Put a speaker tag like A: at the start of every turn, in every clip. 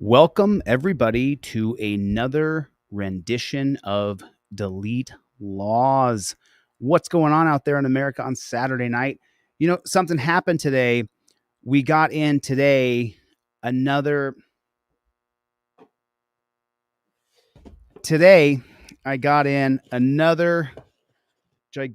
A: Welcome, everybody, to another rendition of Delete Laws. What's going on out there in America on Saturday night? You know, something happened today. We got in today another. Today, I got in another I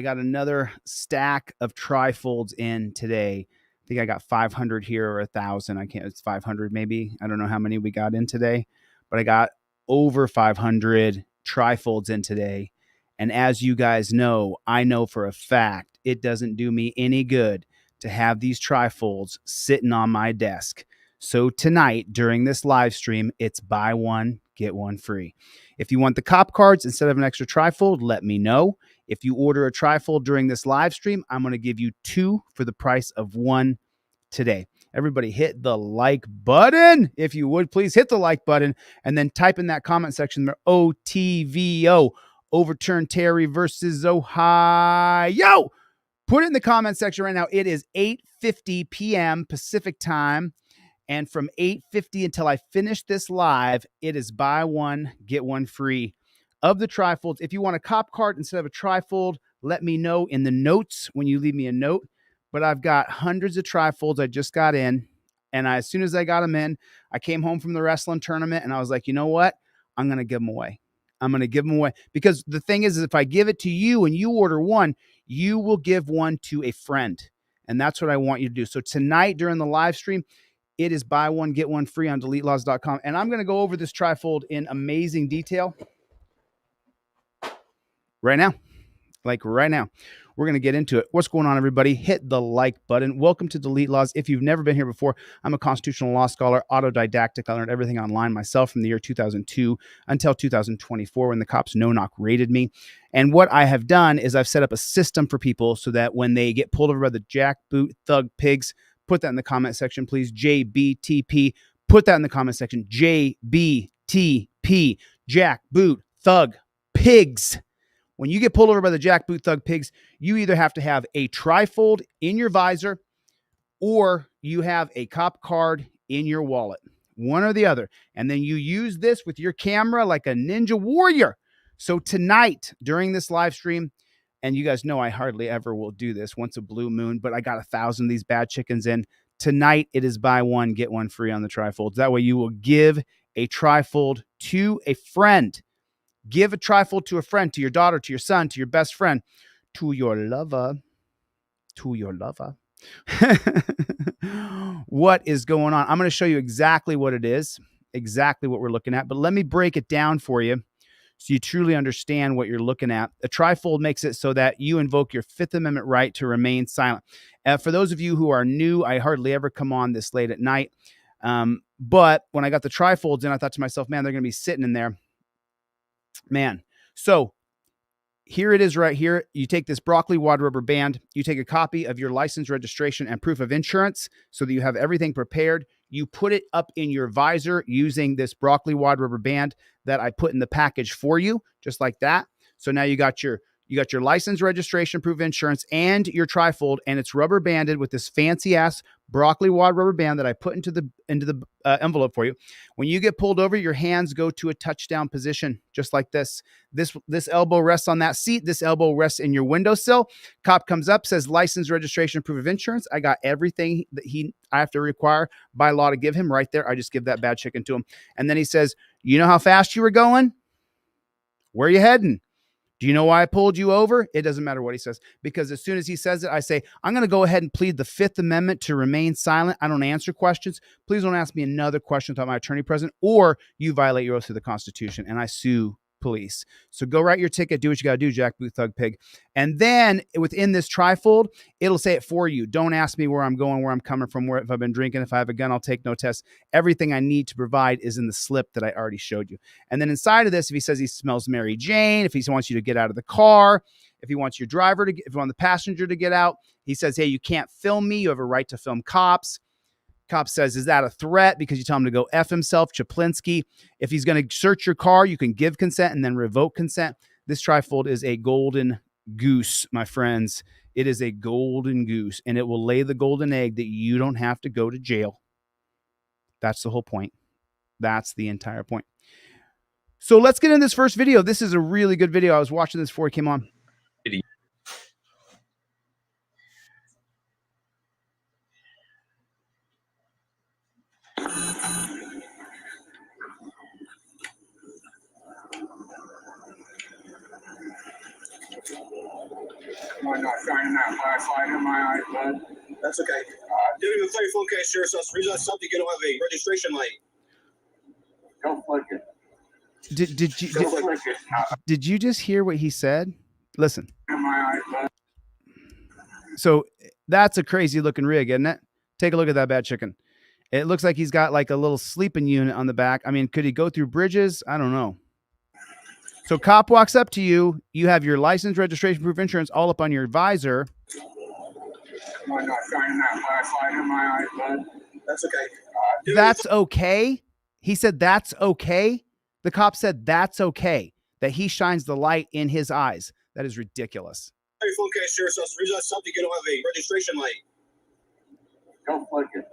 A: got another stack of trifolds in today. I think I got 500 here or 1,000. I can't, it's 500 maybe. I don't know how many we got in today, but I got over 500 trifolds in today. And as you guys know, I know for a fact it doesn't do me any good to have these trifolds sitting on my desk. So tonight during this live stream, it's buy one, get one free. If you want the cop cards instead of an extra trifold, let me know. If you order a trifold during this live stream, I'm going to give you 2 for the price of 1 today. Everybody hit the like button. If you would, please hit the like button and then type in that comment section there, OTVO, overturn Terry versus Ohio. Put it in the comment section right now. It is 8:50 p.m. Pacific time. And from 8:50 until I finish this live, it is buy one, get one free of the trifolds. If you want a cop card instead of a trifold, let me know in the notes when you leave me a note. But I've got hundreds of trifolds I just got in. And as soon as I got them in, I came home from the wrestling tournament and I was like, you know what? I'm going to give them away. I'm going to give them away. Because the thing is if I give it to you and you order one, you will give one to a friend. And that's what I want you to do. So tonight during the live stream, it is buy one, get one free on DeleteLaws.com. And I'm going to go over this trifold in amazing detail right now. Like right now. We're going to get into it. What's going on, everybody? Hit the like button. Welcome to Delete Laws. If you've never been here before, I'm a constitutional law scholar, autodidactic. I learned everything online myself from the year 2002 until 2024 when the cops no-knock raided me. And what I have done is I've set up a system for people so that when they get pulled over by the jackboot thug pigs, put that in the comment section, please. JBTP. Put that in the comment section. JBTP. Jackboot thug pigs. When you get pulled over by the jackboot thug pigs, you either have to have a trifold in your visor or you have a cop card in your wallet, one or the other. And then you use this with your camera like a ninja warrior. So tonight during this live stream, and you guys know I hardly ever will do this once a blue moon, but I got 1,000 of these bad chickens in. Tonight it is buy one, get one free on the trifolds. That way you will give a trifold to a friend. Give a trifold to a friend, to your daughter, to your son, to your best friend, to your lover, What is going on? I'm going to show you exactly what it is, exactly what we're looking at, but let me break it down for you so you truly understand what you're looking at. A trifold makes it so that you invoke your Fifth Amendment right to remain silent. For those of you who are new, I hardly ever come on this late at night. But when I got the trifolds in, I thought to myself, man, they're going to be sitting in there. Man, so here it is right here. You take this broccoli wad rubber band. You take a copy of your license, registration, and proof of insurance so that you have everything prepared. You put it up in your visor using this broccoli wad rubber band that I put in the package for you, just like that. So now you got your license, registration, proof of insurance, and your trifold, and it's rubber banded with this fancy ass broccoli wad rubber band that I put into the envelope for you. When you get pulled over, your hands go to a touchdown position, just like this. This elbow rests on that seat. This elbow rests in your windowsill. Cop comes up, says license, registration, proof of insurance. I got everything that I have to require by law to give him right there. I just give that bad chicken to him. And then he says, you know how fast you were going? Where are you heading? Do you know why I pulled you over? It doesn't matter what he says, because as soon as he says it, I say, I'm going to go ahead and plead the Fifth Amendment to remain silent. I don't answer questions. Please don't ask me another question without my attorney present, or you violate your oath to the Constitution, and I sue police. So go write your ticket, do what you got to do, jackboot thug pig. And then within this trifold, it'll say it for you. Don't ask me where I'm going, where I'm coming from, if I've been drinking, if I have a gun, I'll take no test. Everything I need to provide is in the slip that I already showed you. And then inside of this, if he says he smells Mary Jane, if he wants you to get out of the car, if he wants your driver to if you want the passenger to get out, he says, hey, you can't film me. You have a right to film cops. Cop says, is that a threat? Because you tell him to go F himself, Chaplinsky. If he's going to search your car, you can give consent and then revoke consent. This trifold is a golden goose, my friends. It is a golden goose, and it will lay the golden egg that you don't have to go to jail. That's the whole point. That's the entire point. So let's get in this first video. This is a really good video. I was watching this before it came on.
B: Why not shining that flashlight in my eyes, bud? That's okay. Dude, the 34 case sure, so reason that's something you don't have a registration light. Don't flick it.
A: Did you just hear what he said? Listen.
B: In my eyes, bud.
A: So that's a crazy looking rig, isn't it? Take a look at that bad chicken. It looks like he's got like a little sleeping unit on the back. I mean, could he go through bridges? I don't know. So cop walks up to you. You have your license, registration, proof, insurance all up on your visor.
B: Why not shining that flashlight in my eyes, bud? That's okay.
A: That's okay? He said that's okay? The cop said that's okay, that he shines the light in his eyes. That is ridiculous.
B: 34 case sure, so reason that's something you don't have a registration light. Don't flick it.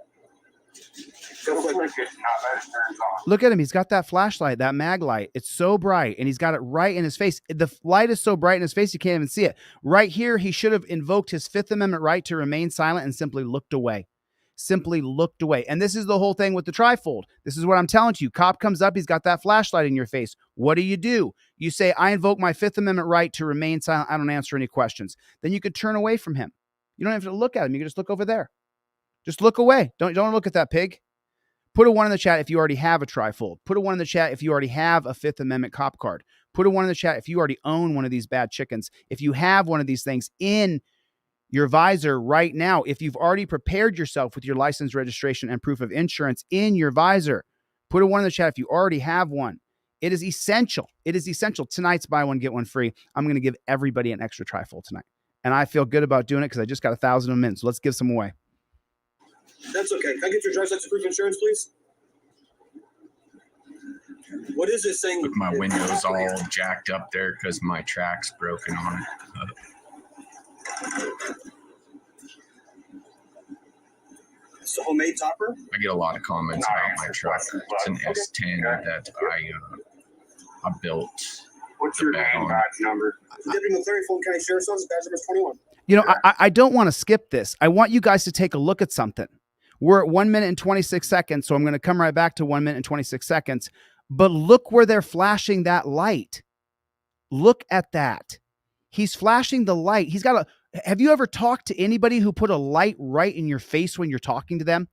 B: Don't flick it. Now that it turns on.
A: Look at him. He's got that flashlight, that mag light. It's so bright, and he's got it right in his face. The light is so bright in his face, you can't even see it. Right here, he should have invoked his Fifth Amendment right to remain silent and simply looked away. Simply looked away. And this is the whole thing with the Trifold. This is what I'm telling you. Cop comes up. He's got that flashlight in your face. What do? You say, I invoke my Fifth Amendment right to remain silent. I don't answer any questions. Then you could turn away from him. You don't have to look at him. You can just look over there. Just look away. Don't look at that pig. Put a 1 in the chat if you already have a Trifold. Put a 1 in the chat if you already have a Fifth Amendment cop card. Put a 1 in the chat if you already own one of these bad chickens. If you have one of these things in your visor right now, if you've already prepared yourself with your license, registration, and proof of insurance in your visor, put a 1 in the chat if you already have one. It is essential. It is essential. Tonight's buy one, get one free. I'm going to give everybody an extra Trifold tonight. And I feel good about doing it because I just got 1,000 of them in. So let's give some away.
B: That's okay. Can I get your driver's license proof of insurance, please? What is this saying?
C: My window's all jacked up there because my track's broken on it.
B: It's a homemade topper?
C: I get a lot of comments about my truck. It's an S10 that I built.
B: What's your name, badge number? Deputy McClary, Fulton County Sheriff's Office, badge number 21.
A: You know, I don't want to skip this. I want you guys to take a look at something. We're at 1 minute and 26 seconds, so I'm going to come right back to 1 minute and 26 seconds. But look where they're flashing that light. Look at that. He's flashing the light. He's got a... Have you ever talked to anybody who put a light right in your face when you're talking to them?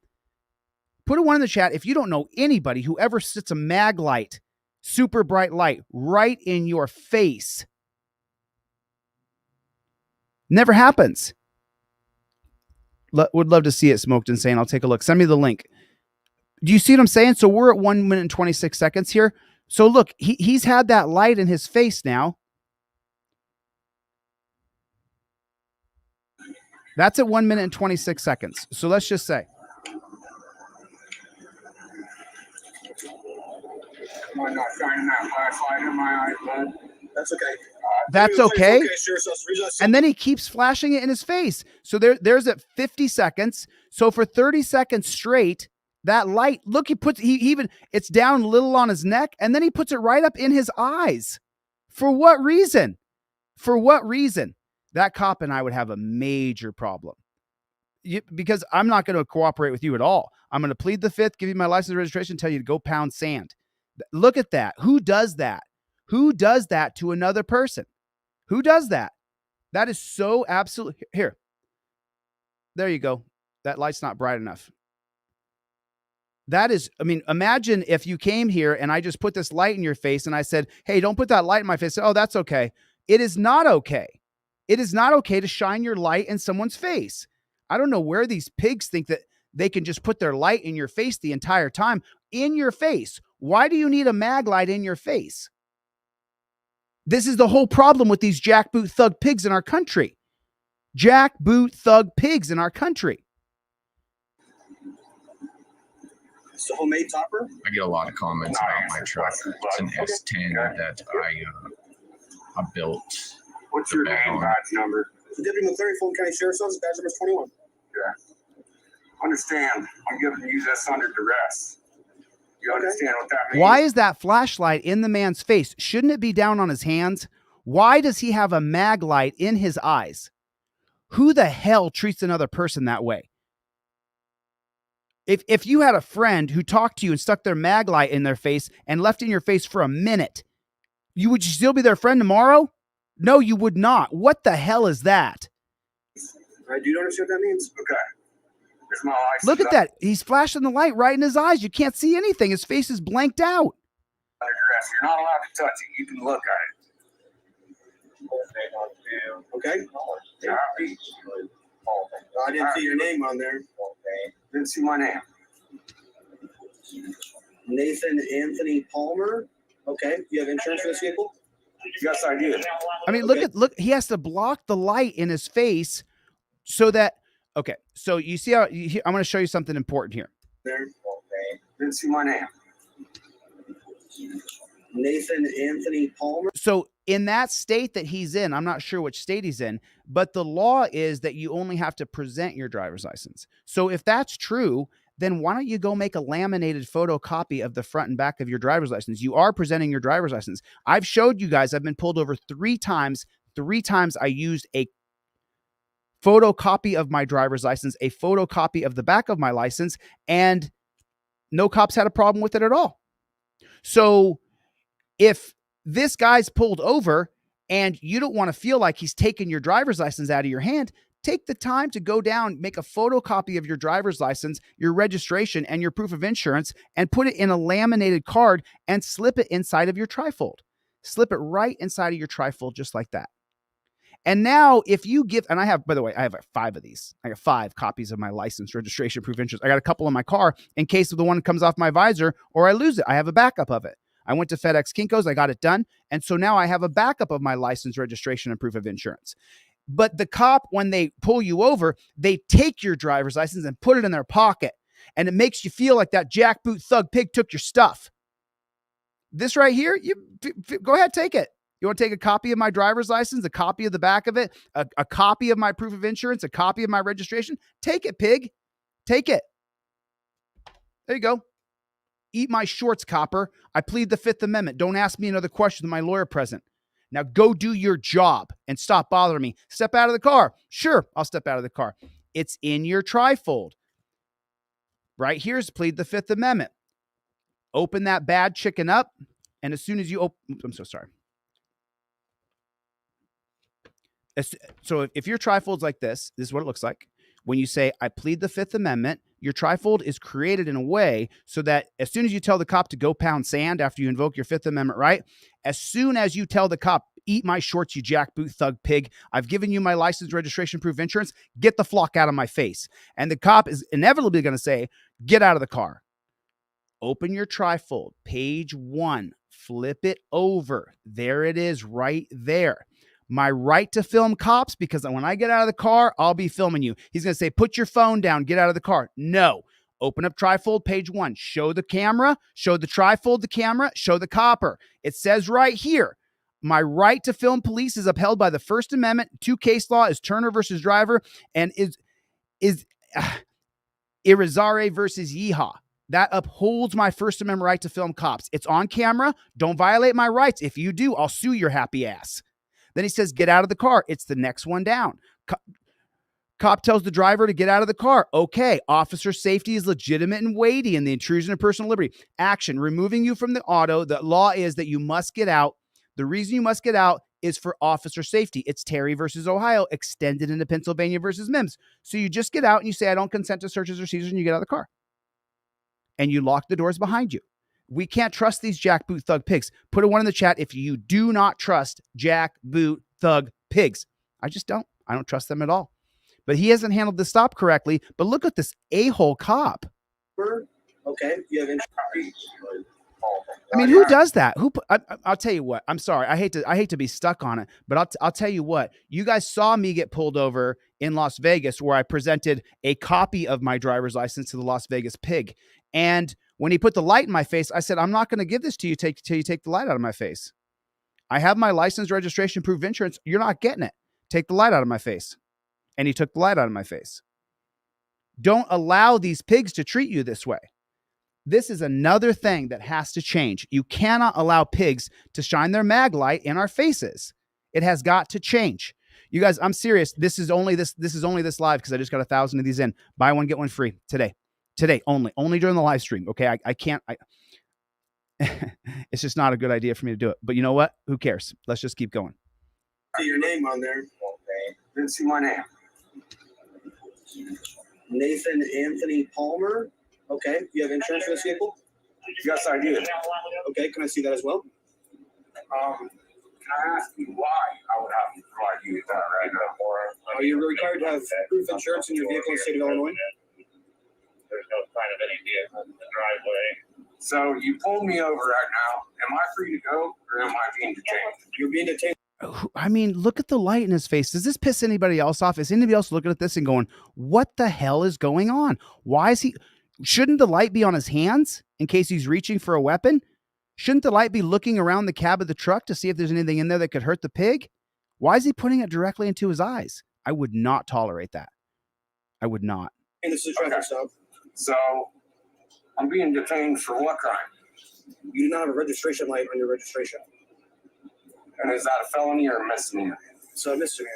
A: Put a 1 in the chat if you don't know anybody who ever sits a mag light, super bright light, right in your face. Never happens. Would love to see it, Smoked Insane. I'll take a look. Send me the link. Do you see what I'm saying? So we're at 1 minute and 26 seconds here. So look, he's had that light in his face now. That's at 1 minute and 26 seconds. So let's just say.
B: Why not shining that flashlight in my eyes, bud? That's okay.
A: That's okay. And then he keeps flashing it in his face. So there's at 50 seconds. So for 30 seconds straight, that light, look, it's down a little on his neck, and then he puts it right up in his eyes. For what reason? For what reason? That cop and I would have a major problem. Because I'm not going to cooperate with you at all. I'm going to plead the fifth, give you my license and registration, tell you to go pound sand. Look at that. Who does that? Who does that to another person? Who does that? That is so absolutely... Here. There you go. That light's not bright enough. That is... I mean, imagine if you came here and I just put this light in your face and I said, hey, don't put that light in my face. Oh, that's okay. It is not okay. It is not okay to shine your light in someone's face. I don't know where these pigs think that they can just put their light in your face the entire time. In your face. Why do you need a mag light in your face? This is the whole problem with these jackboot thug pigs in our country. Jackboot thug pigs in our country.
B: It's a homemade topper?
C: I get a lot of comments about my truck. It's an S10 that I built.
B: What's your name, badge number? Deputy McClary, Fulton County Sheriff's Office, badge number 21. Yeah. Understand, I'm giving you this under duress. You understand what that means?
A: Why is that flashlight in the man's face? Shouldn't it be down on his hands? Why does he have a mag light in his eyes? Who the hell treats another person that way? If you had a friend who talked to you and stuck their mag light in their face and left in your face for a minute, would you still be their friend tomorrow? No, you would not. What the hell is that?
B: Do you understand what that means? Okay. Here's my license.
A: Look at that. He's flashing the light right in his eyes. You can't see anything. His face is blanked out.
B: You're not allowed to touch it. You can look at it. Okay. I didn't see your name on there. Didn't see my name. Nathan Anthony Palmer. Okay. You have insurance for this vehicle? Yes, I do.
A: I mean, look, he has to block the light in his face so that, okay. So you see how, I'm going to show you something important here.
B: There. Okay. Didn't see my name. Nathan Anthony Palmer.
A: So in that state that he's in, I'm not sure which state he's in, but the law is that you only have to present your driver's license. So if that's true, then why don't you go make a laminated photocopy of the front and back of your driver's license? You are presenting your driver's license. I've showed you guys, I've been pulled over 3 times. 3 times I used a photocopy of my driver's license, a photocopy of the back of my license, and no cops had a problem with it at all. So if this guy's pulled over and you don't want to feel like he's taking your driver's license out of your hand, take the time to go down, make a photocopy of your driver's license, your registration, and your proof of insurance, and put it in a laminated card and slip it inside of your trifold. Slip it right inside of your trifold just like that. And now if you give, and I have, by the way, I have 5 of these. I got 5 copies of my license, registration, proof of insurance. I got a couple in my car in case the one comes off my visor or I lose it. I have a backup of it. I went to FedEx Kinko's, I got it done. And so now I have a backup of my license, registration, and proof of insurance. But the cop, when they pull you over, they take your driver's license and put it in their pocket. And it makes you feel like that jackboot thug pig took your stuff. This right here, go ahead, take it. You want to take a copy of my driver's license, a copy of the back of it, a copy of my proof of insurance, a copy of my registration? Take it, pig. Take it. There you go. Eat my shorts, copper. I plead the 5th Amendment. Don't ask me another question with my lawyer present. Now go do your job and stop bothering me. Step out of the car. Sure, I'll step out of the car. It's in your trifold. Right here's plead the 5th Amendment. Open that bad chicken up, and as soon as you open, I'm so sorry. So if your trifold's like this is what it looks like. When you say, I plead the 5th Amendment, your trifold is created in a way so that as soon as you tell the cop to go pound sand after you invoke your 5th Amendment right, as soon as you tell the cop, eat my shorts, you jackboot thug pig, I've given you my license, registration, proof of insurance, get the flock out of my face. And the cop is inevitably going to say, get out of the car. Open your trifold, page 1, flip it over. There it is right there. My right to film cops, because when I get out of the car, I'll be filming you. He's going to say, put your phone down, get out of the car. No. Open up trifold, page 1. Show the camera, show the trifold, the camera, show the copper. It says right here, my right to film police is upheld by the First Amendment. 2 case law is Turner versus Driver and is Irizarry versus Yeehaw. That upholds my First Amendment right to film cops. It's on camera. Don't violate my rights. If you do, I'll sue your happy ass. Then he says, get out of the car. It's the next one down. Cop tells the driver to get out of the car. Okay, officer safety is legitimate and weighty in the intrusion of personal liberty. Action, removing you from the auto. The law is that you must get out. The reason you must get out is for officer safety. It's Terry versus Ohio, extended into Pennsylvania versus Mims. So you just get out and you say, I don't consent to searches or seizures, and you get out of the car. And you lock the doors behind you. We can't trust these jackboot thug pigs. Put a 1 in the chat if you do not trust jackboot thug pigs. I just don't. I don't trust them at all. But he hasn't handled the stop correctly. But look at this a-hole cop.
B: Okay. You have
A: I mean, who does that? I'll tell you what. I'm sorry. I hate to be stuck on it, but I'll tell you what. You guys saw me get pulled over in Las Vegas, where I presented a copy of my driver's license to the Las Vegas pig, and when he put the light in my face, I said, I'm not going to give this to you till you take the light out of my face. I have my license, registration, proof of insurance. You're not getting it. Take the light out of my face. And he took the light out of my face. Don't allow these pigs to treat you this way. This is another thing that has to change. You cannot allow pigs to shine their mag light in our faces. It has got to change. You guys, I'm serious. This is only this live because I just got 1,000 of these in. Buy one, get one free today. Today only during the live stream. Okay. I can't, it's just not a good idea for me to do it. But you know what? Who cares? Let's just keep going.
B: See your name on there. Okay. Didn't see my name. Nathan Anthony Palmer. Okay. You have insurance for this vehicle? Yes, I do. Okay. Can I see that as well? Can I ask you why I would have to provide you with that right now? Or are you required to have proof of insurance in your vehicle in the state of Illinois? There's no sign of any vehicle in the driveway. So you pulled me over right now. Am I free to go or am I being detained? You're being detained.
A: I mean, look at the light in his face. Does this piss anybody else off? Is anybody else looking at this and going, what the hell is going on? Why is he, shouldn't the light be on his hands in case he's reaching for a weapon? Shouldn't the light be looking around the cab of the truck to see if there's anything in there that could hurt the pig? Why is he putting it directly into his eyes? I would not tolerate that. I would not.
B: And this is a traffic stop. So I'm being detained for what crime? You do not have a registration light on your registration. And is that a felony or a misdemeanor? It's a misdemeanor.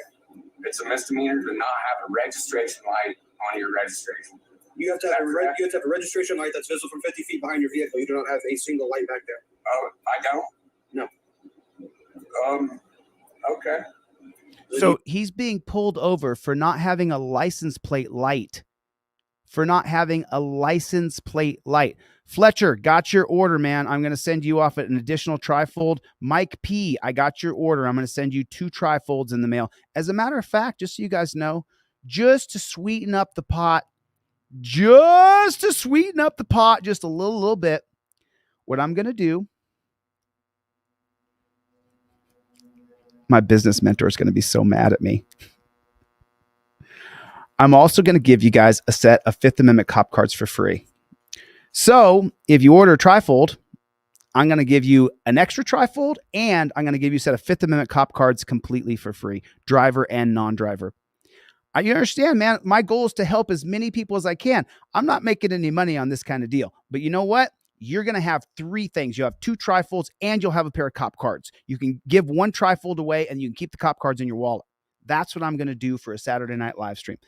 B: It's a misdemeanor to not have a registration light on your registration. You have to have a registration light that's visible from 50 feet behind your vehicle. You do not have a single light back there. Oh, I don't? No. Okay.
A: So he's being pulled over for not having a license plate light. Fletcher, got your order, man. I'm going to send you off an additional trifold. Mike P, I got your order. I'm going to send you 2 trifolds in the mail. As a matter of fact, just so you guys know, just to sweeten up the pot, just a little bit, what I'm going to do, my business mentor is going to be so mad at me. I'm also going to give you guys a set of Fifth Amendment cop cards for free. So if you order a trifold, I'm going to give you an extra trifold and I'm going to give you a set of Fifth Amendment cop cards completely for free, driver and non-driver. You understand, man, my goal is to help as many people as I can. I'm not making any money on this kind of deal, but you know what? You're going to have 3 things. You have 2 trifolds and you'll have a pair of cop cards. You can give 1 trifold away and you can keep the cop cards in your wallet. That's what I'm going to do for a Saturday night live stream.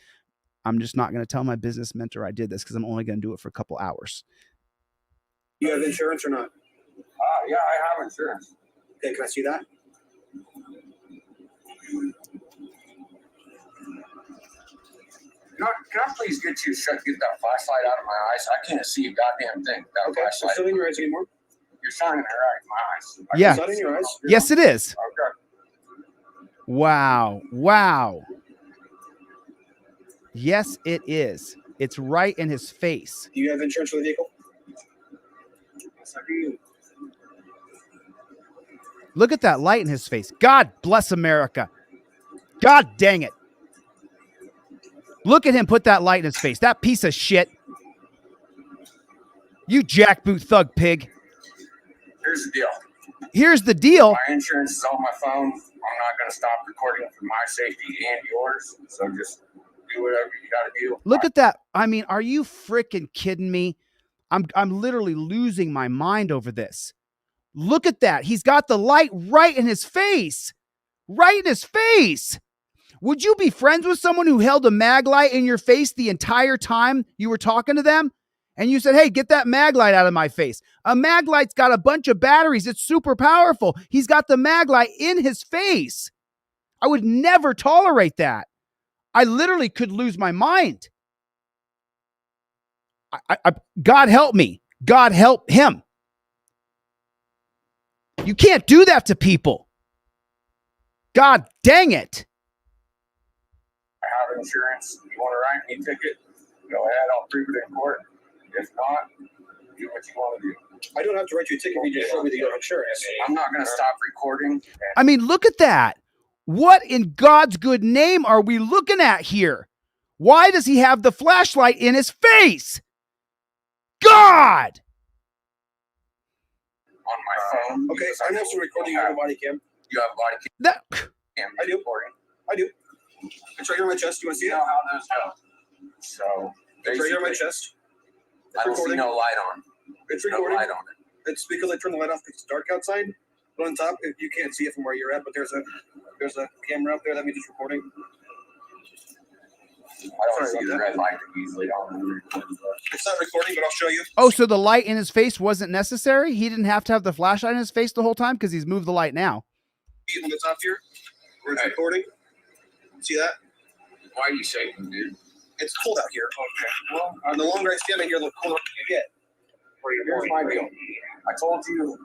A: I'm just not going to tell my business mentor I did this because I'm only going to do it for a couple hours.
B: You have insurance or not? Yeah, I have insurance. Okay, can I see that? Can I please get that flashlight out of my eyes? I can't see a goddamn thing. Okay, it's not in your eyes anymore? You're shining it right in my eyes.
A: Yeah.
B: It's not in your eyes?
A: Yes, it is.
B: Okay.
A: Wow. Yes, it is. It's right in his face.
B: Do you have insurance for the vehicle? Yes, I do.
A: Look at that light in his face. God bless America. God dang it. Look at him put that light in his face. That piece of shit. You jackboot thug pig.
B: Here's the deal.
A: My
B: insurance is on my phone. I'm not going to stop recording for my safety and yours. So just do whatever you got to do.
A: Look at that. I mean, are you freaking kidding me? I'm literally losing my mind over this. Look at that. He's got the light right in his face. Right in his face. Would you be friends with someone who held a mag light in your face the entire time you were talking to them? And you said, hey, get that mag light out of my face. A mag light's got a bunch of batteries. It's super powerful. He's got the mag light in his face. I would never tolerate that. I literally could lose my mind. God help me. God help him. You can't do that to people. God dang it.
B: I have insurance. You want to write me a ticket? Go ahead. I'll prove it in court. If not, do what you want to do. I don't have to write you a ticket if you just show me that you have insurance. I'm not going to stop recording.
A: I mean, look at that. What in God's good name are we looking at here? Why does he have the flashlight in his face? God!
B: On my phone. Okay, I'm also recording on a body cam. You have a body cam?
A: That,
B: I do. I do. It's right here on my chest. You want to see it? How those go? So, it's right here on my chest. I don't see no light on. It's recording. Light on it. It's because I turned the light off because it's dark outside. But on top, you can't see it from where you're at, but there's a camera up there that means it's recording. I don't see the red light easily on. It's not recording, but I'll show you.
A: Oh, so the light in his face wasn't necessary? He didn't have to have the flashlight in his face the whole time because he's moved the light now.
B: See on the top here, where it's recording. See that?
C: Why are you shaking, dude?
B: It's cold out here. Okay. Well, the longer I stand in here, the colder you get. Here's my deal. I told you.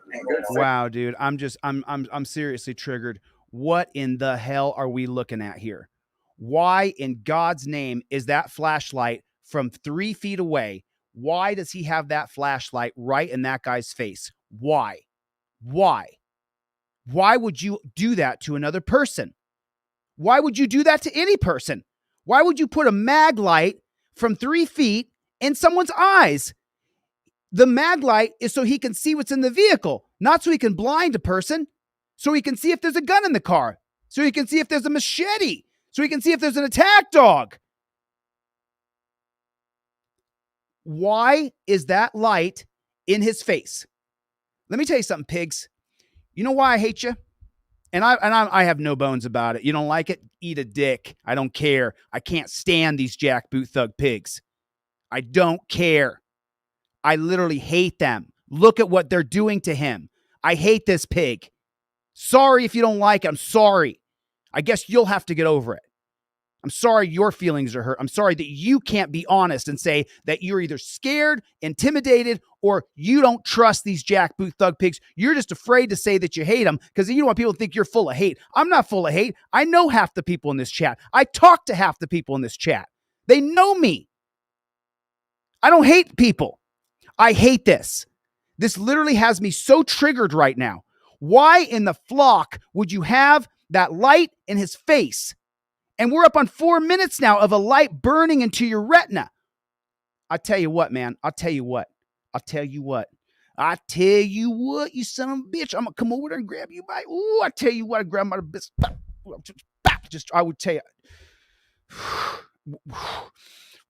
A: Wow, dude. I'm seriously triggered. What in the hell are we looking at here? Why in God's name is that flashlight from 3 feet away? Why does he have that flashlight right in that guy's face? Why? Why? Why would you do that to another person? Why would you do that to any person? Why would you put a mag light from 3 feet in someone's eyes? The mag light is so he can see what's in the vehicle, not so he can blind a person, so he can see if there's a gun in the car, so he can see if there's a machete, so he can see if there's an attack dog. Why is that light in his face? Let me tell you something, pigs. You know why I hate you? And I have no bones about it. You don't like it? Eat a dick. I don't care. I can't stand these jackboot thug pigs. I don't care. I literally hate them. Look at what they're doing to him. I hate this pig. Sorry if you don't like it. I'm sorry. I guess you'll have to get over it. I'm sorry your feelings are hurt. I'm sorry that you can't be honest and say that you're either scared, intimidated, or you don't trust these jackboot thug pigs. You're just afraid to say that you hate them because you don't want people to think you're full of hate. I'm not full of hate. I know half the people in this chat. I talk to half the people in this chat. They know me. I don't hate people. I hate this. This literally has me so triggered right now. Why in the flock would you have that light in his face? And we're up on 4 minutes now of a light burning into your retina. I tell you what, man. I'll tell you what. I tell you what, you son of a bitch. I'm going to come over there and grab you by. Ooh, I tell you what, I grab my bitch. I would tell you.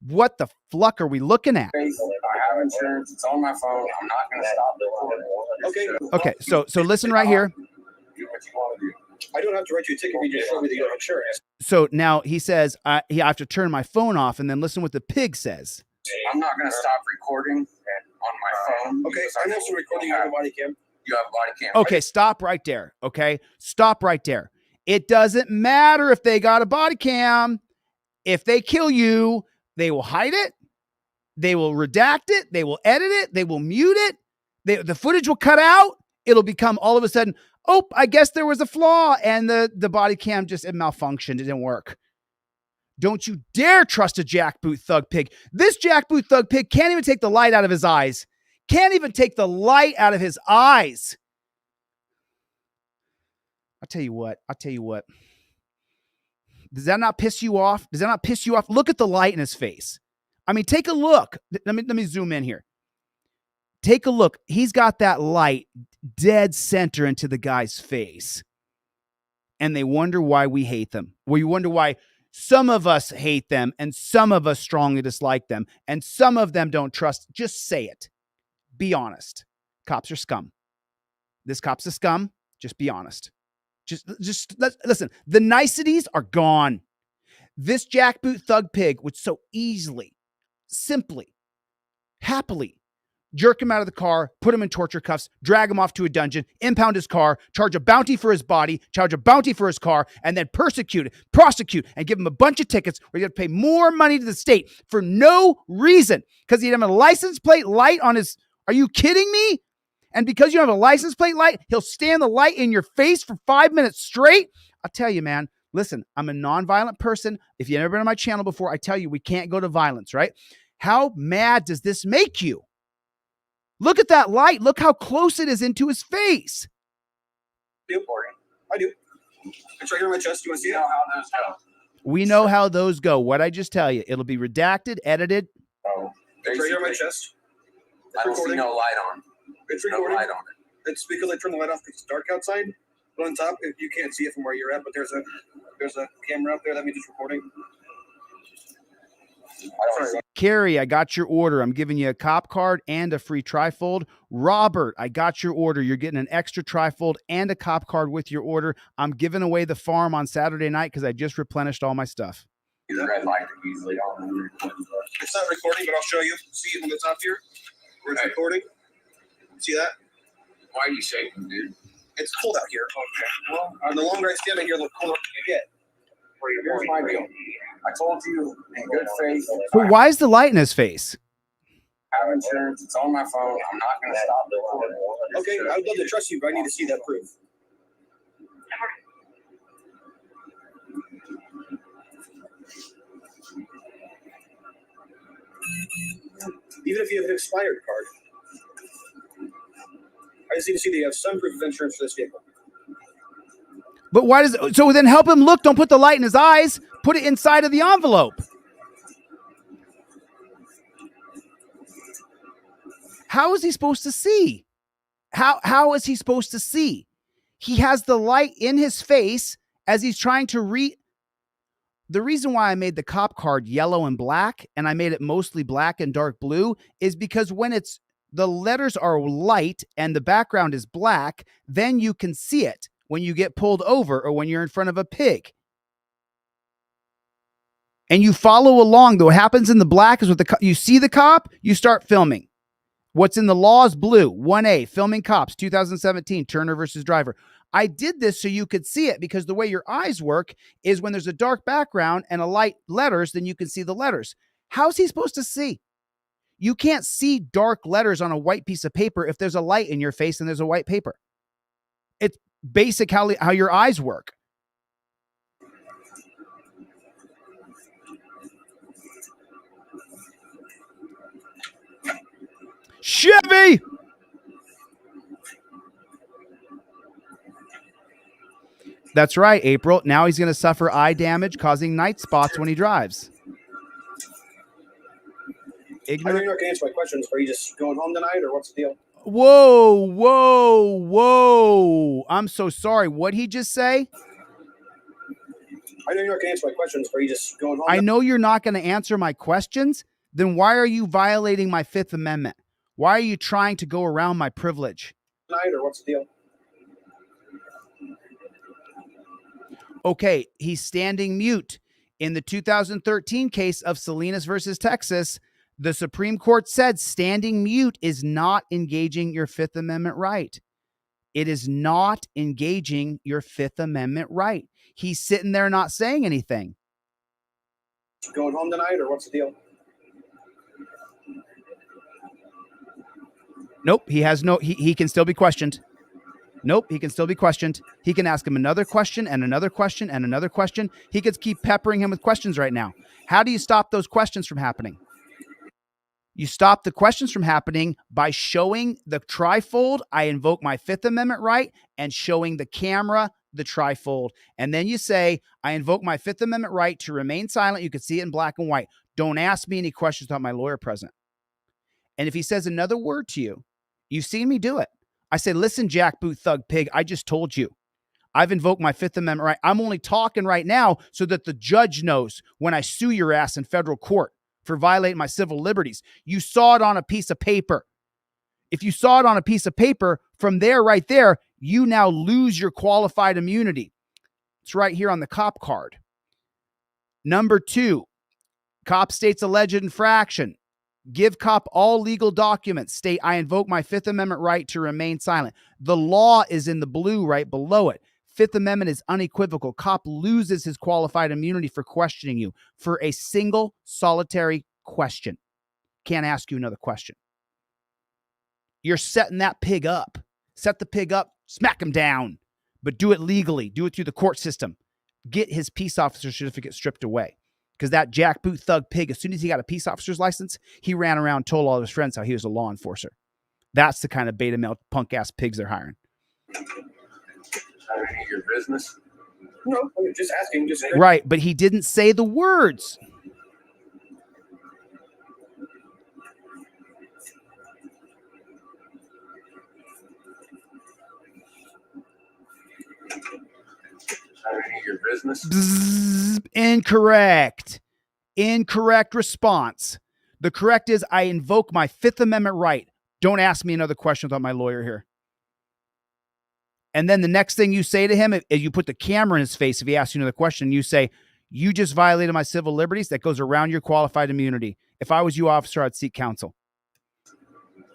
A: What the fuck are we looking at?
B: I have insurance. It's on my phone. I'm not going to stop it.
A: Okay. So listen right here.
B: Do what you want to do. I don't have to write you a ticket if you just show me that you have insurance.
A: So now he says, I have to turn my phone off and then listen what the pig says.
B: I'm not going to stop recording on my phone. Okay, I'm also recording on body cam. You have body cam.
A: Okay, stop right there. Okay, stop right there. It doesn't matter if they got a body cam. If they kill you, they will hide it. They will redact it. They will edit it. They will mute it. The footage will cut out. It'll become all of a sudden, oh, I guess there was a flaw and the body cam just malfunctioned. It didn't work. Don't you dare trust a jackboot thug pig. This jackboot thug pig can't even take the light out of his eyes. Can't even take the light out of his eyes. I'll tell you what. Does that not piss you off? Look at the light in his face. I mean, take a look. Let me zoom in here. Take a look. He's got that light dead center into the guy's face. And they wonder why we hate them. We wonder why some of us hate them and some of us strongly dislike them. And some of them don't trust. Just say it. Be honest. Cops are scum. This cop's a scum. Just be honest. Just listen. The niceties are gone. This jackboot thug pig would so easily, simply, happily jerk him out of the car, put him in torture cuffs, drag him off to a dungeon, impound his car, charge a bounty for his body, charge a bounty for his car, and then prosecute, and give him a bunch of tickets where you have to pay more money to the state for no reason because he didn't have a license plate light on his. Are you kidding me? And because you don't have a license plate light, he'll stand the light in your face for 5 minutes straight. I'll tell you, man, listen, I'm a nonviolent person. If you've never been on my channel before, I tell you, we can't go to violence, right? How mad does this make you? Look at that light. Look how close it is into his face.
B: I do. It's right here on my chest. You want to see how those go?
A: We know how those go. What'd I just tell you? It'll be redacted, edited.
B: Oh, it's right here on my chest. I don't see no light on. It's recording. No light on it. It's because I turned the light off because it's dark outside. But on top, you can't see it from where you're at, but there's a camera up there that means it's recording. I don't see
A: Carrie, I got your order. I'm giving you a cop card and a free Trifold. Robert, I got your order. You're getting an extra Trifold and a cop card with your order. I'm giving away the farm on Saturday night because I just replenished all my stuff.
B: The red light easily on. It's not recording, but I'll show you. See it when it's up here? Where it's recording? See that? Why are you shaking, dude? It's cold out here. Okay. Well, the longer I stand out here, the colder I get. Here's my deal. I told you in good faith.
A: But why is the light in his face?
B: I have insurance. It's on my phone. I'm not going to stop recording. Okay, I would love to trust you, but I need to see that proof. Even if you have an expired card. I just need to see that you have some proof of insurance for this vehicle.
A: But why does so then help him look? Don't put the light in his eyes. Put it inside of the envelope. How is he supposed to see? How is he supposed to see? He has the light in his face as he's trying to read. The reason why I made the cop card yellow and black and I made it mostly black and dark blue is because when it's the letters are light and the background is black, then you can see it when you get pulled over or when you're in front of a pig. And you follow along. Though what happens in the black is with you see the cop, you start filming. What's in the law is blue. 1A, filming cops, 2017, Turner versus Driver. I did this so you could see it because the way your eyes work is when there's a dark background and a light letters, then you can see the letters. How's he supposed to see? You can't see dark letters on a white piece of paper if there's a light in your face and there's a white paper. It's basic how your eyes work. Chevy! That's right, April. Now he's going to suffer eye damage, causing night spots when he drives.
B: I know you're not going to answer my questions. Are you just going home tonight, or what's the deal?
A: Whoa, whoa, whoa. I'm so sorry. What'd he just say?
B: I know you're not going to answer my questions. Are you just going home?
A: I know you're not going to answer my questions. Then why are you violating my Fifth Amendment? Why are you trying to go around my privilege?
B: Tonight, or what's the deal?
A: Okay, he's standing mute. In the 2013 case of Salinas versus Texas, the Supreme Court said standing mute is not engaging your Fifth Amendment right. It is not engaging your Fifth Amendment right. He's sitting there not saying anything.
B: Going home tonight, or what's the deal?
A: Nope, he has no, he can still be questioned. Nope, he can still be questioned. He can ask him another question and another question and another question. He could keep peppering him with questions right now. How do you stop those questions from happening? You stop the questions from happening by showing the Trifold, I invoke my Fifth Amendment right, and showing the camera the Trifold. And then you say, I invoke my Fifth Amendment right to remain silent. You can see it in black and white. Don't ask me any questions without my lawyer present. And if he says another word to you, you've seen me do it. I say, listen, jackboot thug pig, I just told you. I've invoked my Fifth Amendment right. I'm only talking right now so that the judge knows when I sue your ass in federal court for violating my civil liberties. You saw it on a piece of paper. If you saw it on a piece of paper, from there, right there, you now lose your qualified immunity. It's right here on the cop card. Number 2, cop states alleged infraction. Give cop all legal documents. State, I invoke my Fifth Amendment right to remain silent. The law is in the blue right below it. Fifth Amendment is unequivocal. Cop loses his qualified immunity for questioning you for a single solitary question. Can't ask you another question. You're setting that pig up. Set the pig up, smack him down, but do it legally. Do it through the court system. Get his peace officer certificate stripped away. Because that jackboot thug pig, as soon as he got a peace officer's license, he ran around and told all his friends how he was a law enforcer. That's the kind of beta male punk ass pigs they're hiring.
B: Your business? No, I'm just asking.
A: Right, but he didn't say the words.
B: Your business?
A: Bzzz, incorrect. Incorrect response. The correct is I invoke my Fifth Amendment right. Don't ask me another question without my lawyer here. And then the next thing you say to him, is you put the camera in his face. If he asks you another question, you say, you just violated my civil liberties. That goes around your qualified immunity. If I was you, officer, I'd seek counsel.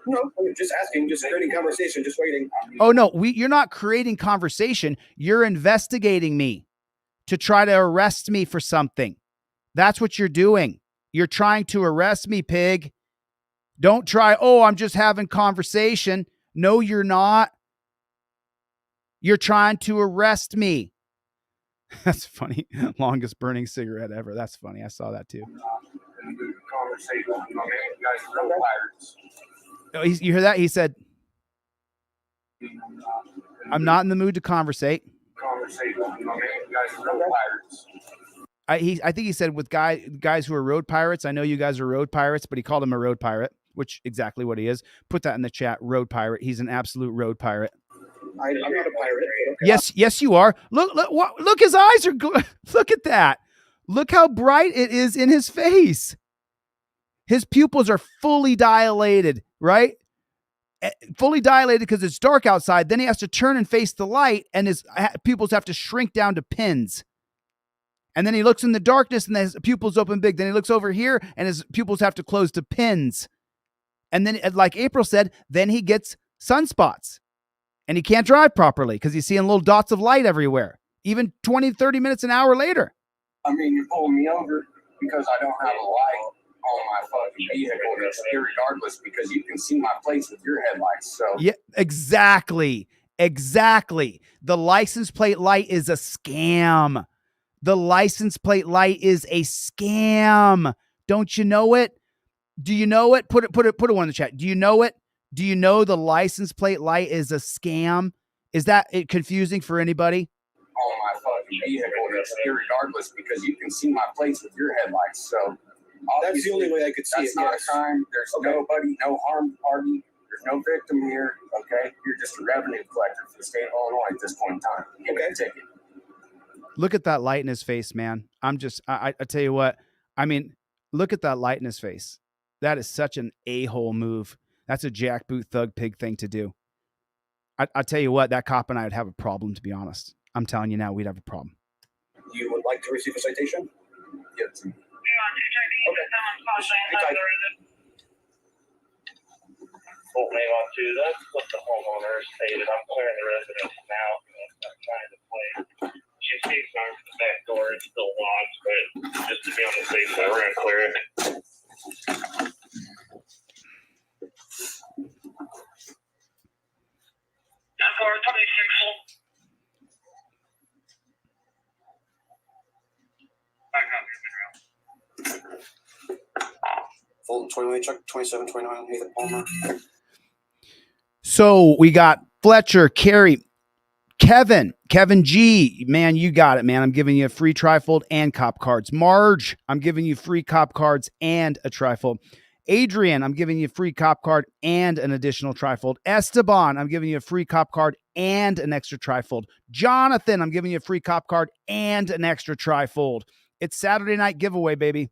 B: No, I'm just asking, just creating conversation, just waiting.
A: Oh, no, you're not creating conversation. You're investigating me to try to arrest me for something. That's what you're doing. You're trying to arrest me, pig. Don't try, oh, I'm just having conversation. No, you're not. You're trying to arrest me. That's funny. Longest burning cigarette ever. That's funny. I saw that too.
B: Conversation. You guys are real pirates.
A: Oh, you hear that? He said, I'm not in the mood to conversate.
B: Conversation. You guys are real pirates.
A: I think he said with guys who are road pirates. I know you guys are road pirates, but he called him a road pirate, which exactly what he is. Put that in the chat. Road pirate. He's an absolute road pirate.
B: I'm not a pirate.
A: Okay. Yes, you are. Look, his eyes are look at that. Look how bright it is in his face. His pupils are fully dilated, right? Fully dilated because it's dark outside. Then he has to turn and face the light, and his pupils have to shrink down to pins. And then he looks in the darkness, and his pupils open big. Then he looks over here, and his pupils have to close to pins. And then, like April said, then he gets sunspots. And he can't drive properly because he's seeing little dots of light everywhere, even 20, 30 minutes, an hour later.
B: I mean, you're pulling me over because I don't have a light on my fucking vehicle. It's irregardless because you can see my plates with your headlights. So
A: yeah, exactly. The license plate light is a scam. The license plate light is a scam. Don't you know it? Do you know it? Put it one in the chat. Do you know it? Do you know the license plate light is a scam? Is that confusing for anybody?
B: On my fucking vehicle, it's irregardless because you can see my plates with your headlights. So that's the only way I could see it. That's not a crime. There's nobody, no harm party. There's no victim here. Okay, you're just a revenue collector for the state of Illinois at this point in time. Give me a ticket.
A: Look at that light in his face, man. I tell you what. I mean, look at that light in his face. That is such an a-hole move. That's a jackboot thug pig thing to do. I tell you what, that cop and I would have a problem, to be honest. I'm telling you now, we'd have a problem.
B: You would like to receive a citation? Yes. Okay.
D: Full name on to that's what the homeowner stated. I'm clearing the residence now. I'm trying to play. She sees on the back door. It's still locked, but just to be on the safe side, we're gonna clear it.
B: Fulton 21, Chuck 2729, Nathan Palmer.
A: So we got Fletcher, Carey, Kevin G. Man, you got it, man. I'm giving you a free trifold and cop cards. Marge, I'm giving you free cop cards and a trifold. Adrian, I'm giving you a free cop card and an additional trifold. Esteban, I'm giving you a free cop card and an extra trifold. Jonathan, I'm giving you a free cop card and an extra trifold. It's Saturday night giveaway, baby.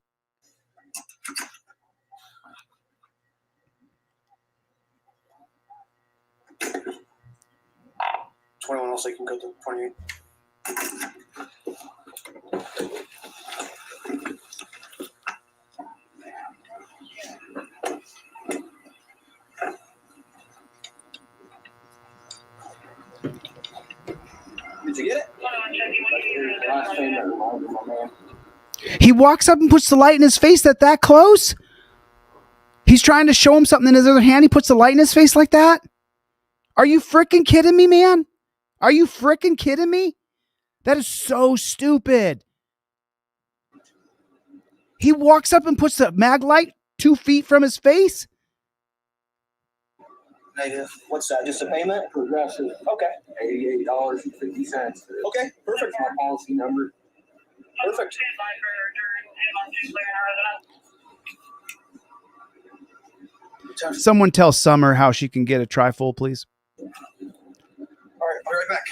B: $21 also you can go to 28. Did you get it?
A: He walks up and puts the light in his face that close? He's trying to show him something in his other hand. He puts the light in his face like that? Are you freaking kidding me, man? Are you freaking kidding me? That is so stupid. He walks up and puts the mag light 2 feet from his face?
B: Negative. What's that? Just a payment? Progressive. Okay. $88.50. Okay, perfect. My policy number. Perfect.
A: Someone tell Summer how she can get a trifold, please.
B: All right, I'll be right back.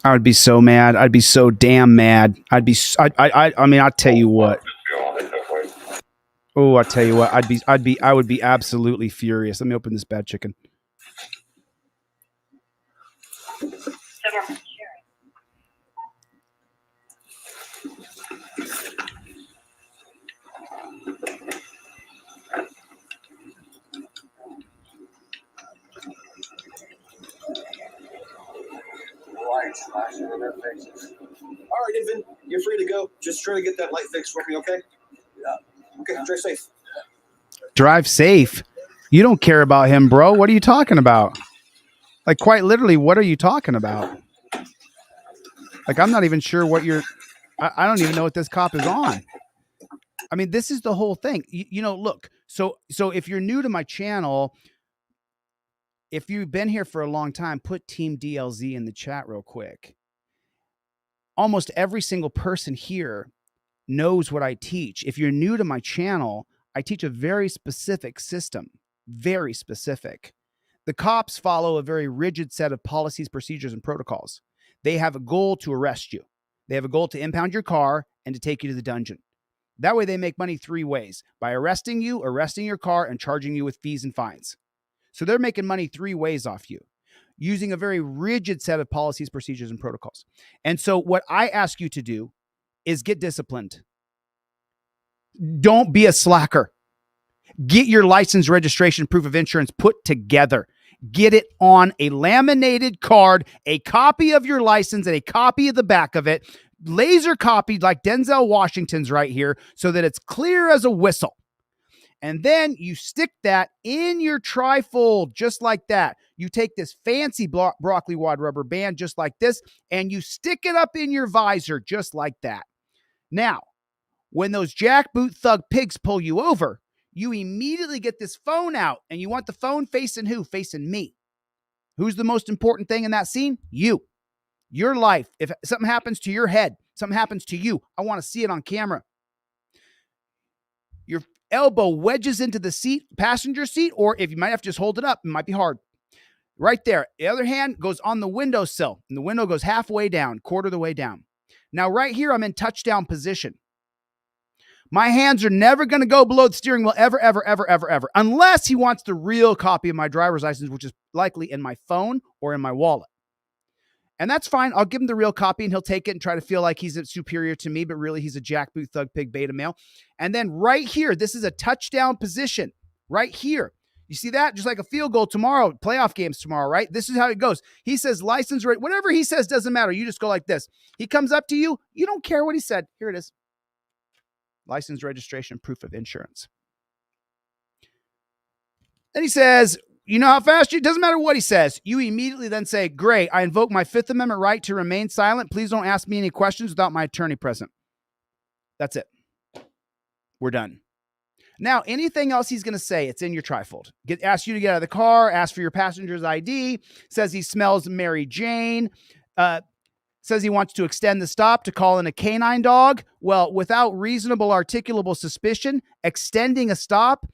A: I would be so mad. I'd be so damn mad. I mean, I'll tell you what. Oh, I tell you what. I would be absolutely furious. Let me open this bad chicken.
B: Lights flashing in their faces. All right, Infant, you're free to go. Just try to get that light fixed for me, okay? Yeah. Okay, drive safe.
A: Drive safe? You don't care about him, bro. What are you talking about? Like, quite literally, what are you talking about? Like, I'm not even sure what you're... I don't even know what this cop is on. I mean, this is the whole thing. You know, look. So if you're new to my channel... If you've been here for a long time, put Team DLZ in the chat real quick. Almost every single person here knows what I teach. If you're new to my channel, I teach a very specific system, very specific. The cops follow a very rigid set of policies, procedures, and protocols. They have a goal to arrest you. They have a goal to impound your car and to take you to the dungeon. That way they make money 3 ways: by arresting you, arresting your car, and charging you with fees and fines. So they're making money 3 ways off you, using a very rigid set of policies, procedures, and protocols. And so what I ask you to do is get disciplined. Don't be a slacker. Get your license, registration, proof of insurance put together. Get it on a laminated card, a copy of your license and a copy of the back of it, laser copied like Denzel Washington's right here so that it's clear as a whistle. And then you stick that in your trifold just like that. You take this fancy broccoli wad rubber band just like this, and you stick it up in your visor just like that. Now, when those jackboot thug pigs pull you over, you immediately get this phone out, and you want the phone facing who? Facing me. Who's the most important thing in that scene? You. Your life. If something happens to your head, something happens to you, I want to see it on camera. Your elbow wedges into the seat, passenger seat, or if you might have to just hold it up, it might be hard. Right there. The other hand goes on the windowsill, and the window goes halfway down, quarter of the way down. Now, right here, I'm in touchdown position. My hands are never going to go below the steering wheel ever, unless he wants the real copy of my driver's license, which is likely in my phone or in my wallet. And that's fine. I'll give him the real copy and he'll take it and try to feel like he's superior to me, but really he's a jackboot thug pig beta male. And then right here, this is a touchdown position right here. You see that? Just like a field goal tomorrow, playoff games tomorrow, right? This is how it goes. He says license rate, whatever he says doesn't matter. You just go like this. He comes up to you. You don't care what he said. Here it is. License, registration, proof of insurance. Then he says, you know how fast you, it doesn't matter what he says. You immediately then say, great, I invoke my Fifth Amendment right to remain silent. Please don't ask me any questions without my attorney present. That's it. We're done. Now, anything else he's going to say, it's in your trifold. Ask you to get out of the car, ask for your passenger's ID, says he smells Mary Jane, says he wants to extend the stop to call in a canine dog. Well, without reasonable articulable suspicion, extending a stop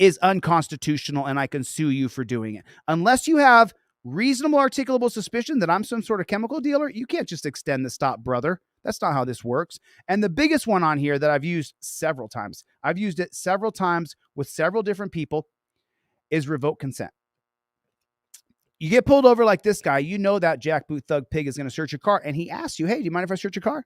A: is unconstitutional, and I can sue you for doing it. Unless you have reasonable articulable suspicion that I'm some sort of chemical dealer, you can't just extend the stop, brother. That's not how this works. And the biggest one on here that I've used several times, I've used it several times with several different people, is revoke consent. You get pulled over like this guy, you know that jackboot thug pig is going to search your car, and he asks you, hey, do you mind if I search your car?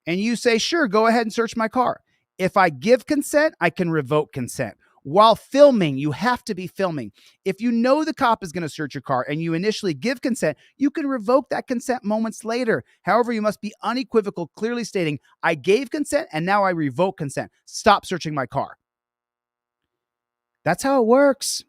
A: And you say, sure, go ahead and search my car. If I give consent, I can revoke consent. While filming, you have to be filming. If you know the cop is going to search your car and you initially give consent, you can revoke that consent moments later. However, you must be unequivocal, clearly stating, I gave consent and now I revoke consent. Stop searching my car. That's how it works.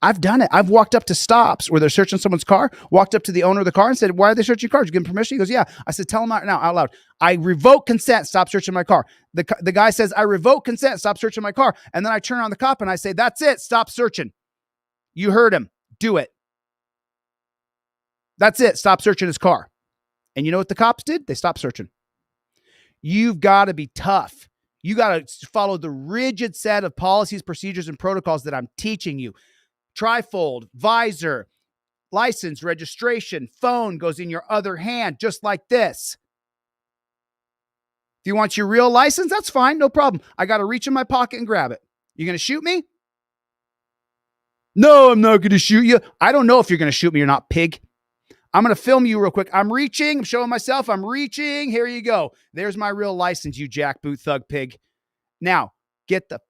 A: I've done it. I've walked up to stops where they're searching someone's car, walked up to the owner of the car and said, why are they searching your car? Did you give him permission? He goes, yeah. I said, tell him out now, out loud. I revoke consent. Stop searching my car. The guy says, I revoke consent. Stop searching my car. And then I turn on the cop and I say, that's it. Stop searching. You heard him. Do it. That's it. Stop searching his car. And you know what the cops did? They stopped searching. You've got to be tough. You got to follow the rigid set of policies, procedures, and protocols that I'm teaching you. Trifold, visor, license, registration, phone goes in your other hand, just like this. If you want your real license, that's fine. No problem. I got to reach in my pocket and grab it. You going to shoot me? No, I'm not going to shoot you. I don't know if you're going to shoot me or not, pig. I'm going to film you real quick. I'm reaching. I'm showing myself. I'm reaching. Here you go. There's my real license, you jackboot thug pig. Now, get the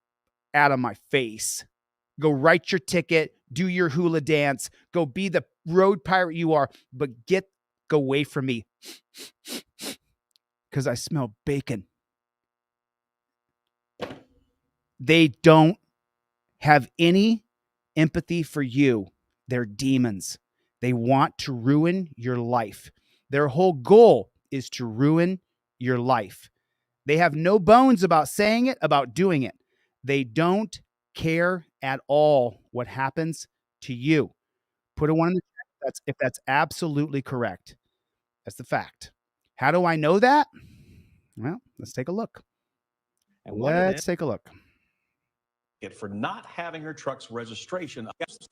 A: out of my face. Go write your ticket. Do your hula dance. Go be the road pirate you are. But go away from me. Because I smell bacon. They don't have any empathy for you. They're demons. They want to ruin your life. Their whole goal is to ruin your life. They have no bones about saying it, about doing it. They don't care at all what happens to you. Put a one in the chat if that's absolutely correct. That's the fact. How do I know that? Well, let's take a look. Let's take a look.
E: For not having her truck's registration.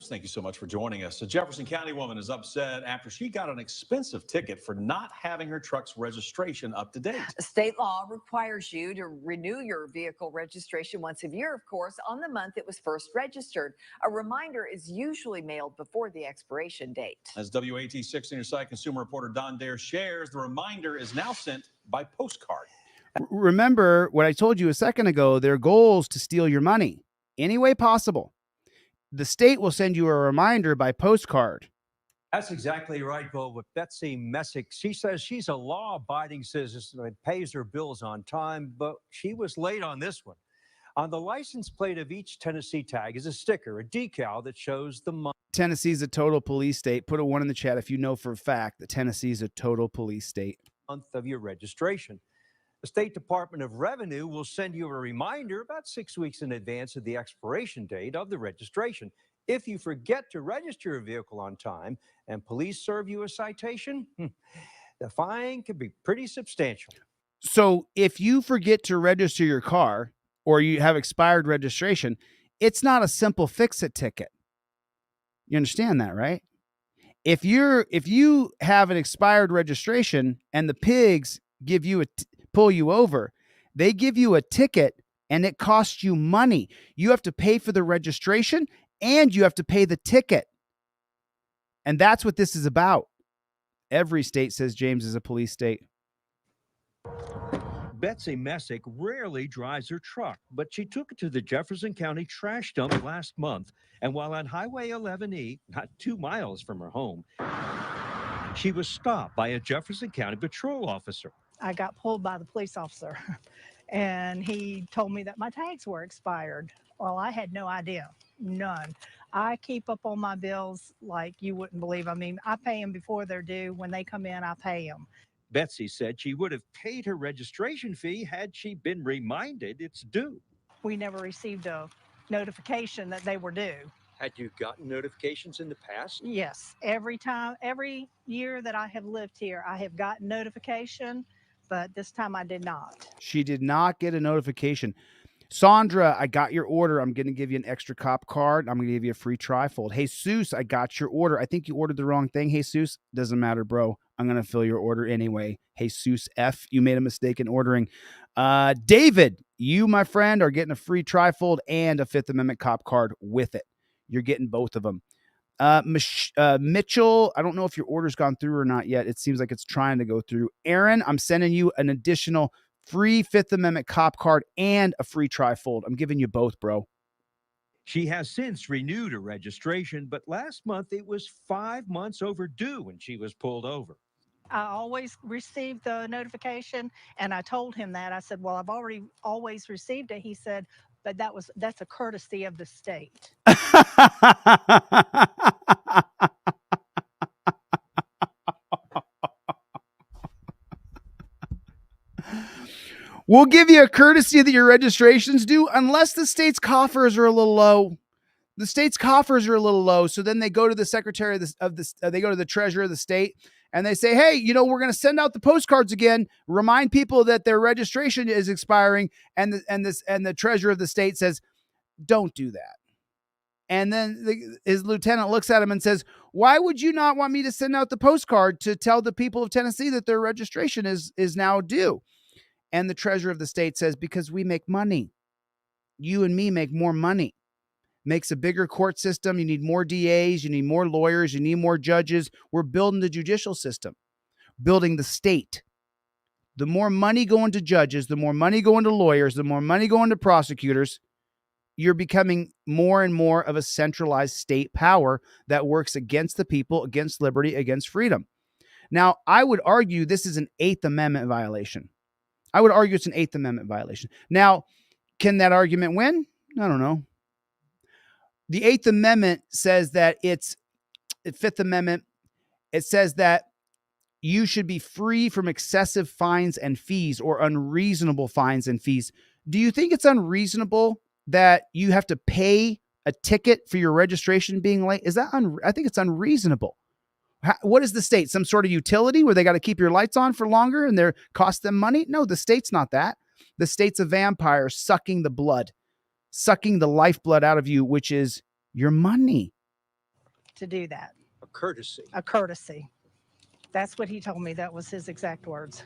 E: Thank you so much for joining us. A Jefferson County woman is upset after she got an expensive ticket for not having her truck's registration up to date.
F: State law requires you to renew your vehicle registration once a year, of course, on the month it was first registered. A reminder is usually mailed before the expiration date. As
E: WAT6 Senior Site consumer reporter Don Dare shares, the reminder is now sent by postcard.
A: Remember what I told you a second ago, their goal is to steal your money. Any way possible. The state will send you a reminder by postcard.
G: That's exactly right, Bo. But Betsy Messick, she says she's a law-abiding citizen and pays her bills on time, but she was late on this one. On the license plate of each Tennessee tag is a sticker, a decal that shows the month.
A: Tennessee's a total police state. Put a one in the chat if you know for a fact that Tennessee's a total police state.
G: Month of your registration. The State Department of Revenue will send you a reminder about 6 weeks in advance of the expiration date of the registration. If you forget to register your vehicle on time and police serve you a citation, the fine can be pretty substantial.
A: So if you forget to register your car or you have expired registration, it's not a simple fix-it ticket. You understand that, right? If you have an expired registration and the pigs give you pull you over, they give you a ticket and it costs you money. You have to pay for the registration and you have to pay the ticket. And that's what this is about. Every state says James is a police state.
G: Betsy Messick rarely drives her truck, but she took it to the Jefferson County trash dump last month. And while on Highway 11E, not 2 miles from her home, she was stopped by a Jefferson County patrol officer.
H: I got pulled by the police officer and he told me that my tags were expired. Well, I had no idea, none. I keep up on my bills like you wouldn't believe. I mean, I pay them before they're due. When they come in, I pay them.
G: Betsy said she would have paid her registration fee had she been reminded it's due.
H: We never received a notification that they were due.
G: Had you gotten notifications in the past?
H: Yes, every year that I have lived here, I have gotten notification. But this time I did not.
A: She did not get a notification. Sandra, I got your order. I'm going to give you an extra cop card. I'm going to give you a free trifold. Jesus, I got your order. I think you ordered the wrong thing, Jesus. Doesn't matter, bro. I'm going to fill your order anyway. Jesus F, you made a mistake in ordering. David, you, my friend, are getting a free trifold and a Fifth Amendment cop card with it. You're getting both of them. Mitchell, I don't know if your order's gone through or not yet. It seems like it's trying to go through. Aaron, I'm sending you an additional free Fifth Amendment cop card and a free trifold. I'm giving you both, bro.
G: She has since renewed her registration, but last month it was 5 months overdue when she was pulled over.
H: I always received the notification, and I told him that. I said, well, I've always received it. He said, but that's a courtesy of the state.
A: We'll give you a courtesy that your registration's due unless the state's coffers are a little low. The state's coffers are a little low. So then they go to the secretary they go to the treasurer of the state and they say, hey, we're going to send out the postcards again. Remind people that their registration is expiring. And the treasurer of the state says, don't do that. And then his lieutenant looks at him and says, why would you not want me to send out the postcard to tell the people of Tennessee that their registration is now due? And the treasurer of the state says, because we make money. You and me make more money. Makes a bigger court system. You need more DAs. You need more lawyers. You need more judges. We're building the judicial system, building the state. The more money going to judges, the more money going to lawyers, the more money going to prosecutors, you're becoming more and more of a centralized state power that works against the people, against liberty, against freedom. Now, I would argue this is an Eighth Amendment violation. I would argue it's an Eighth Amendment violation. Now, can that argument win? I don't know. The Eighth Amendment says that Fifth Amendment, it says that you should be free from excessive fines and fees or unreasonable fines and fees. Do you think it's unreasonable that you have to pay a ticket for your registration being late? Is that I think it's unreasonable. What is the state? Some sort of utility where they got to keep your lights on for longer and they cost them money? No, the state's not that. The state's a vampire sucking the blood, sucking the lifeblood out of you, which is your money.
H: To do that.
G: A courtesy.
H: A courtesy. That's what he told me. That was his exact words.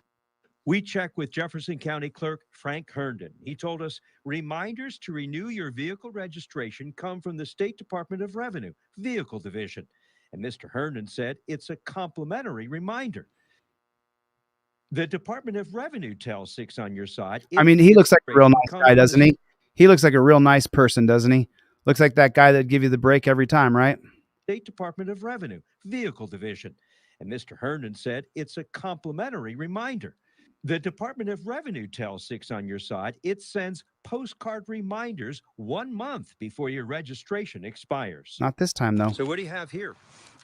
G: We checked with Jefferson County Clerk Frank Herndon. He told us reminders to renew your vehicle registration come from the State Department of Revenue, Vehicle Division. And Mr. Herndon said it's a complimentary reminder. The Department of Revenue tells Six on Your Side.
A: I mean, he looks like a real nice guy, doesn't he? He looks like a real nice person, doesn't he? Looks like that guy that'd give you the break every time, right?
G: State Department of Revenue, Vehicle Division. And Mr. Herndon said it's a complimentary reminder. The Department of Revenue tells Six on Your Side it sends postcard reminders 1 month before your registration expires.
A: Not this time, though.
G: So what do you have here?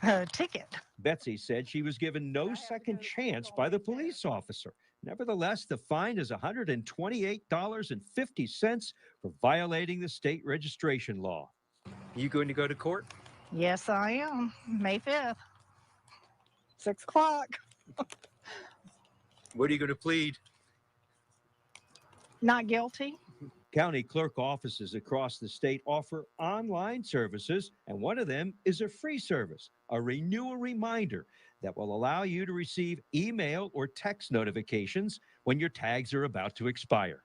H: A ticket.
G: Betsy said she was given no second chance by the police officer. Nevertheless, the fine is $128.50 for violating the state registration law. You going to go to court?
H: Yes, I am. May 5th. 6 o'clock.
G: What are you going to plead?
H: Not guilty.
G: County clerk offices across the state offer online services, and one of them is a free service, a renewal reminder that will allow you to receive email or text notifications when your tags are about to expire.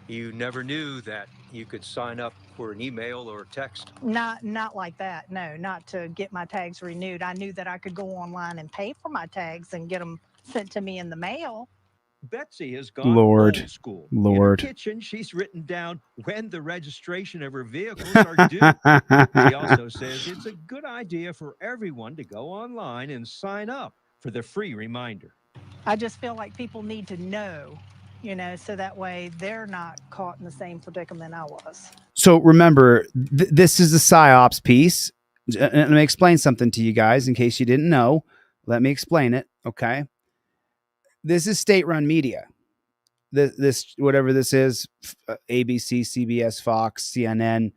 G: You never knew that you could sign up for an email or text?
H: Not like that. No, not to get my tags renewed. I knew that I could go online and pay for my tags and get them sent to me in the mail.
G: Betsy has gone
A: Lord,
G: old school.
A: Lord.
G: In her kitchen, she's written down when the registration of her vehicles are due. She also says it's a good idea for everyone to go online and sign up for the free reminder.
H: I just feel like people need to know, so that way they're not caught in the same predicament I was.
A: So remember, this is the PSYOPs piece. Let me explain something to you guys in case you didn't know. Let me explain it, okay? This is state-run media. This whatever this is, ABC, CBS, Fox, CNN,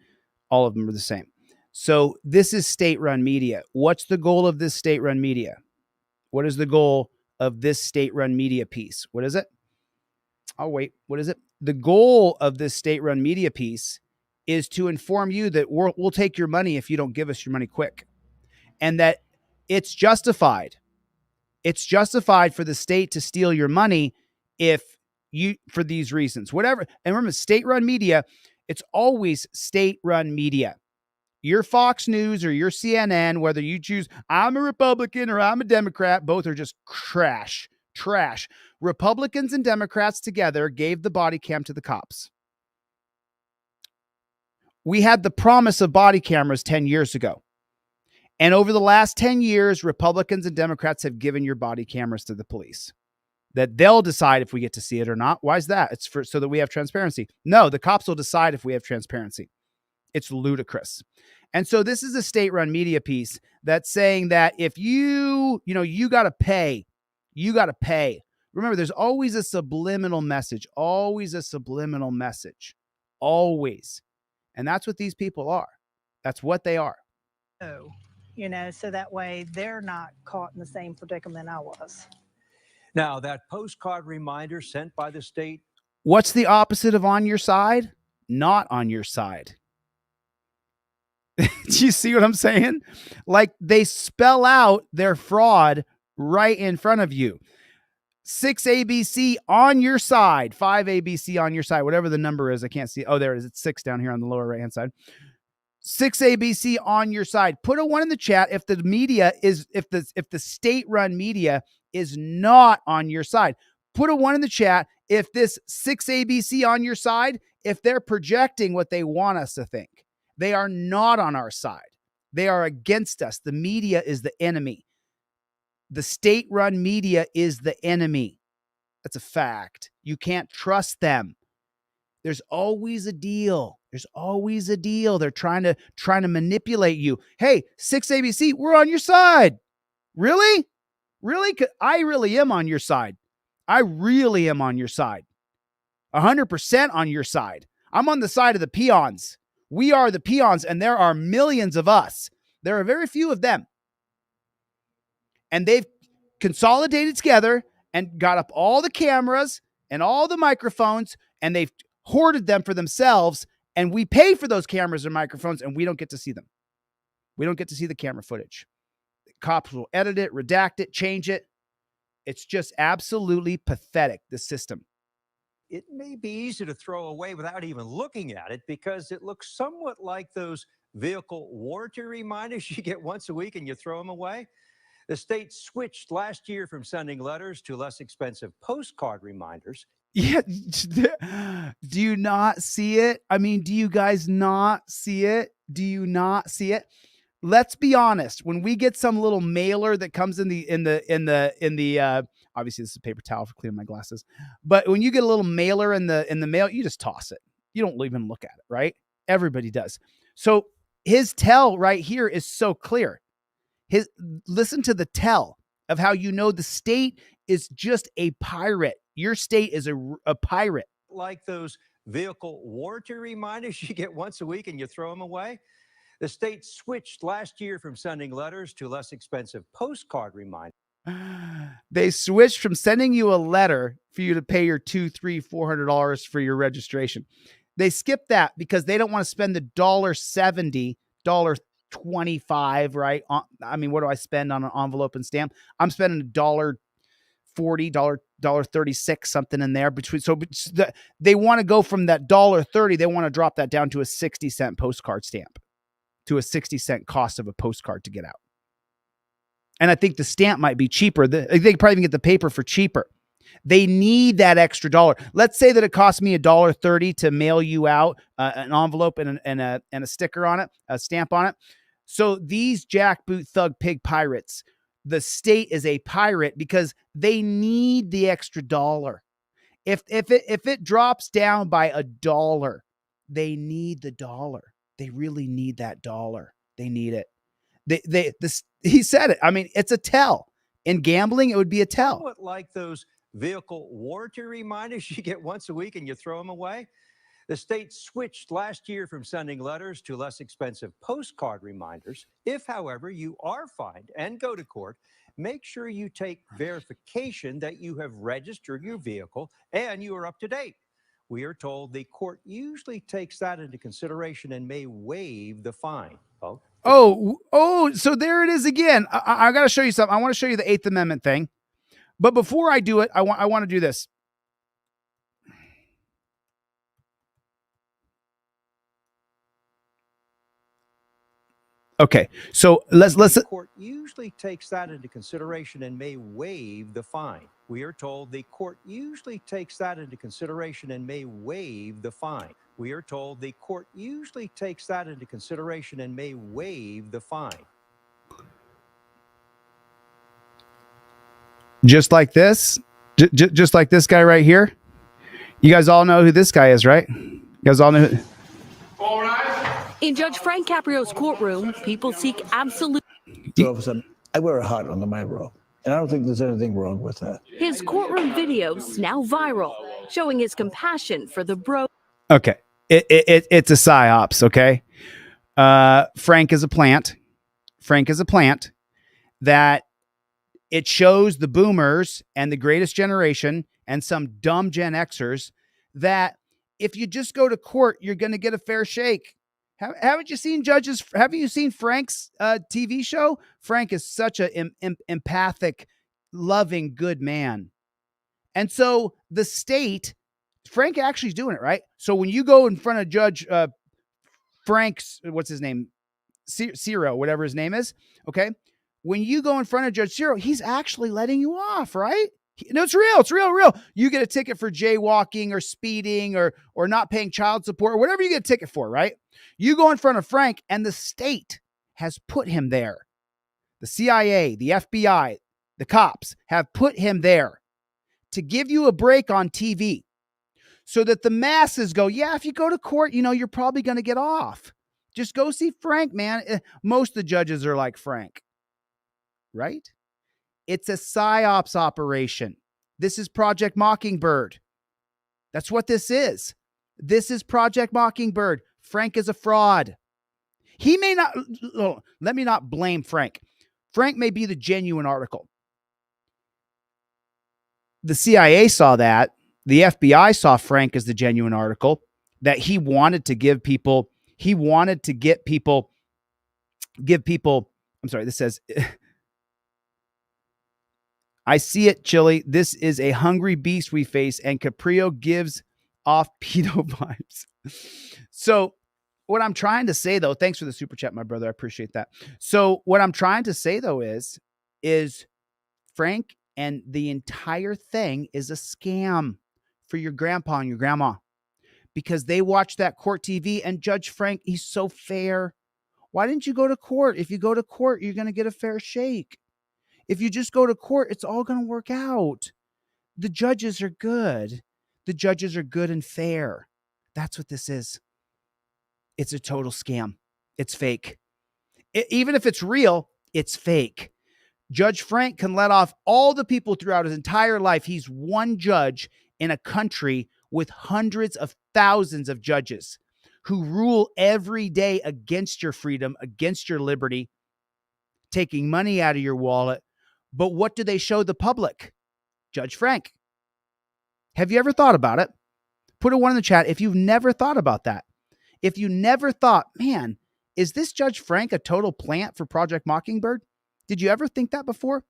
A: all of them are the same. So this is state-run media. What's the goal of this state-run media? What is the goal of this state-run media piece? What is it? Oh, wait. What is it? The goal of this state-run media piece is to inform you that we'll take your money if you don't give us your money quick. And that it's justified. It's justified for the state to steal your money for these reasons, whatever. And remember, state-run media, it's always state-run media. Your Fox News or your CNN, whether you choose, I'm a Republican or I'm a Democrat, both are just trash. Republicans and Democrats together gave the body cam to the cops. We had the promise of body cameras 10 years ago. And over the last 10 years, Republicans and Democrats have given your body cameras to the police. That they'll decide if we get to see it or not. Why is that? It's so that we have transparency. No, the cops will decide if we have transparency. It's ludicrous. And so this is a state-run media piece that's saying that if you got to pay. You got to pay. Remember, there's always a subliminal message. Always a subliminal message. Always. And that's what these people are. That's what they are.
H: Oh. So that way they're not caught in the same predicament I was.
G: Now, that postcard reminder sent by the state.
A: What's the opposite of on your side? Not on your side. Do you see what I'm saying? Like, they spell out their fraud right in front of you. 6 ABC on your side, 5 ABC on your side, whatever the number is. I can't see. Oh, there it is. It's 6 down here on the lower right hand side. 6 ABC on your side. Put a 1 in the chat if the media is, if the state-run media is not on your side. Put a 1 in the chat if this 6 ABC on your side, if they're projecting what they want us to think. They are not on our side. They are against us. The media is the enemy. The state-run media is the enemy. That's a fact. You can't trust them. There's always a deal. There's always a deal. They're trying to manipulate you. Hey, 6 ABC, we're on your side. Really? Really? I really am on your side. I really am on your side. 100% on your side. I'm on the side of the peons. We are the peons, and there are millions of us. There are very few of them. And they've consolidated together and got up all the cameras and all the microphones, and they've hoarded them for themselves. And we pay for those cameras and microphones, and we don't get to see them. We don't get to see the camera footage. Cops will edit it, redact it, change it. It's just absolutely pathetic, the system.
G: It may be easy to throw away without even looking at it because it looks somewhat like those vehicle warranty reminders you get once a week and you throw them away. The state switched last year from sending letters to less expensive postcard reminders.
A: Yeah. Do you not see it? I mean, do you guys not see it? Do you not see it? Let's be honest. When we get some little mailer that comes in the obviously this is a paper towel for cleaning my glasses, but when you get a little mailer in the mail, you just toss it. You don't even look at it, right? Everybody does. So his tell right here is so clear. Listen to the tell of how you know the state is just a pirate. Your state is a pirate.
G: Like those vehicle warranty reminders you get once a week and you throw them away. The state switched last year from sending letters to less expensive postcard reminders.
A: They switched from sending you a letter for you to pay your $200, $300, $400 for your registration. They skipped that because they don't want to spend the $1.70, $1.25, right? I mean, what do I spend on an envelope and stamp? I'm spending $1.40, $1.36, something in there between. So they want to go from that $1.30. They want to drop that down to a 60-cent postcard stamp, to a 60-cent cost of a postcard to get out. And I think the stamp might be cheaper. They could probably even get the paper for cheaper. They need that extra dollar. Let's say that it costs me $1.30 to mail you out an envelope and a sticker on it, a stamp on it. So these jackboot thug pig pirates, the state is a pirate because they need the extra dollar. If it drops down by $1, they need the dollar. They really need that dollar. They need it. He said it. I mean, it's a tell. In gambling, it would be a tell.
G: Somewhat like those vehicle warranty reminders you get once a week and you throw them away. The state switched last year from sending letters to less expensive postcard reminders. If, however, you are fined and go to court, make sure you take verification that you have registered your vehicle and you are up to date. We are told the court usually takes that into consideration and may waive the fine.
A: Oh, so there it is again. I got to show you something. I want to show you the 8th Amendment thing. But before I do it, I want to do this. Okay, so let's.
G: The court usually takes that into consideration and may waive the fine. We are told the court usually takes that into consideration and may waive the fine. We are told the court usually takes that into consideration and may waive the fine.
A: Just like this, just like this guy right here. You guys all know who this guy is, right? You guys all know.
I: In Judge Frank Caprio's courtroom, people seek absolute.
J: I wear a hat under my robe, and I don't think there's anything wrong with that.
I: His courtroom videos now viral, showing his compassion for the bro.
A: Okay, it's a psyops. Okay, Frank is a plant. Frank is a plant that it shows the boomers and the greatest generation and some dumb Gen Xers that if you just go to court, you're going to get a fair shake. Haven't you seen Judges? Haven't you seen Frank's TV show? Frank is such a empathic, loving, good man. And so the state, Frank actually is doing it, right? So when you go in front of Judge Frank's, what's his name? Ciro, whatever his name is, okay? When you go in front of Judge Ciro, he's actually letting you off, right? No, it's real. It's real. You get a ticket for jaywalking or speeding or not paying child support or whatever you get a ticket for, right? You go in front of Frank and the state has put him there. The CIA, the FBI, the cops have put him there to give you a break on TV so that the masses go, yeah, if you go to court, you're probably going to get off. Just go see Frank, man. Most of the judges are like Frank, right? It's a psyops operation. This is Project Mockingbird. That's what this is. This is Project Mockingbird. Frank is a fraud. He may not, let me not blame Frank. Frank may be the genuine article. The CIA saw that. The FBI saw Frank as the genuine article, that he wanted to give people, I'm sorry, this says, I see it, Chille. This is a hungry beast we face, and Caprio gives off pedo vibes. So what I'm trying to say, though, thanks for the super chat, my brother. I appreciate that. So what I'm trying to say, though, is Frank and the entire thing is a scam for your grandpa and your grandma, because they watch that court TV and Judge Frank, he's so fair. Why didn't you go to court? If you go to court, you're going to get a fair shake. If you just go to court, it's all going to work out. The judges are good. The judges are good and fair. That's what this is. It's a total scam. It's fake. Even if it's real, it's fake. Judge Frank can let off all the people throughout his entire life. He's one judge in a country with hundreds of thousands of judges who rule every day against your freedom, against your liberty, taking money out of your wallet. But what do they show the public? Judge Frank. Have you ever thought about it? Put a 1 in the chat if you've never thought about that. If you never thought, man, is this Judge Frank a total plant for Project Mockingbird? Did you ever think that before?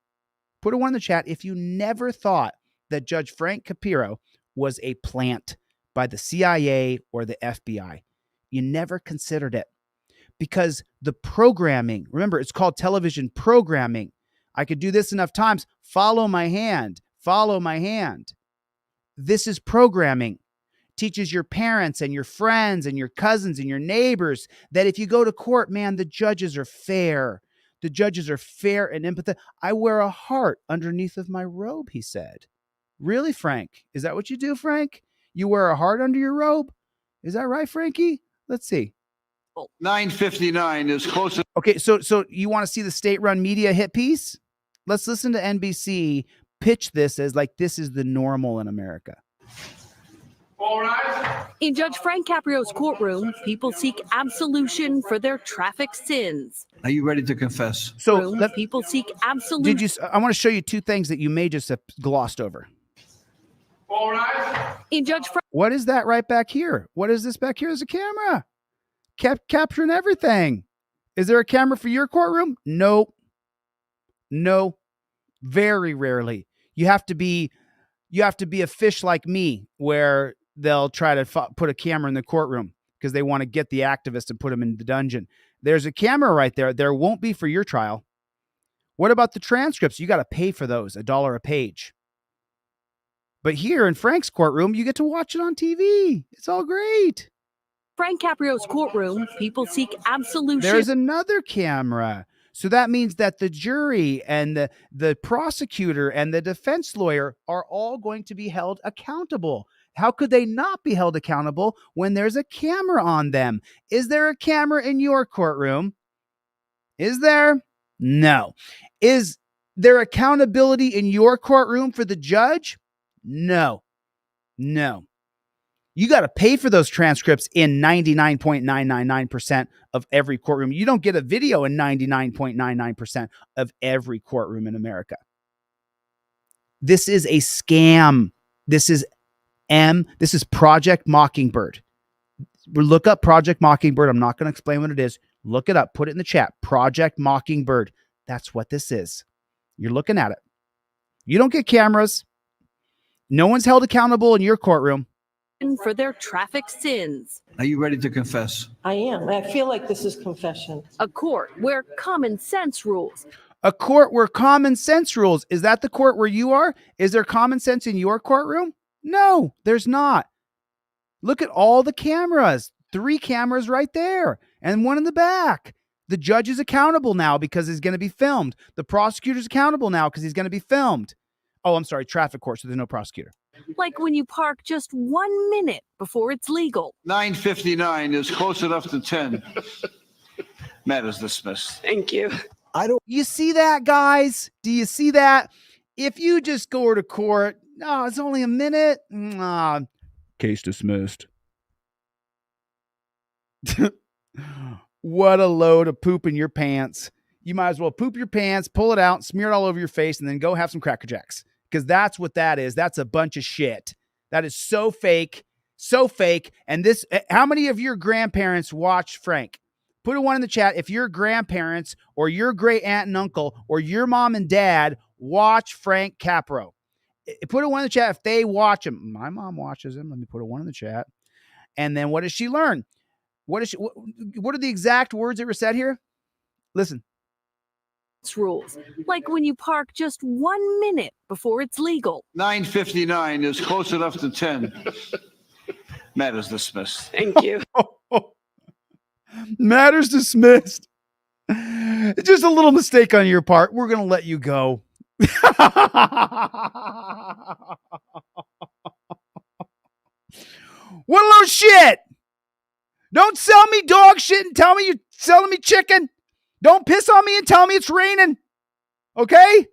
A: Put a 1 in the chat if you never thought that Judge Frank Caprio was a plant by the CIA or the FBI. You never considered it, because the programming, remember, it's called television programming. I could do this enough times. Follow my hand. Follow my hand. This is programming. Teaches your parents and your friends and your cousins and your neighbors that if you go to court, man, the judges are fair. The judges are fair and empathetic. I wear a heart underneath of my robe, he said. Really, Frank? Is that what you do, Frank? You wear a heart under your robe? Is that right, Frankie? Let's see.
K: 9:59 is close.
A: Okay, so you want to see the state-run media hit piece? Let's listen to NBC pitch this as like this is the normal in America.
I: In Judge Frank Caprio's courtroom, people seek absolution for their traffic sins.
K: Are you ready to confess?
A: So
I: people seek absolution.
A: I want to show you two things that you may just have glossed over.
I: In Judge Frank,
A: what is that right back here? What is this back here? Is a camera capturing everything. Is there a camera for your courtroom? No. Very rarely. You have to be a fish like me, where they'll try to put a camera in the courtroom because they want to get the activist and put them in the dungeon. There's a camera right there. There won't be for your trial. What about the transcripts? You got to pay for those, $1 a page. But here in Frank's courtroom, you get to watch it on TV. It's all great.
I: Frank Caprio's courtroom, people seek absolution.
A: There's another camera. So that means that the jury and the prosecutor and the defense lawyer are all going to be held accountable. How could they not be held accountable when there's a camera on them? Is there a camera in your courtroom? Is there? No. Is there accountability in your courtroom for the judge? No. You got to pay for those transcripts in 99.999% of every courtroom. You don't get a video in 99.99% of every courtroom in America. This is a scam. This is Project Mockingbird. look up Project Mockingbird. I'm not going to explain what it is. Look it up. Put it in the chat. Project Mockingbird. That's what this is. You're looking at it. You don't get cameras. No one's held accountable in your courtroom.
I: For their traffic sins.
K: Are you ready to confess?
L: I am. I feel like this is confession.
I: A court where common sense rules.
A: A court where common sense rules. Is that the court where you are? Is there common sense in your courtroom? No, there's not. Look at all the cameras. 3 cameras right there and 1 in the back. The judge is accountable now because he's going to be filmed. The prosecutor's accountable now because he's going to be filmed. Oh, I'm sorry, traffic court, so there's no prosecutor.
I: Like when you park just 1 minute before it's legal.
K: 9:59 is close enough to 10. Matters dismissed.
L: Thank you.
A: You see that, guys? Do you see that? If you just go to court, no, it's only a minute. Case dismissed. What a load of poop in your pants. You might as well poop your pants, pull it out, smear it all over your face, and then go have some Cracker Jacks. Because that's what that is. That's a bunch of shit. That is so fake. So fake. And this, how many of your grandparents watched Frank? Put a 1 in the chat if your grandparents or your great aunt and uncle or your mom and dad watch Frank Capro. Put a 1 in the chat if they watch him. My mom watches him. Let me put a 1 in the chat. And then what does she learn? What are the exact words that were said here? Listen.
I: Rules. Like when you park just 1 minute before it's legal.
K: 9:59 is close enough to 10. Matters dismissed.
L: Thank you.
A: Matters dismissed. Just a little mistake on your part. We're going to let you go. What a load of shit. Don't sell me dog shit and tell me you're selling me chicken. Don't piss on me and tell me it's raining. Okay?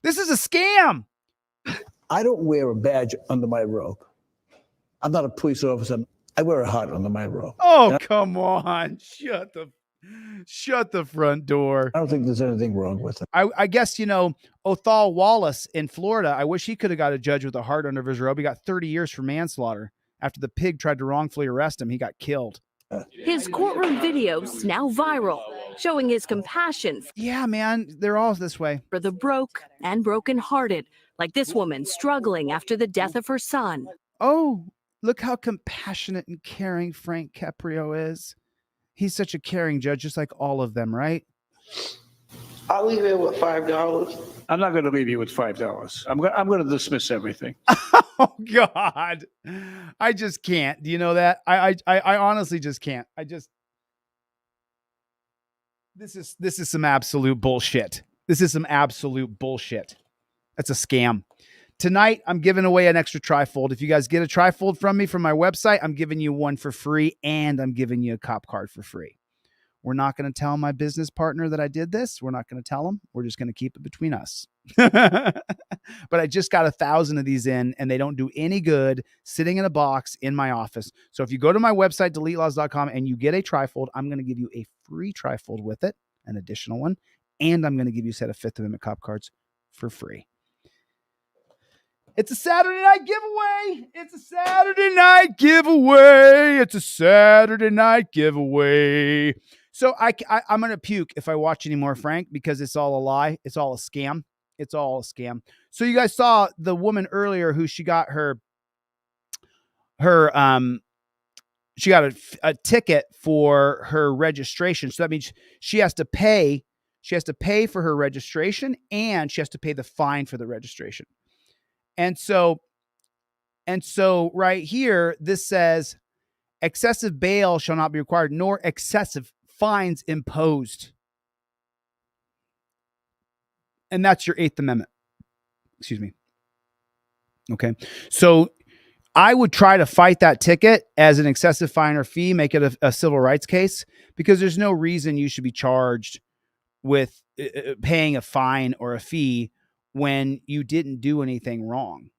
A: This is a scam.
J: I don't wear a badge under my robe. I'm not a police officer. I wear a heart under my robe.
A: Oh, come on. Shut the front door.
J: I don't think there's anything wrong with it.
A: I guess, Othal Wallace in Florida, I wish he could have got a judge with a heart under his robe. He got 30 years for manslaughter. After the pig tried to wrongfully arrest him, he got killed.
I: His courtroom videos now viral, showing his compassion.
A: Yeah, man, they're all this way.
I: For the broke and brokenhearted, like this woman struggling after the death of her son.
A: Oh, look how compassionate and caring Frank Caprio is. He's such a caring judge, just like all of them, right?
L: I'll leave it with $5.
K: I'm not going to leave you with $5. I'm going to dismiss everything.
A: Oh God, I just can't. Do you know that? I honestly just can't. This is some absolute bullshit. This is some absolute bullshit. That's a scam. Tonight, I'm giving away an extra trifold. If you guys get a trifold from me from my website, I'm giving you one for free, and I'm giving you a cop card for free. We're not going to tell my business partner that I did this. We're not going to tell him. We're just going to keep it between us. But I just got 1,000 of these in, and they don't do any good sitting in a box in my office. So if you go to my website, deletelaws.com, and you get a trifold, I'm going to give you a free trifold with it, an additional one, and I'm going to give you a set of Fifth Amendment cop cards for free. It's a Saturday night giveaway. It's a Saturday night giveaway. It's a Saturday night giveaway. So I'm going to puke if I watch any more, Frank, because it's all a lie. It's all a scam. It's all a scam. So you guys saw the woman earlier who she got she got a ticket for her registration. So that means she has to pay. She has to pay for her registration, and she has to pay the fine for the registration. And so right here, this says excessive bail shall not be required, nor excessive fines imposed. And that's your Eighth Amendment. Excuse me. Okay. So I would try to fight that ticket as an excessive fine or fee, make it a civil rights case, because there's no reason you should be charged with paying a fine or a fee when you didn't do anything wrong.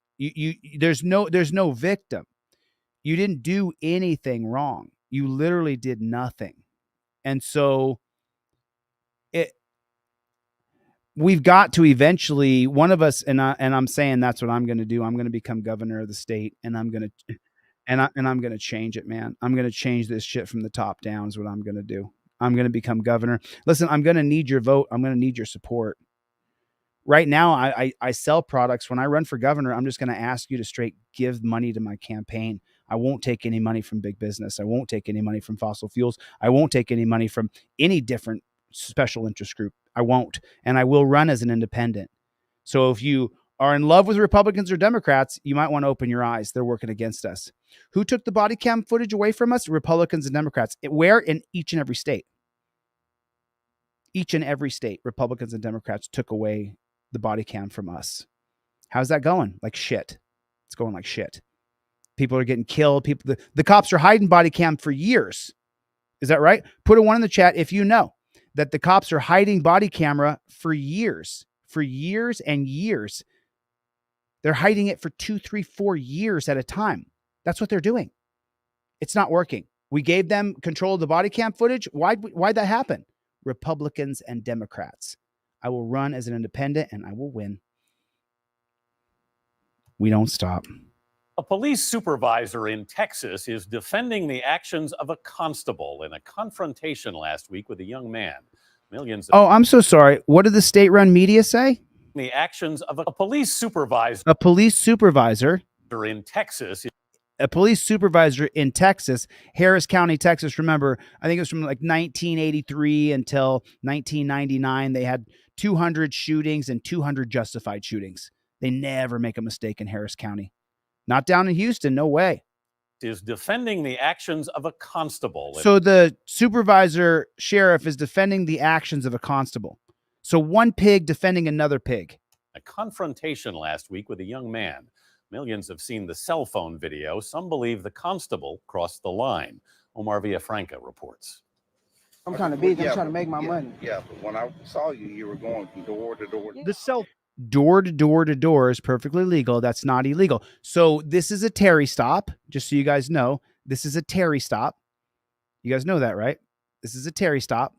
A: There's no victim. You didn't do anything wrong. You literally did nothing. And so we've got to eventually, one of us, and I'm saying that's what I'm going to do. I'm going to become governor of the state, and I'm going And I'm going to change it, man. I'm going to change this shit from the top down is what I'm going to do. I'm going to become governor. Listen, I'm going to need your vote. I'm going to need your support. Right now, I sell products. When I run for governor, I'm just going to ask you to straight give money to my campaign. I won't take any money from big business. I won't take any money from fossil fuels. I won't take any money from any different special interest group. I won't. And I will run as an independent. So if you are in love with Republicans or Democrats, you might want to open your eyes. They're working against us. Who took the body cam footage away from us? Republicans and Democrats. Where? In each and every state. Each and every state, Republicans and Democrats took away the body cam from us. How's that going? Like shit. It's going like shit. People are getting killed. The cops are hiding body cam for years. Is that right? Put a 1 in the chat if you know that the cops are hiding body camera for years and years. They're hiding it for 2, 3, 4 years at a time. That's what they're doing. It's not working. We gave them control of the body cam footage. Why'd that happen? Republicans and Democrats. I will run as an independent and I will win. We don't stop.
M: A police supervisor in Texas is defending the actions of a constable in a confrontation last week with a young man. Millions.
A: Oh, I'm so sorry. What did the state-run media say?
M: The actions of a police supervisor.
A: A police supervisor
M: In Texas.
A: A police supervisor in Texas, Harris County, Texas. Remember, I think it was from like 1983 until 1999. They had 200 shootings and 200 justified shootings. They never make a mistake in Harris County. Not down in Houston, no way.
M: Is defending the actions of a constable.
A: So the supervisor sheriff is defending the actions of a constable. So one pig defending another pig.
M: A confrontation last week with a young man. Millions have seen the cell phone video. Some believe the constable crossed the line. Omar Villafranca reports.
N: I'm kind of busy. I'm trying to make my money.
O: Yeah, but when I saw you, you were going from door to door.
A: The cell door to door to door is perfectly legal. That's not illegal. So this is a Terry stop. Just so you guys know, this is a Terry stop. You guys know that, right? This is a Terry stop.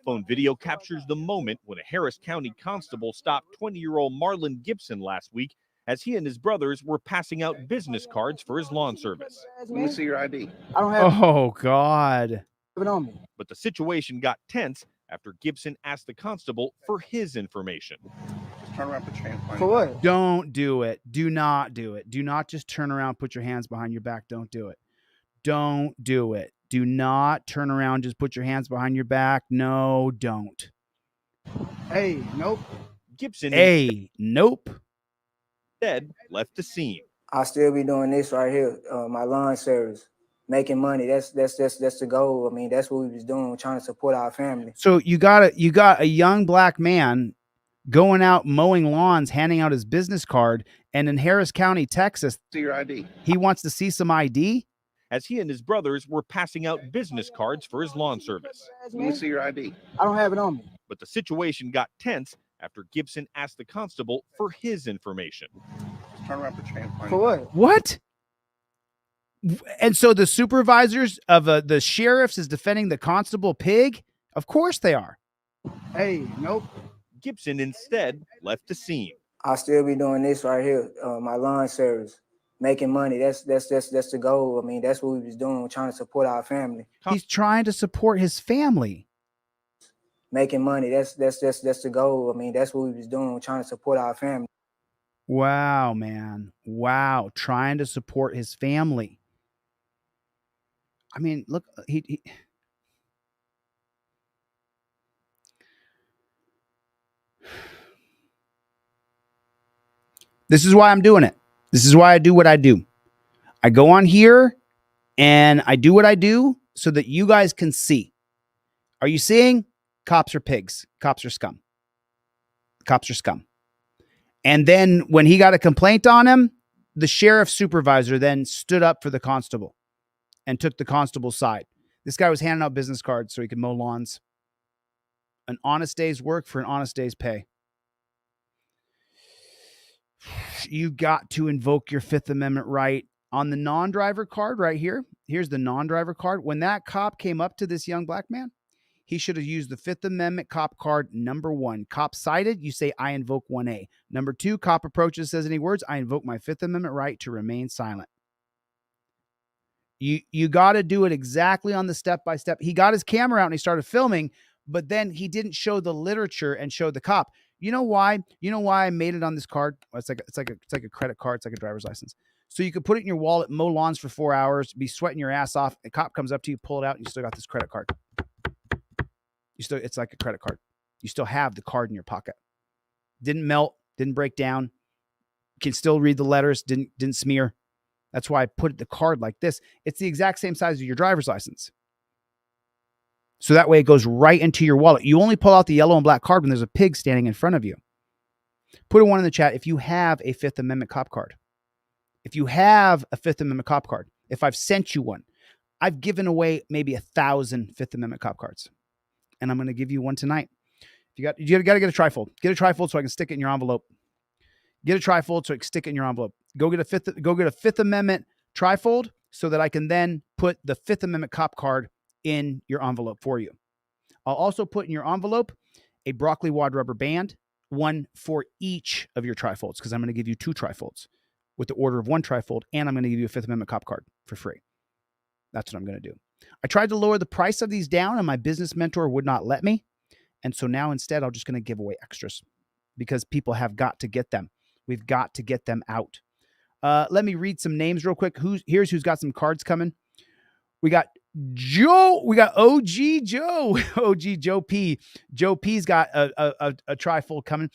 P: Phone video captures the moment when a Harris County constable stopped 20-year-old Marlon Gibson last week as he and his brothers were passing out business cards for his lawn service.
O: Let me see your ID.
N: I don't have
A: Oh, God.
N: it on me.
P: But the situation got tense after Gibson asked the constable for his information.
O: Just turn around, put your hands behind
N: For
O: your back.
N: what?
A: Don't do it. Do not do it. Do not just turn around, put your hands behind your back. Don't do it. Don't do it. Do not turn around, just put your hands behind your back. No, don't.
N: Hey, nope.
P: Gibson
A: Nope.
P: instead left the scene.
L: I'll still be doing this right here, my lawn service, making money. That's the goal. I mean, that's what we was doing, trying to support our family.
A: So you got a young black man going out mowing lawns, handing out his business card, and in Harris County, Texas,
O: See your ID.
A: he wants to see some ID.
P: As he and his brothers were passing out business cards for his lawn service.
O: Let me see your ID.
N: I don't have it on me.
P: But the situation got tense after Gibson asked the constable for his information.
O: Just turn around, put your hands behind
N: For
O: your back.
N: what?
A: What? And so the supervisors of the sheriffs is defending the constable pig? Of course they are.
N: Hey, nope.
P: Gibson instead left the scene.
L: I'll still be doing this right here, my lawn service, making money. That's the goal. I mean, that's what we was doing, trying to support our family.
A: He's trying to support his family.
L: Making money. That's the goal. I mean, that's what we was doing, trying to support our family.
A: Wow, man. Wow. Trying to support his family. I mean, look, he This is why I'm doing it. This is why I do what I do. I go on here and I do what I do so that you guys can see. Are you seeing? Cops are pigs. Cops are scum. Cops are scum. And then when he got a complaint on him, the sheriff supervisor then stood up for the constable and took the constable's side. This guy was handing out business cards so he could mow lawns. An honest day's work for an honest day's pay. You got to invoke your Fifth Amendment right on the non-driver card right here. Here's the non-driver card. When that cop came up to this young black man, he should have used the Fifth Amendment cop card. Number 1, cop cited, you say, I invoke 1A. Number 2, cop approaches, says any words, I invoke my Fifth Amendment right to remain silent. You got to do it exactly on the step-by-step. He got his camera out and he started filming, but then he didn't show the literature and show the cop. You know why? You know why I made it on this card? It's like a credit card. It's like a driver's license. So you could put it in your wallet, mow lawns for 4 hours, be sweating your ass off. A cop comes up to you, pull it out, and you still got this credit card. It's like a credit card. You still have the card in your pocket. Didn't melt, didn't break down. Can still read the letters, didn't smear. That's why I put the card like this. It's the exact same size as your driver's license. So that way it goes right into your wallet. You only pull out the yellow and black card when there's a pig standing in front of you. Put a 1 in the chat if you have a Fifth Amendment cop card. If you have a Fifth Amendment cop card, if I've sent you one, I've given away maybe 1,000 Fifth Amendment cop cards. And I'm going to give you one tonight. You got to get a trifold. Get a trifold so I can stick it in your envelope. Get a trifold so I can stick it in your envelope. Go get a Fifth Amendment trifold so that I can then put the Fifth Amendment cop card in your envelope for you. I'll also put in your envelope a broccoli wad rubber band, one for each of your trifolds, because I'm going to give you 2 trifolds with the order of 1 trifold, and I'm going to give you a Fifth Amendment cop card for free. That's what I'm going to do. I tried to lower the price of these down, and my business mentor would not let me. And so now instead, I'm just going to give away extras because people have got to get them. We've got to get them out. Let me read some names real quick. Here's who's got some cards coming. We got Joe. We got OG Joe. OG Joe P. Joe P's got a trifold coming.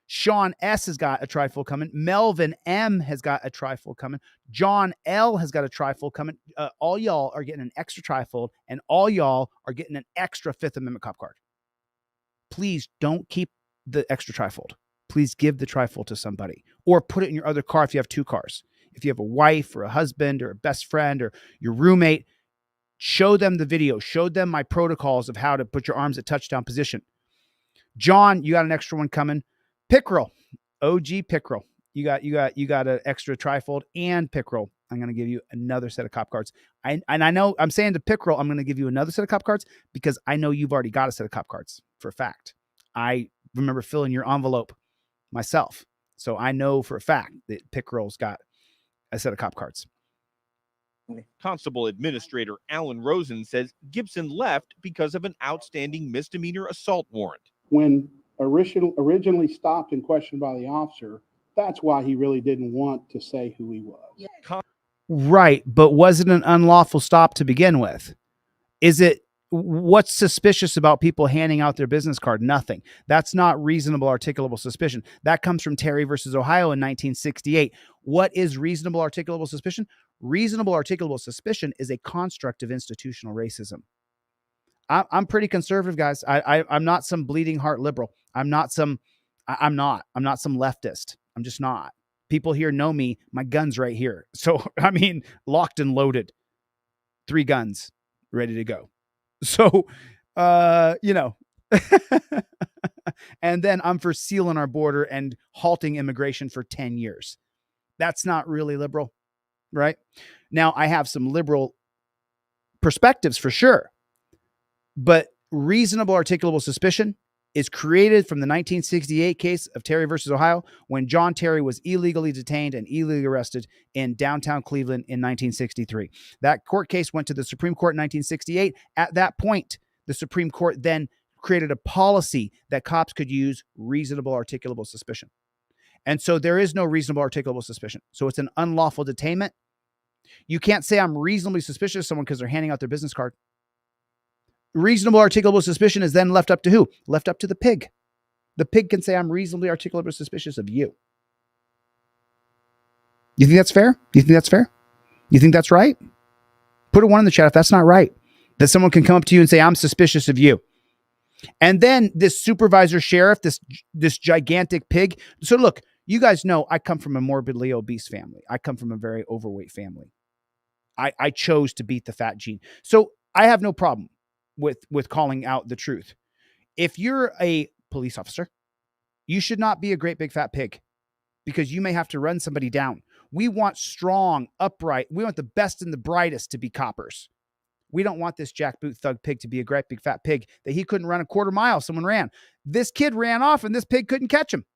A: Sean S has got a trifold coming. Melvin M has got a trifold coming. John L has got a trifold coming. All y'all are getting an extra trifold, and all y'all are getting an extra Fifth Amendment cop card. Please don't keep the extra trifold. Please give the trifold to somebody, or put it in your other car if you have 2 cars. If you have a wife or a husband or a best friend or your roommate, show them the video. Show them my protocols of how to put your arms at touchdown position. John, you got an extra one coming. Pickerel, OG Pickerel. You got an extra trifold and Pickerel. I'm going to give you another set of cop cards. I know I'm saying to Pickerel, I'm going to give you another set of cop cards because I know you've already got a set of cop cards for a fact. I remember filling your envelope myself. So I know for a fact that Pickerel's got a set of cop cards.
P: Constable Administrator Alan Rosen says Gibson left because of an outstanding misdemeanor assault warrant.
Q: When originally stopped and questioned by the officer, that's why he really didn't want to say who he was.
A: Right, but was it an unlawful stop to begin with? What's suspicious about people handing out their business card? Nothing. That's not reasonable articulable suspicion. That comes from Terry versus Ohio in 1968. What is reasonable articulable suspicion? Reasonable articulable suspicion is a construct of institutional racism. I'm pretty conservative, guys. I'm not some bleeding heart liberal. I'm not some leftist. I'm just not. People here know me. My gun's right here. So, I mean, locked and loaded. 3 guns ready to go. So, and then I'm for sealing our border and halting immigration for 10 years. That's not really liberal, right? Now, I have some liberal perspectives for sure, but reasonable articulable suspicion is created from the 1968 case of Terry versus Ohio, when John Terry was illegally detained and illegally arrested in downtown Cleveland in 1963. That court case went to the Supreme Court in 1968. At that point, the Supreme Court then created a policy that cops could use reasonable articulable suspicion. And so there is no reasonable articulable suspicion. So it's an unlawful detainment. You can't say I'm reasonably suspicious of someone because they're handing out their business card. Reasonable articulable suspicion is then left up to who? Left up to the pig. The pig can say, I'm reasonably articulable suspicious of you. You think that's fair? You think that's fair? You think that's right? Put a 1 in the chat if that's not right. That someone can come up to you and say, I'm suspicious of you. And then this supervisor sheriff, this gigantic pig. So look, you guys know I come from a morbidly obese family. I come from a very overweight family. I chose to beat the fat gene. So I have no problem with calling out the truth. If you're a police officer, you should not be a great big fat pig, because you may have to run somebody down. We want strong, upright. We want the best and the brightest to be coppers. We don't want this jackboot thug pig to be a great big fat pig that he couldn't run a quarter mile if someone ran. This kid ran off and this pig couldn't catch him.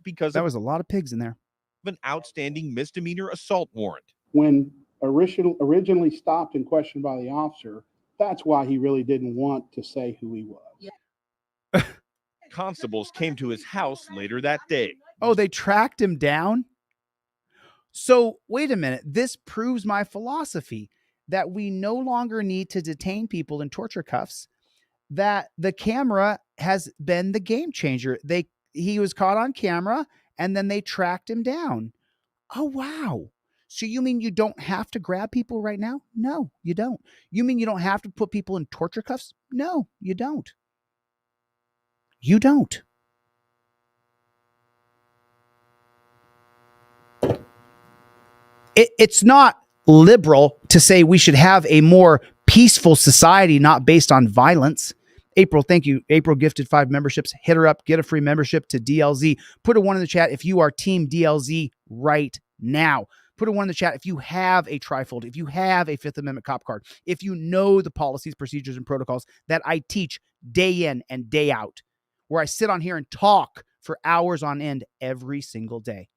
P: Because
A: that was a lot of pigs in there.
P: An outstanding misdemeanor assault warrant.
Q: When originally stopped and questioned by the officer. That's why he really didn't want to say who he was.
P: Constables came to his house later that day.
A: Oh, they tracked him down? So wait a minute. This proves my philosophy that we no longer need to detain people in torture cuffs, that the camera has been the game changer. He was caught on camera and then they tracked him down. Oh, wow. So you mean you don't have to grab people right now? No, you don't. You mean you don't have to put people in torture cuffs? No, you don't. You don't. It's not liberal to say we should have a more peaceful society, not based on violence. April, thank you. April gifted 5 memberships. Hit her up. Get a free membership to DLZ. Put a 1 in the chat if you are team DLZ right now. Put a 1 in the chat if you have a Trifold, if you have a Fifth Amendment cop card, if you know the policies, procedures, and protocols that I teach day in and day out, where I sit on here and talk for hours on end every single day.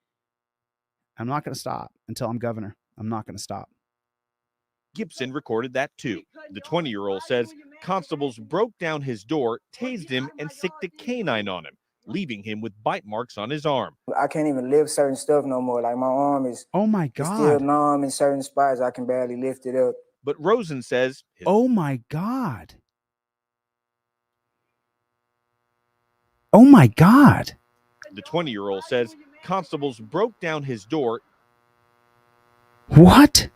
A: I'm not going to stop until I'm governor. I'm not going to stop.
P: Gibson recorded that too. The 20-year-old says constables broke down his door, tased him, and sicked a canine on him, leaving him with bite marks on his arm.
L: I can't even lift certain stuff no more. Like my arm is,
A: oh my
L: God, it's still numb in certain spots. I can barely lift it up.
P: But Rosen says,
A: oh my God. Oh my God.
P: The 20-year-old says constables broke down his door.
A: What?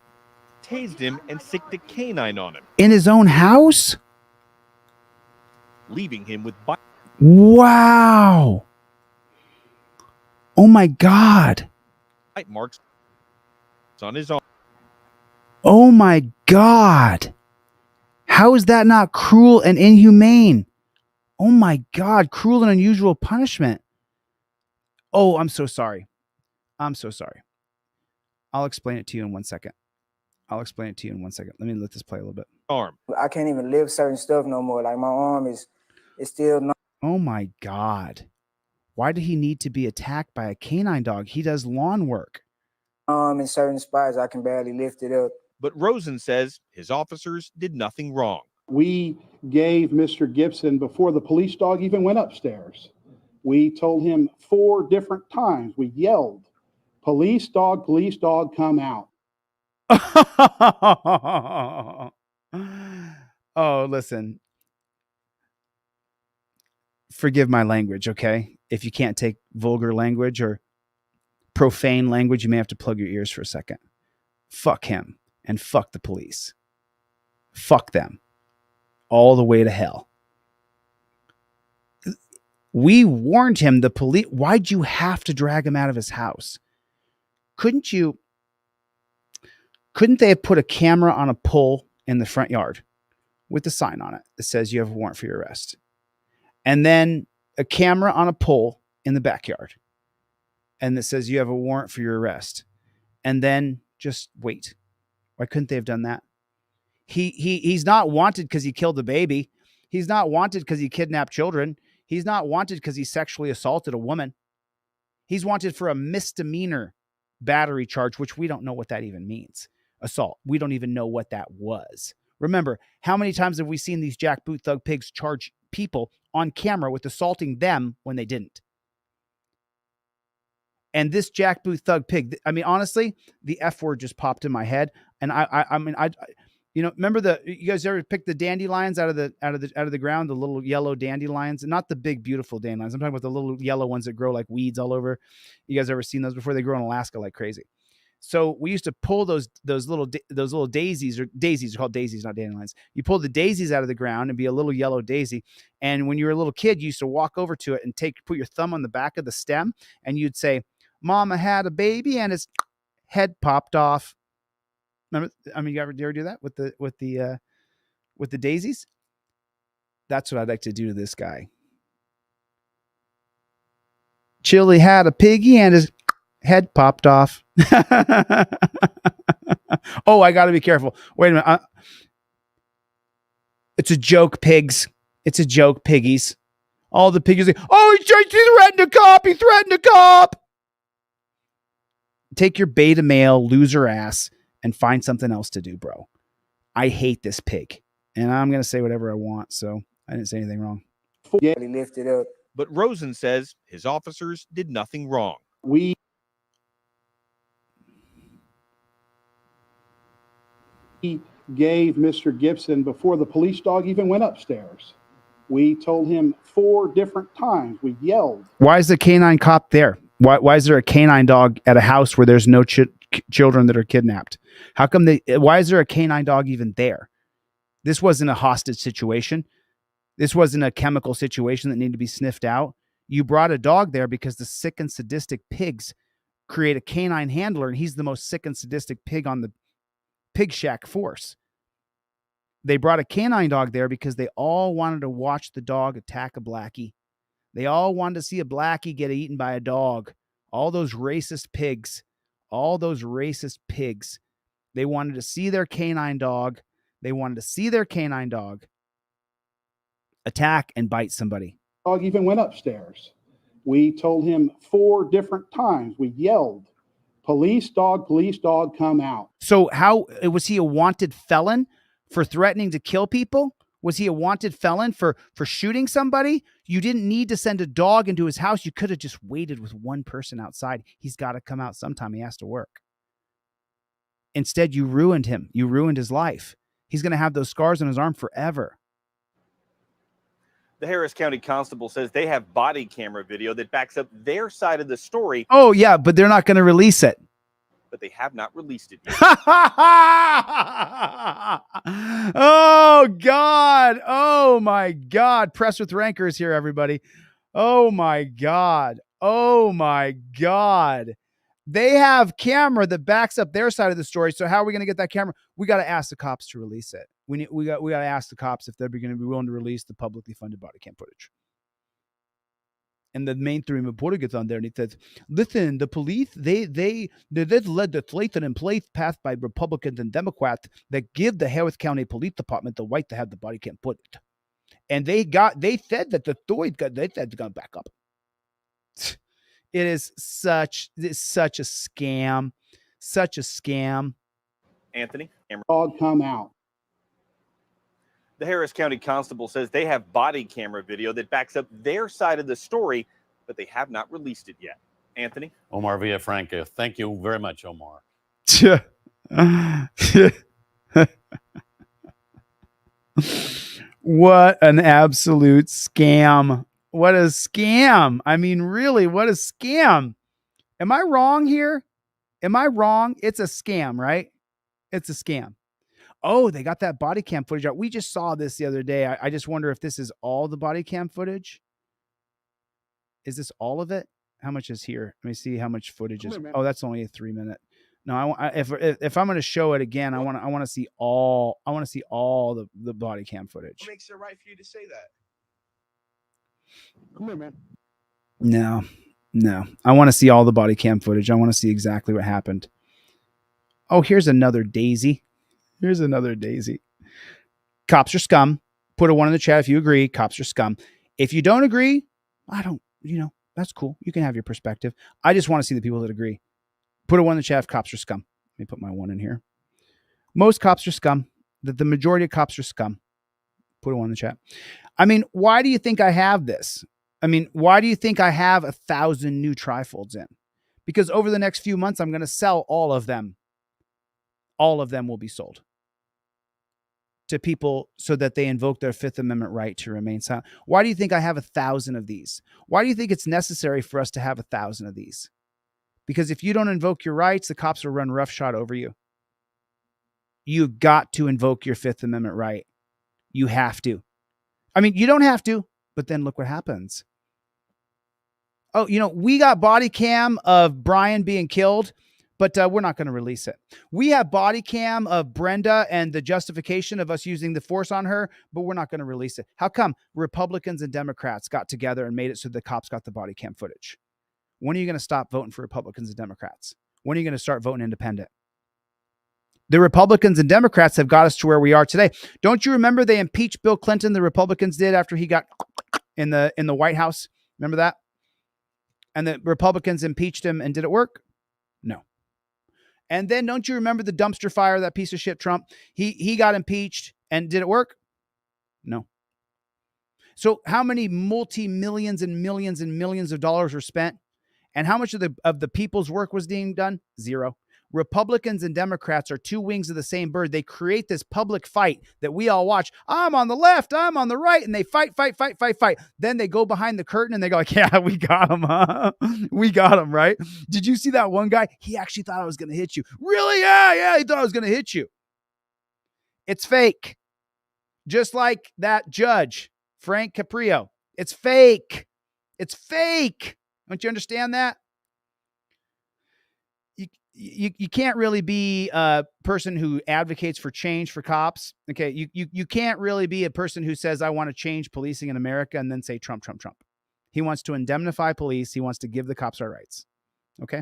P: Tased him and sicked a canine on him.
A: In his own house?
P: Leaving him with bite.
A: Wow. Oh my God.
P: Bite marks on his arm.
A: Oh my God. How is that not cruel and inhumane? Oh my God. Cruel and unusual punishment. Oh, I'm so sorry. I'm so sorry. I'll explain it to you in 1 second. Let me let this play a little bit.
P: Arm.
L: I can't even lift certain stuff no more. Like my arm is still numb.
A: Oh my God. Why did he need to be attacked by a canine dog? He does lawn work.
L: In certain spots, I can barely lift it up.
P: But Rosen says his officers did nothing wrong.
Q: We gave Mr. Gibson, before the police dog even went upstairs, we told him 4 different times, we yelled, police dog, come out.
A: Oh, listen. Forgive my language, okay? If you can't take vulgar language or profane language, you may have to plug your ears for a second. Fuck him and fuck the police. Fuck them. All the way to hell. We warned him, the police. Why'd you have to drag him out of his house? Couldn't they have put a camera on a pole in the front yard with a sign on it that says you have a warrant for your arrest? And then a camera on a pole in the backyard and that says you have a warrant for your arrest. And then just wait. Why couldn't they have done that? He's not wanted because he killed a baby. He's not wanted because he kidnapped children. He's not wanted because he sexually assaulted a woman. He's wanted for a misdemeanor battery charge, which we don't know what that even means. Assault. We don't even know what that was. Remember, how many times have we seen these jackboot thug pigs charge people on camera with assaulting them when they didn't? And this jackboot thug pig, I mean, honestly, the F word just popped in my head. And I mean, remember you guys ever pick the dandelions out of the ground, the little yellow dandelions, and not the big, beautiful dandelions. I'm talking about the little yellow ones that grow like weeds all over. You guys ever seen those before? They grow in Alaska like crazy. So we used to pull those little daisies, or daisies are called daisies, not dandelions. You pull the daisies out of the ground and be a little yellow daisy. And when you were a little kid, you used to walk over to it and put your thumb on the back of the stem, and you'd say, "Mama had a baby and his head popped off." Remember? I mean, you ever do that with the daisies? That's what I'd like to do to this guy. Chille had a piggy and his head popped off. Oh, I got to be careful. Wait a minute. It's a joke, pigs. It's a joke, piggies. All the piggies say, "Oh, he threatened a cop. He threatened a cop." Take your beta male loser ass and find something else to do, bro. I hate this pig. And I'm going to say whatever I want, so I didn't say anything wrong.
L: He lifted up.
P: But Rosen says his officers did nothing wrong.
Q: We gave Mr. Gibson before the police dog even went upstairs. We told him 4 different times. We yelled.
A: Why is the canine cop there? Why is there a canine dog at a house where there's no children that are kidnapped? How come why is there a canine dog even there? This wasn't a hostage situation. This wasn't a chemical situation that needed to be sniffed out. You brought a dog there because the sick and sadistic pigs create a canine handler, and he's the most sick and sadistic pig on the Pig Shack force. They brought a canine dog there because they all wanted to watch the dog attack a blackie. They all wanted to see a blackie get eaten by a dog. All those racist pigs. All those racist pigs. They wanted to see their canine dog. They wanted to see their canine dog attack and bite somebody.
Q: Dog even went upstairs. We told him 4 different times. We yelled, police dog, come out.
A: So how was he a wanted felon for threatening to kill people? Was he a wanted felon for shooting somebody? You didn't need to send a dog into his house. You could have just waited with one person outside. He's got to come out sometime. He has to work. Instead, you ruined him. You ruined his life. He's going to have those scars on his arm forever.
P: The Harris County Constable says they have body camera video that backs up their side of the story.
A: Oh, yeah, but they're not going to release it.
P: But they have not released it yet.
A: Oh, God. Oh, my God. Press with Rancor is here, everybody. Oh, my God. Oh, my God. They have camera that backs up their side of the story. So how are we going to get that camera? We got to ask the cops to release it. We got to ask the cops if they're going to be willing to release the publicly funded body cam footage. And the mainstream reporter gets on there and he says, listen, the police, they led the legislation in place passed by Republicans and Democrats that give the Harris County Police Department the right to have the body cam footage. And they said that the story they said it's going to back up. It's such a scam. Such a scam.
P: Anthony?
Q: Dog come out.
P: The Harris County Constable says they have body camera video that backs up their side of the story, but they have not released it yet. Anthony?
M: Omar Villafranca, thank you very much, Omar.
A: What an absolute scam. What a scam. I mean, really, what a scam. Am I wrong here? Am I wrong? It's a scam, right? It's a scam. Oh, they got that body cam footage out. We just saw this the other day. I just wonder if this is all the body cam footage. Is this all of it? How much is here? Let me see how much footage is. Oh, that's only a 3-minute. No, if I'm going to show it again, I want to see all. I want to see all the body cam footage.
O: What makes it right for you to say that?
N: Come here, man.
A: No. I want to see all the body cam footage. I want to see exactly what happened. Oh, here's another daisy. Here's another daisy. Cops are scum. Put a 1 in the chat if you agree. Cops are scum. If you don't agree, that's cool. You can have your perspective. I just want to see the people that agree. Put a 1 in the chat if cops are scum. Let me put my 1 in here. Most cops are scum. The majority of cops are scum. Put a 1 in the chat. I mean, why do you think I have this? I mean, why do you think I have 1,000 new trifolds in? Because over the next few months, I'm going to sell all of them. All of them will be sold to people so that they invoke their Fifth Amendment right to remain silent. Why do you think I have 1,000 of these? Why do you think it's necessary for us to have 1,000 of these? Because if you don't invoke your rights, the cops will run roughshod over you. You've got to invoke your Fifth Amendment right. You have to. I mean, you don't have to, but then look what happens. Oh, we got body cam of Brian being killed, but we're not going to release it. We have body cam of Brenda and the justification of us using the force on her, but we're not going to release it. How come Republicans and Democrats got together and made it so the cops got the body cam footage? When are you going to stop voting for Republicans and Democrats? When are you going to start voting independent? The Republicans and Democrats have got us to where we are today. Don't you remember they impeached Bill Clinton? The Republicans did after he got in the White House. Remember that? And the Republicans impeached him, and did it work? No. And then don't you remember the dumpster fire, that piece of shit Trump? He got impeached, and did it work? No. So how many multi-millions and millions and millions of dollars were spent? And how much of the people's work was being done? Zero. Republicans and Democrats are two wings of the same bird. They create this public fight that we all watch. I'm on the left, I'm on the right, and they fight. Then they go behind the curtain and they go like, yeah, we got him, huh? We got him, right? Did you see that one guy? He actually thought I was going to hit you. Really? Yeah, he thought I was going to hit you. It's fake. Just like that judge, Frank Caprio. It's fake. It's fake. Don't you understand that? You can't really be a person who advocates for change for cops. Okay. You can't really be a person who says, I want to change policing in America and then say Trump. He wants to indemnify police. He wants to give the cops our rights. Okay.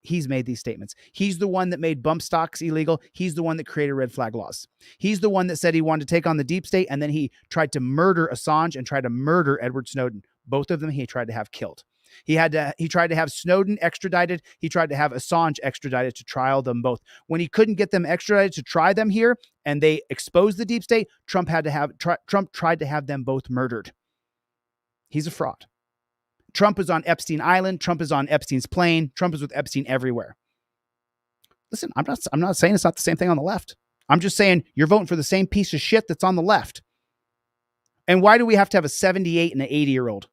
A: He's made these statements. He's the one that made bump stocks illegal. He's the one that created red flag laws. He's the one that said he wanted to take on the deep state. And then he tried to murder Assange and tried to murder Edward Snowden. Both of them he tried to have killed. He tried to have Snowden extradited. He tried to have Assange extradited to trial them both. When he couldn't get them extradited to try them here and they exposed the deep state, Trump tried to have them both murdered. He's a fraud. Trump is on Epstein Island. Trump is on Epstein's plane. Trump is with Epstein everywhere. Listen, I'm not saying it's not the same thing on the left. I'm just saying you're voting for the same piece of shit that's on the left. And why do we have to have a 78 and an 80-year-old?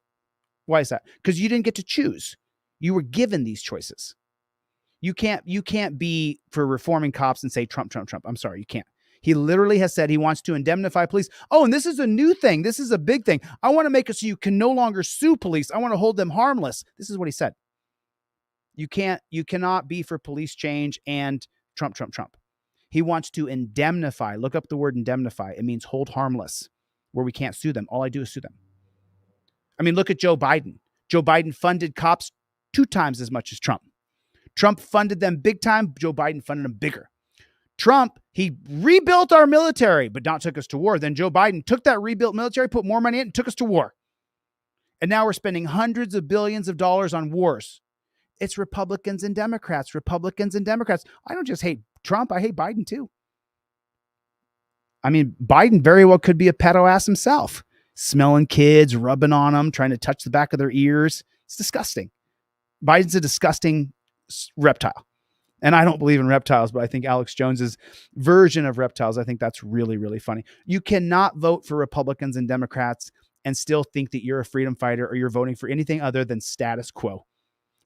A: Why is that? Because you didn't get to choose. You were given these choices. You can't be for reforming cops and say Trump. I'm sorry, you can't. He literally has said he wants to indemnify police. Oh, and this is a new thing. This is a big thing. I want to make it so you can no longer sue police. I want to hold them harmless. This is what he said. You cannot be for police change and Trump. He wants to indemnify. Look up the word indemnify. It means hold harmless, where we can't sue them. All I do is sue them. I mean, look at Joe Biden. Joe Biden funded cops 2 times as much as Trump. Trump funded them big time. Joe Biden funded them bigger. Trump, he rebuilt our military, but not took us to war. Then Joe Biden took that rebuilt military, put more money in it, and took us to war. And now we're spending hundreds of billions of dollars on wars. It's Republicans and Democrats. I don't just hate Trump. I hate Biden too. I mean, Biden very well could be a pedo ass himself. Smelling kids, rubbing on them, trying to touch the back of their ears. It's disgusting. Biden's a disgusting reptile. And I don't believe in reptiles, but I think Alex Jones's version of reptiles, I think that's really, really funny. You cannot vote for Republicans and Democrats and still think that you're a freedom fighter or you're voting for anything other than status quo.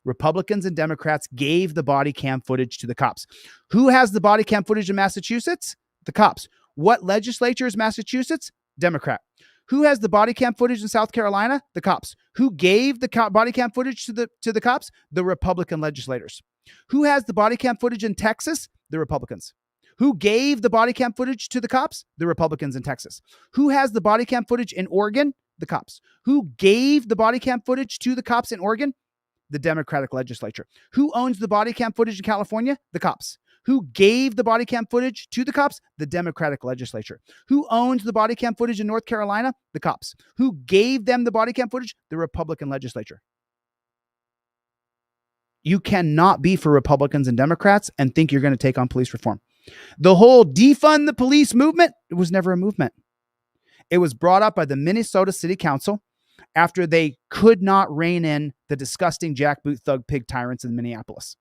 A: Republicans and Democrats gave the body cam footage to the cops. Who has the body cam footage in Massachusetts? The cops. What legislature is Massachusetts? Democrat. Who has the body cam footage in South Carolina? The cops. Who gave the body cam footage to the cops? The Republican legislators. Who has the body cam footage in Texas? The Republicans. Who gave the body cam footage to the cops? The Republicans in Texas. Who has the body cam footage in Oregon? The cops. Who gave the body cam footage to the cops in Oregon? The Democratic legislature. Who owns the body cam footage in California? The cops. Who gave the body cam footage to the cops? The Democratic legislature. Who owns the body cam footage in North Carolina? The cops. Who gave them the body cam footage? The Republican legislature. You cannot be for Republicans and Democrats and think you're going to take on police reform. The whole defund the police movement, it was never a movement. It was brought up by the Minnesota City Council after they could not rein in the disgusting jackboot thug pig tyrants in Minneapolis.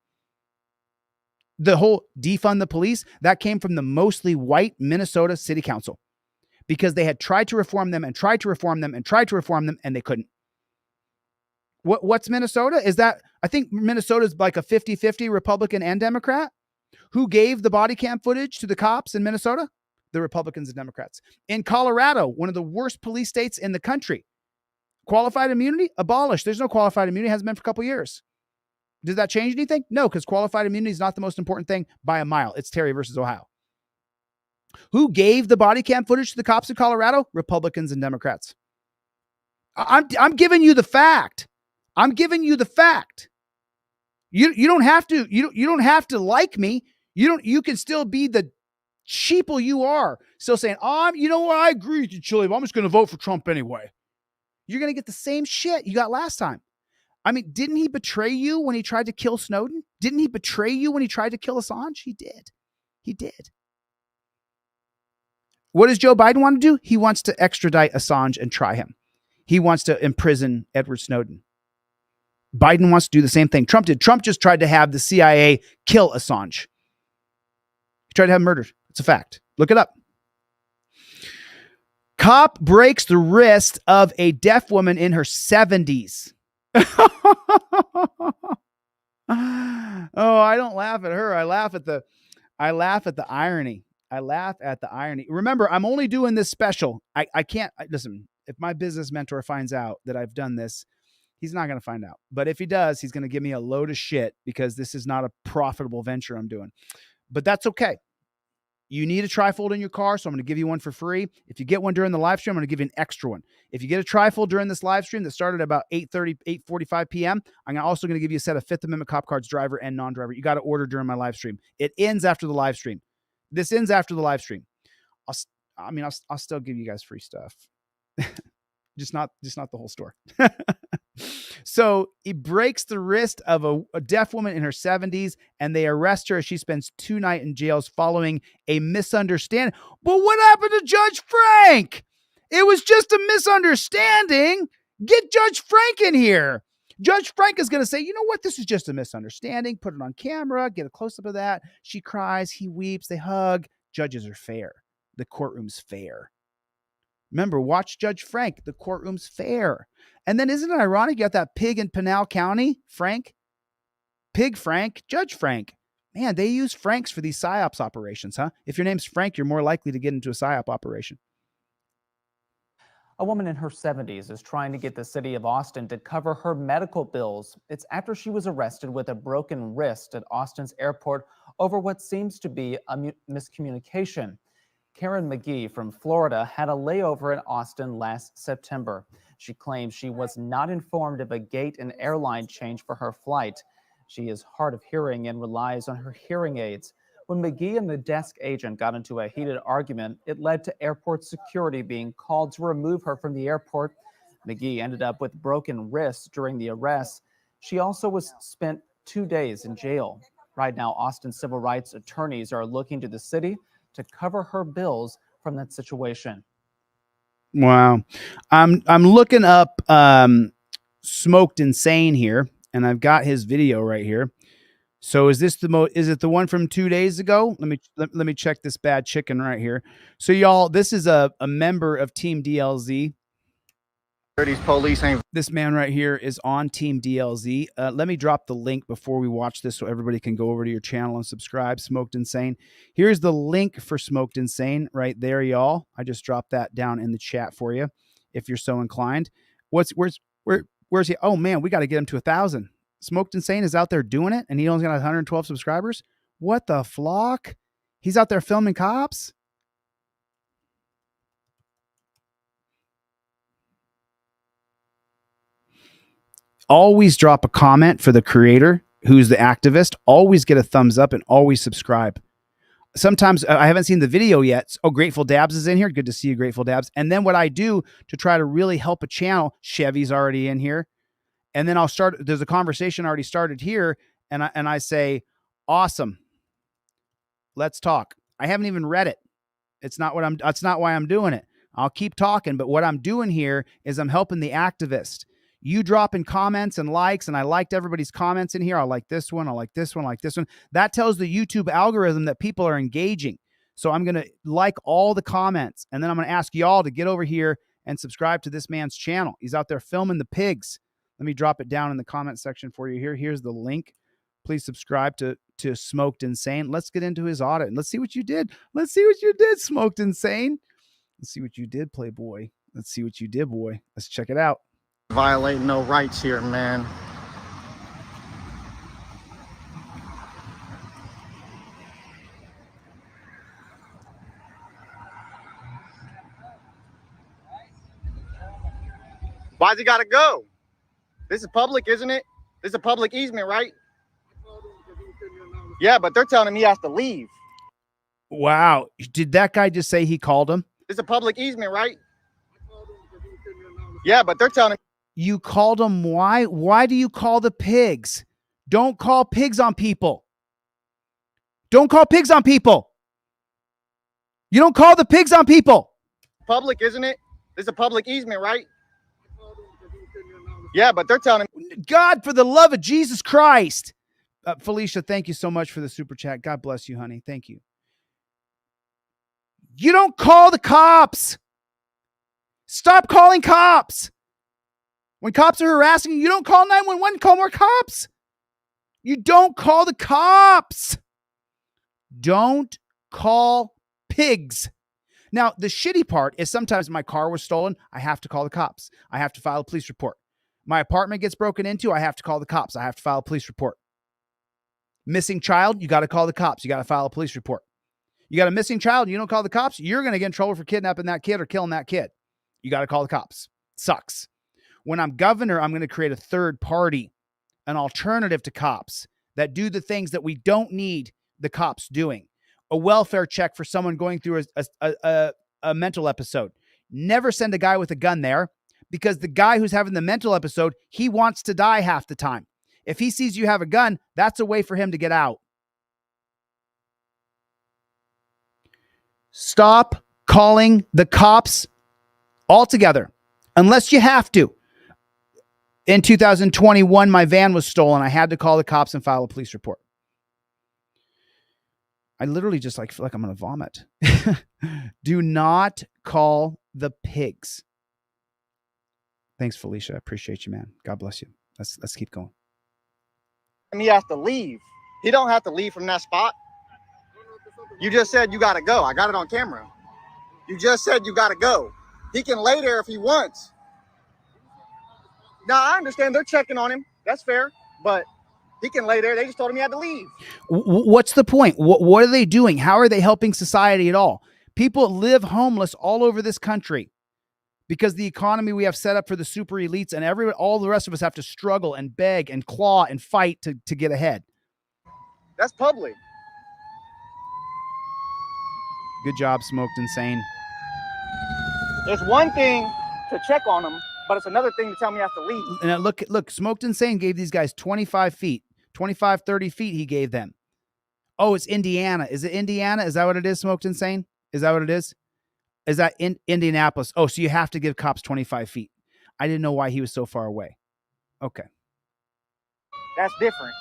A: The whole defund the police, that came from the mostly white Minnesota City Council because they had tried to reform them and tried to reform them and tried to reform them and they couldn't. What's Minnesota? Is that, I think Minnesota is like a 50-50 Republican and Democrat. Who gave the body cam footage to the cops in Minnesota? The Republicans and Democrats. In Colorado, one of the worst police states in the country, qualified immunity abolished. There's no qualified immunity. It hasn't been for a couple years. Does that change anything? No, because qualified immunity is not the most important thing by a mile. It's Terry versus Ohio. Who gave the body cam footage to the cops in Colorado? Republicans and Democrats. I'm giving you the fact. I'm giving you the fact. You don't have to. You don't have to like me. You can still be the sheeple you are. Still saying, you know what? I agree with you, Chille, but I'm just going to vote for Trump anyway. You're going to get the same shit you got last time. I mean, didn't he betray you when he tried to kill Snowden? Didn't he betray you when he tried to kill Assange? He did. He did. What does Joe Biden want to do? He wants to extradite Assange and try him. He wants to imprison Edward Snowden. Biden wants to do the same thing. Trump did. Trump just tried to have the CIA kill Assange. He tried to have him murdered. It's a fact. Look it up. Cop breaks the wrist of a deaf woman in her 70s. Oh, I don't laugh at her. I laugh at the irony. I laugh at the irony. Remember, I'm only doing this special. I can't listen. If my business mentor finds out that I've done this, he's not going to find out. But if he does, he's going to give me a load of shit because this is not a profitable venture I'm doing. But that's okay. You need a trifold in your car, so I'm going to give you one for free. If you get one during the live stream, I'm going to give you an extra one. If you get a trifold during this live stream that started about 8:45 p.m., I'm also going to give you a set of Fifth Amendment cop cards, driver and non-driver. You got to order during my live stream. It ends after the live stream. This ends after the live stream. I'll still give you guys free stuff. just not the whole store. So he breaks the wrist of a deaf woman in her 70s, and they arrest her as she spends 2 nights in jails following a misunderstanding. But what happened to Judge Frank? It was just a misunderstanding. Get Judge Frank in here. Judge Frank is going to say, you know what? This is just a misunderstanding. Put it on camera. Get a close-up of that. She cries. He weeps. They hug. Judges are fair. The courtroom's fair. Remember, watch Judge Frank. The courtroom's fair. And then isn't it ironic? You got that pig in Pinal County, Frank. Pig Frank, Judge Frank. Man, they use Franks for these PSYOPs operations, huh? If your name's Frank, you're more likely to get into a PSYOP operation.
R: A woman in her 70s is trying to get the city of Austin to cover her medical bills. It's after she was arrested with a broken wrist at Austin's airport over what seems to be a miscommunication. Karen McGee from Florida had a layover in Austin last September. She claims she was not informed of a gate and airline change for her flight. She is hard of hearing and relies on her hearing aids. When McGee and the desk agent got into a heated argument, it led to airport security being called to remove her from the airport. McGee ended up with broken wrists during the arrest. She also was spent 2 days in jail. Right now, Austin civil rights attorneys are looking to the city to cover her bills from that situation.
A: Wow. I'm looking up Smoked Insane here, and I've got his video right here. So is this is it the one from 2 days ago? Let me check this bad chicken right here. So y'all, this is a member of Team DLZ.
S: These police ain't.
A: This man right here is on Team DLZ. Let me drop the link before we watch this so everybody can go over to your channel and subscribe. Smoked Insane. Here's the link for Smoked Insane right there, y'all. I just dropped that down in the chat for you if you're so inclined. Where's he? Oh man, we got to get him to 1,000. Smoked Insane is out there doing it, and he only got 112 subscribers. What the flock? He's out there filming cops. Always drop a comment for the creator who's the activist. Always get a thumbs up and always subscribe. Sometimes I haven't seen the video yet. Oh, Grateful Dabs is in here. Good to see you, Grateful Dabs. And then what I do to try to really help a channel, Chevy's already in here. And then I'll start. There's a conversation already started here. And I say, awesome. Let's talk. I haven't even read it. That's not why I'm doing it. I'll keep talking. But what I'm doing here is I'm helping the activist. You drop in comments and likes, and I liked everybody's comments in here. I like this one. I like this one. I like this one. That tells the YouTube algorithm that people are engaging. So I'm going to like all the comments, and then I'm going to ask y'all to get over here and subscribe to this man's channel. He's out there filming the pigs. Let me drop it down in the comment section for you here. Here's the link. Please subscribe to Smoked Insane. Let's get into his audit, and let's see what you did. Let's see what you did, Smoked Insane. Let's see what you did, Playboy. Let's see what you did, boy. Let's check it out.
S: Violating no rights here, man. Why's he gotta go? This is public, isn't it? This is a public easement, right? Yeah, but they're telling him he has to leave.
A: Wow. Did that guy just say he called him?
S: This is a public easement, right? Yeah, but they're telling him.
A: You called them. Why? Why do you call the pigs? Don't call pigs on people. Don't call pigs on people. You don't call the pigs on people.
S: Public, isn't it? This is a public easement, right? Yeah, but they're telling me.
A: God, for the love of Jesus Christ. Felicia, thank you so much for the super chat. God bless you, honey. Thank you. You don't call the cops. Stop calling cops. When cops are harassing you, you don't call 911, call more cops. You don't call the cops. Don't call pigs. Now, the shitty part is sometimes my car was stolen. I have to call the cops. I have to file a police report. My apartment gets broken into. I have to call the cops. I have to file a police report. Missing child, you got to call the cops. You got to file a police report. You got a missing child, you don't call the cops, you're going to get in trouble for kidnapping that kid or killing that kid. You got to call the cops. Sucks. When I'm governor, I'm going to create a third party, an alternative to cops that do the things that we don't need the cops doing. A welfare check for someone going through a mental episode. Never send a guy with a gun there, because the guy who's having the mental episode, he wants to die half the time. If he sees you have a gun, that's a way for him to get out. Stop calling the cops altogether, unless you have to. In 2021, my van was stolen. I had to call the cops and file a police report. I literally just feel like I'm going to vomit. Do not call the pigs. Thanks, Felicia. I appreciate you, man. God bless you. Let's keep going.
S: He has to leave. He don't have to leave from that spot. You just said you got to go. I got it on camera. You just said you got to go. He can lay there if he wants. Now, I understand they're checking on him. That's fair. But he can lay there. They just told him he had to leave.
A: What's the point? What are they doing? How are they helping society at all? People live homeless all over this country because the economy we have set up for the super elites, and all the rest of us have to struggle and beg and claw and fight to get ahead.
S: That's public.
A: Good job, Smoked Insane.
S: It's one thing to check on him, but it's another thing to tell me I have to leave.
A: And look, Smoked Insane gave these guys 25 feet, 25, 30 feet he gave them. Oh, it's Indiana. Is it Indiana? Is that what it is, Smoked Insane? Is that what it is? Is that in Indianapolis? Oh, so you have to give cops 25 feet. I didn't know why he was so far away. Okay.
S: That's different.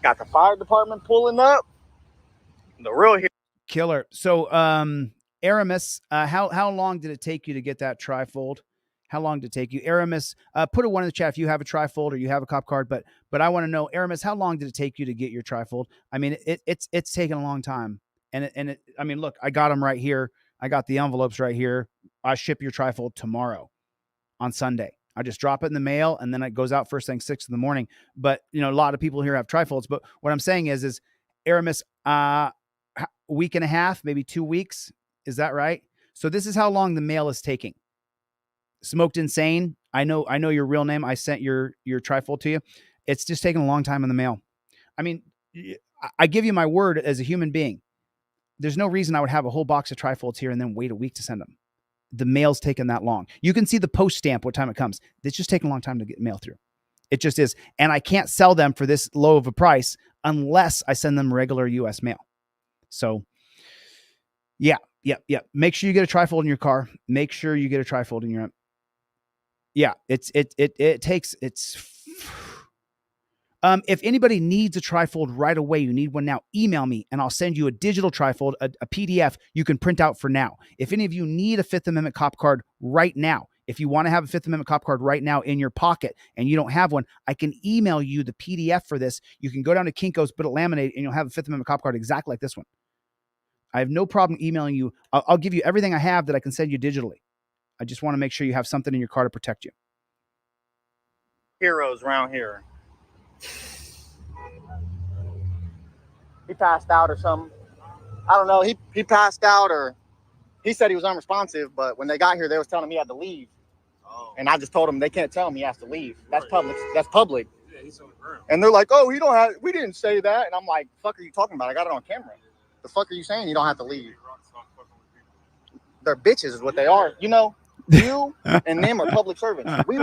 S: Got the fire department pulling up. The real hero.
A: Killer. So, Aramis, how long did it take you to get that Trifold? How long did it take you? Aramis, put a 1 in the chat if you have a Trifold or you have a cop card, but I want to know, Aramis, how long did it take you to get your Trifold? I mean, it's taken a long time. And I mean, look, I got them right here. I got the envelopes right here. I ship your Trifold tomorrow on Sunday. I just drop it in the mail and then it goes out first thing 6 in the morning. But a lot of people here have Trifolds. But what I'm saying is Aramis, week and a half, maybe 2 weeks. Is that right? So this is how long the mail is taking. Smoked Insane. I know your real name. I sent your Trifold to you. It's just taking a long time in the mail. I mean, I give you my word as a human being. There's no reason I would have a whole box of Trifolds here and then wait a week to send them. The mail's taking that long. You can see the post stamp what time it comes. It's just taking a long time to get mail through. It just is. And I can't sell them for this low of a price unless I send them regular US mail. So yeah. Make sure you get a Trifold in your car. Make sure you get a Trifold in your, yeah, it takes, if anybody needs a Trifold right away, you need one now, email me and I'll send you a digital Trifold, a PDF you can print out for now. If any of you need a Fifth Amendment cop card right now, if you want to have a Fifth Amendment cop card right now in your pocket and you don't have one, I can email you the PDF for this. You can go down to Kinko's, put it laminated, and you'll have a Fifth Amendment cop card exactly like this one. I have no problem emailing you. I'll give you everything I have that I can send you digitally. I just want to make sure you have something in your car to protect you.
S: Heroes around here. He passed out or something. I don't know. He passed out, or he said he was unresponsive. But when they got here, they was telling him he had to leave. And I just told him they can't tell him he has to leave. That's public. That's public.
T: Yeah, he's on the ground.
S: And they're like, oh, we didn't say that. And I'm like, fuck are you talking about? I got it on camera. The fuck are you saying you don't have to leave? They're bitches is what they are. You know, you and them are public servants. We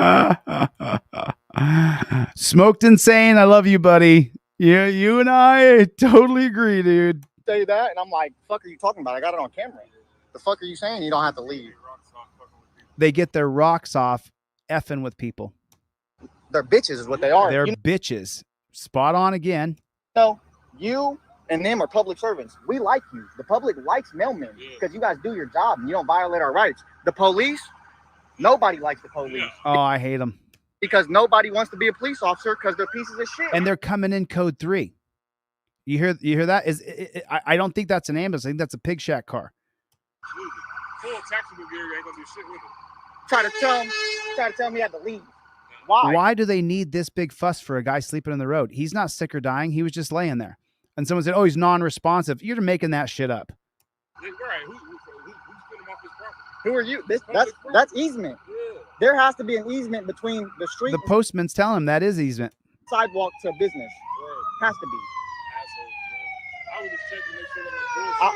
A: Smoked Insane. I love you, buddy. Yeah, you and I totally agree, dude.
S: say that. And I'm like, fuck are you talking about? I got it on camera. The fuck are you saying you don't have to leave?
A: They get their rocks off effing with people.
S: They're bitches is what they are.
A: They're bitches. Spot on again.
S: No, you and them are public servants. We like you. The public likes mailmen because you guys do your job and you don't violate our rights. The police, nobody likes the police.
A: Oh, I hate them.
S: Because nobody wants to be a police officer because they're pieces of shit.
A: And they're coming in code 3. You hear that? I don't think that's an ambulance. I think that's a pig shack car.
T: Full tactical gear, you ain't gonna do shit with it.
S: Try to tell me he had to leave.
A: Why do they need this big fuss for a guy sleeping in the road? He's not sick or dying. He was just laying there. And someone said, oh, he's non-responsive. You're making that shit up.
T: Right. Who's putting him off his property?
S: Who are you? That's easement. Yeah. There has to be an easement between the street.
A: The postman's telling him that is easement.
S: Sidewalk to business.
T: Right.
S: Has to be.
T: I would just check to make sure that
S: I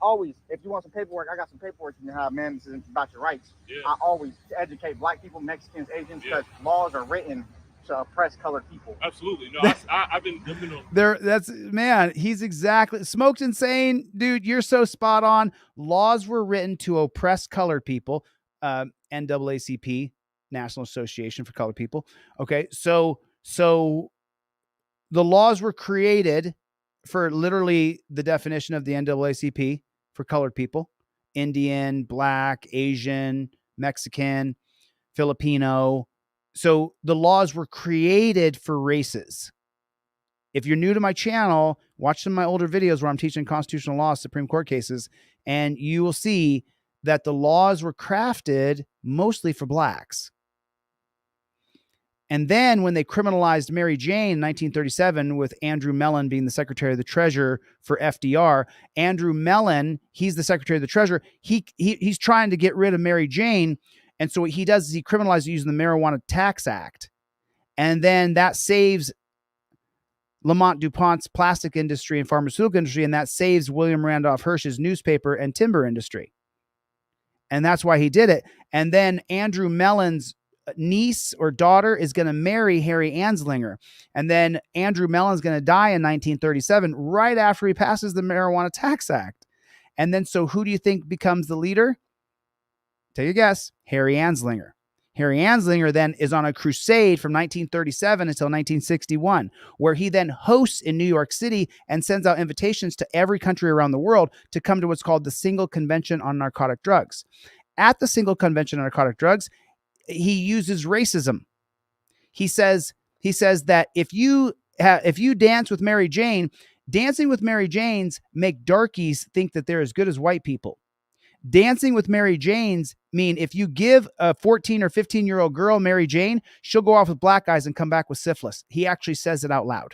S: always, if you want some paperwork, I got some paperwork you can have, man. This is about your rights. Yeah. I always educate black people, Mexicans, Asians, because laws are written to oppress colored people.
T: Absolutely. No, I've been on.
A: That's man, he's exactly Smoked Insane, dude. You're so spot on. Laws were written to oppress colored people. NAACP, National Association for Colored People. Okay, so the laws were created for literally the definition of the NAACP for colored people: Indian, Black, Asian, Mexican, Filipino. So the laws were created for races. If you're new to my channel, watch some of my older videos where I'm teaching constitutional law, Supreme Court cases, and you will see that the laws were crafted mostly for blacks. And then when they criminalized Mary Jane in 1937 with Andrew Mellon being the Secretary of the Treasury for FDR, Andrew Mellon, he's the Secretary of the Treasury. He's trying to get rid of Mary Jane. And so what he does is he criminalizes using the Marijuana Tax Act. And then that saves Lamont DuPont's plastic industry and pharmaceutical industry. And that saves William Randolph Hearst's newspaper and timber industry. And that's why he did it. And then Andrew Mellon's niece or daughter is going to marry Harry Anslinger. And then Andrew Mellon's going to die in 1937, right after he passes the Marijuana Tax Act. And then, so who do you think becomes the leader? Take a guess. Harry Anslinger. Harry Anslinger then is on a crusade from 1937 until 1961, where he then hosts in New York City and sends out invitations to every country around the world to come to what's called the Single Convention on Narcotic Drugs. At the Single Convention on Narcotic Drugs, he uses racism. He says that if you dance with Mary Jane, dancing with Mary Janes make darkies think that they're as good as white people. Dancing with Mary Janes mean if you give a 14 or 15-year-old girl Mary Jane, she'll go off with black guys and come back with syphilis. He actually says it out loud.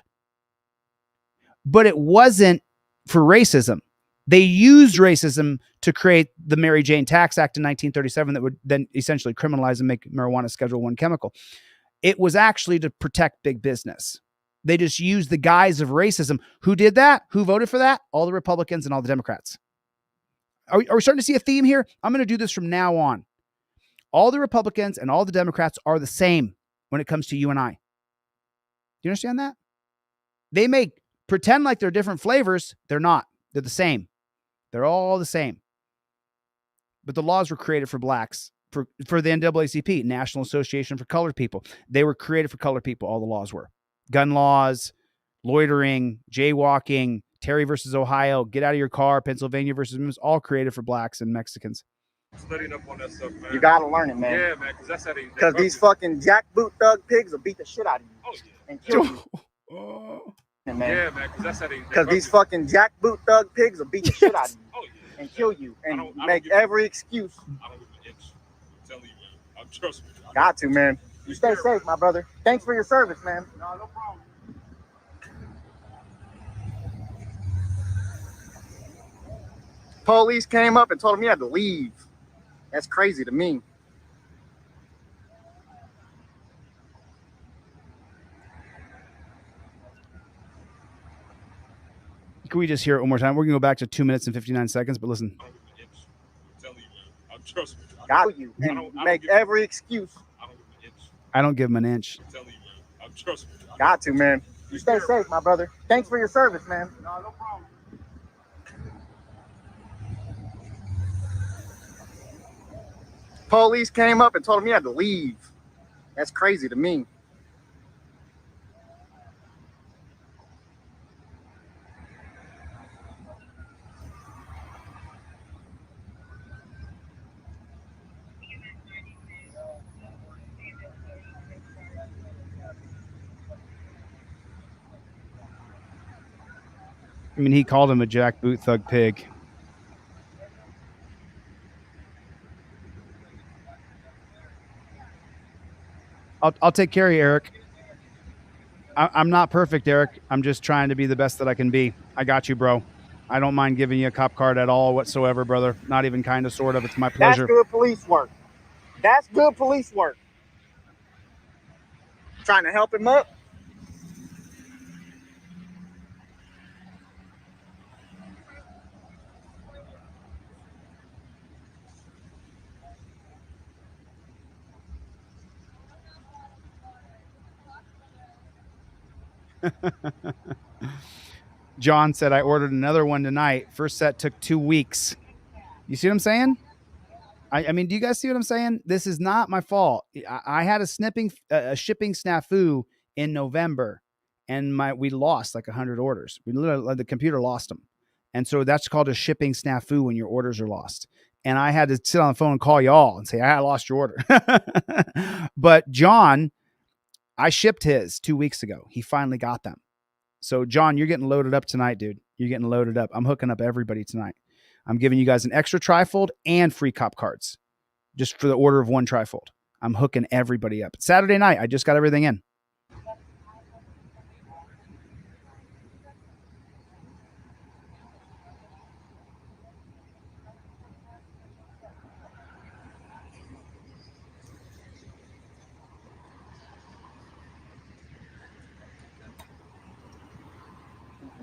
A: But it wasn't for racism. They used racism to create the Mary Jane Tax Act in 1937 that would then essentially criminalize and make marijuana Schedule I chemical. It was actually to protect big business. They just used the guise of racism. Who did that? Who voted for that? All the Republicans and all the Democrats. Are we starting to see a theme here? I'm going to do this from now on. All the Republicans and all the Democrats are the same when it comes to you and I. Do you understand that? They may pretend like they're different flavors. They're not. They're the same. They're all the same. But the laws were created for blacks, for the NAACP, National Association for Colored People. They were created for colored people, all the laws were. Gun laws, loitering, jaywalking, Terry versus Ohio, get out of your car, Pennsylvania versus Memphis, all created for blacks and Mexicans.
T: Studying up on that stuff, man.
S: You gotta learn it, man.
T: Yeah, man, because that's how they.
S: Because these fucking jackboot thug pigs will beat the shit out of you.
T: Oh, yeah.
S: And kill you.
T: Yeah, man, because that's how they.
S: Because these fucking jackboot thug pigs will beat the shit out of you. Oh, yeah. And kill you and make every excuse.
T: I don't give an inch. I'm telling you, man. I'm trusting you.
S: Got to, man. You stay safe, my brother. Thanks for your service, man.
T: No problem.
S: Police came up and told him he had to leave. That's crazy to me.
A: Can we just hear it one more time? We're going to go back to 2 minutes and 59 seconds, but listen.
T: Trust me.
S: Got you. And make every excuse.
A: I don't give him an inch.
T: Trust me.
S: Got to, man. You stay safe, my brother. Thanks for your service, man.
T: No problem.
S: Police came up and told him he had to leave. That's crazy to me.
A: I mean, he called him a jackboot thug pig. I'll take care of you, Eric. I'm not perfect, Eric. I'm just trying to be the best that I can be. I got you, bro. I don't mind giving you a cop card at all whatsoever, brother. Not even kind of, sort of. It's my pleasure.
S: That's good police work. That's good police work. Trying to help him up.
A: John said, I ordered another one tonight. First set took 2 weeks. You see what I'm saying? I mean, do you guys see what I'm saying? This is not my fault. I had a shipping snafu in November, and we lost like 100 orders. We literally, the computer lost them. And so that's called a shipping snafu when your orders are lost. And I had to sit on the phone and call y'all and say, I lost your order. But John, I shipped his 2 weeks ago. He finally got them. So John, you're getting loaded up tonight, dude. You're getting loaded up. I'm hooking up everybody tonight. I'm giving you guys an extra trifold and free cop cards just for the order of 1 trifold. I'm hooking everybody up. It's Saturday night. I just got everything in.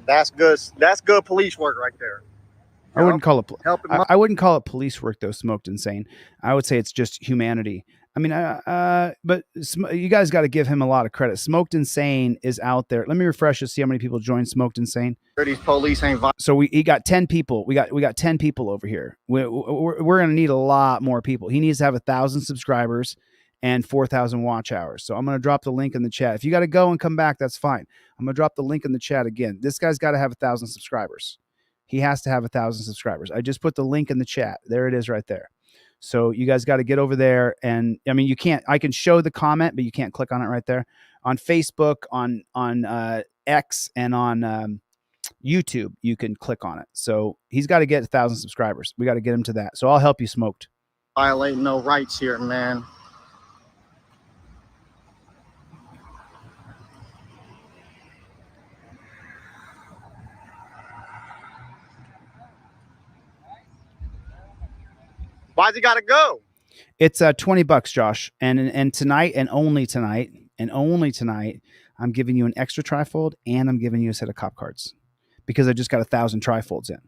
S: That's good. That's good police work right there.
A: I wouldn't call it.
S: Help him up.
A: I wouldn't call it police work though. Smoked Insane. I would say it's just humanity. I mean, but you guys got to give him a lot of credit. Smoked Insane is out there. Let me refresh to see how many people joined Smoked Insane.
S: These police ain't.
A: So he got 10 people. We got 10 people over here. We're gonna need a lot more people. He needs to have 1,000 subscribers and 4,000 watch hours. So I'm gonna drop the link in the chat. If you got to go and come back, that's fine. I'm gonna drop the link in the chat again. This guy's got to have 1,000 subscribers. He has to have 1,000 subscribers. I just put the link in the chat. There it is right there. So you guys got to get over there. And I mean, you can't, I can show the comment, but you can't click on it right there. On Facebook, on X, and on YouTube, you can click on it. So he's got to get 1,000 subscribers. We got to get him to that. So I'll help you, Smoked.
S: Violating no rights here, man. Why's he gotta go?
A: It's $20, Josh, and tonight and only tonight, I'm giving you an extra trifold and I'm giving you a set of cop cards because I just got 1,000 trifolds in,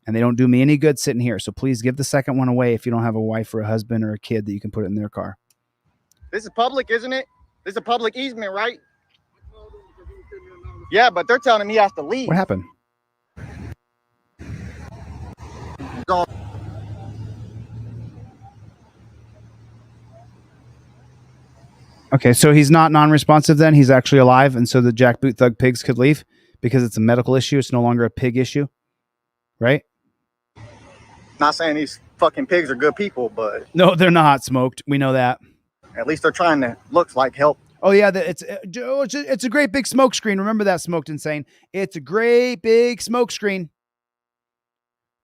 A: and they don't do me any good sitting here. So please give the second one away if you don't have a wife or a husband or a kid that you can put it in their car.
S: This is public, isn't it? This is a public easement, right? Yeah, but they're telling him he has to leave.
A: What happened? Okay, so he's not non-responsive then. He's actually alive, and so the jackboot thug pigs could leave because it's a medical issue. It's no longer a pig issue, right?
S: Not saying these fucking pigs are good people, but
A: no, they're not. Smoked. We know that.
S: At least they're trying to look like help.
A: Oh yeah, it's a great big smoke screen. Remember that, Smoked Insane? It's a great big smoke screen.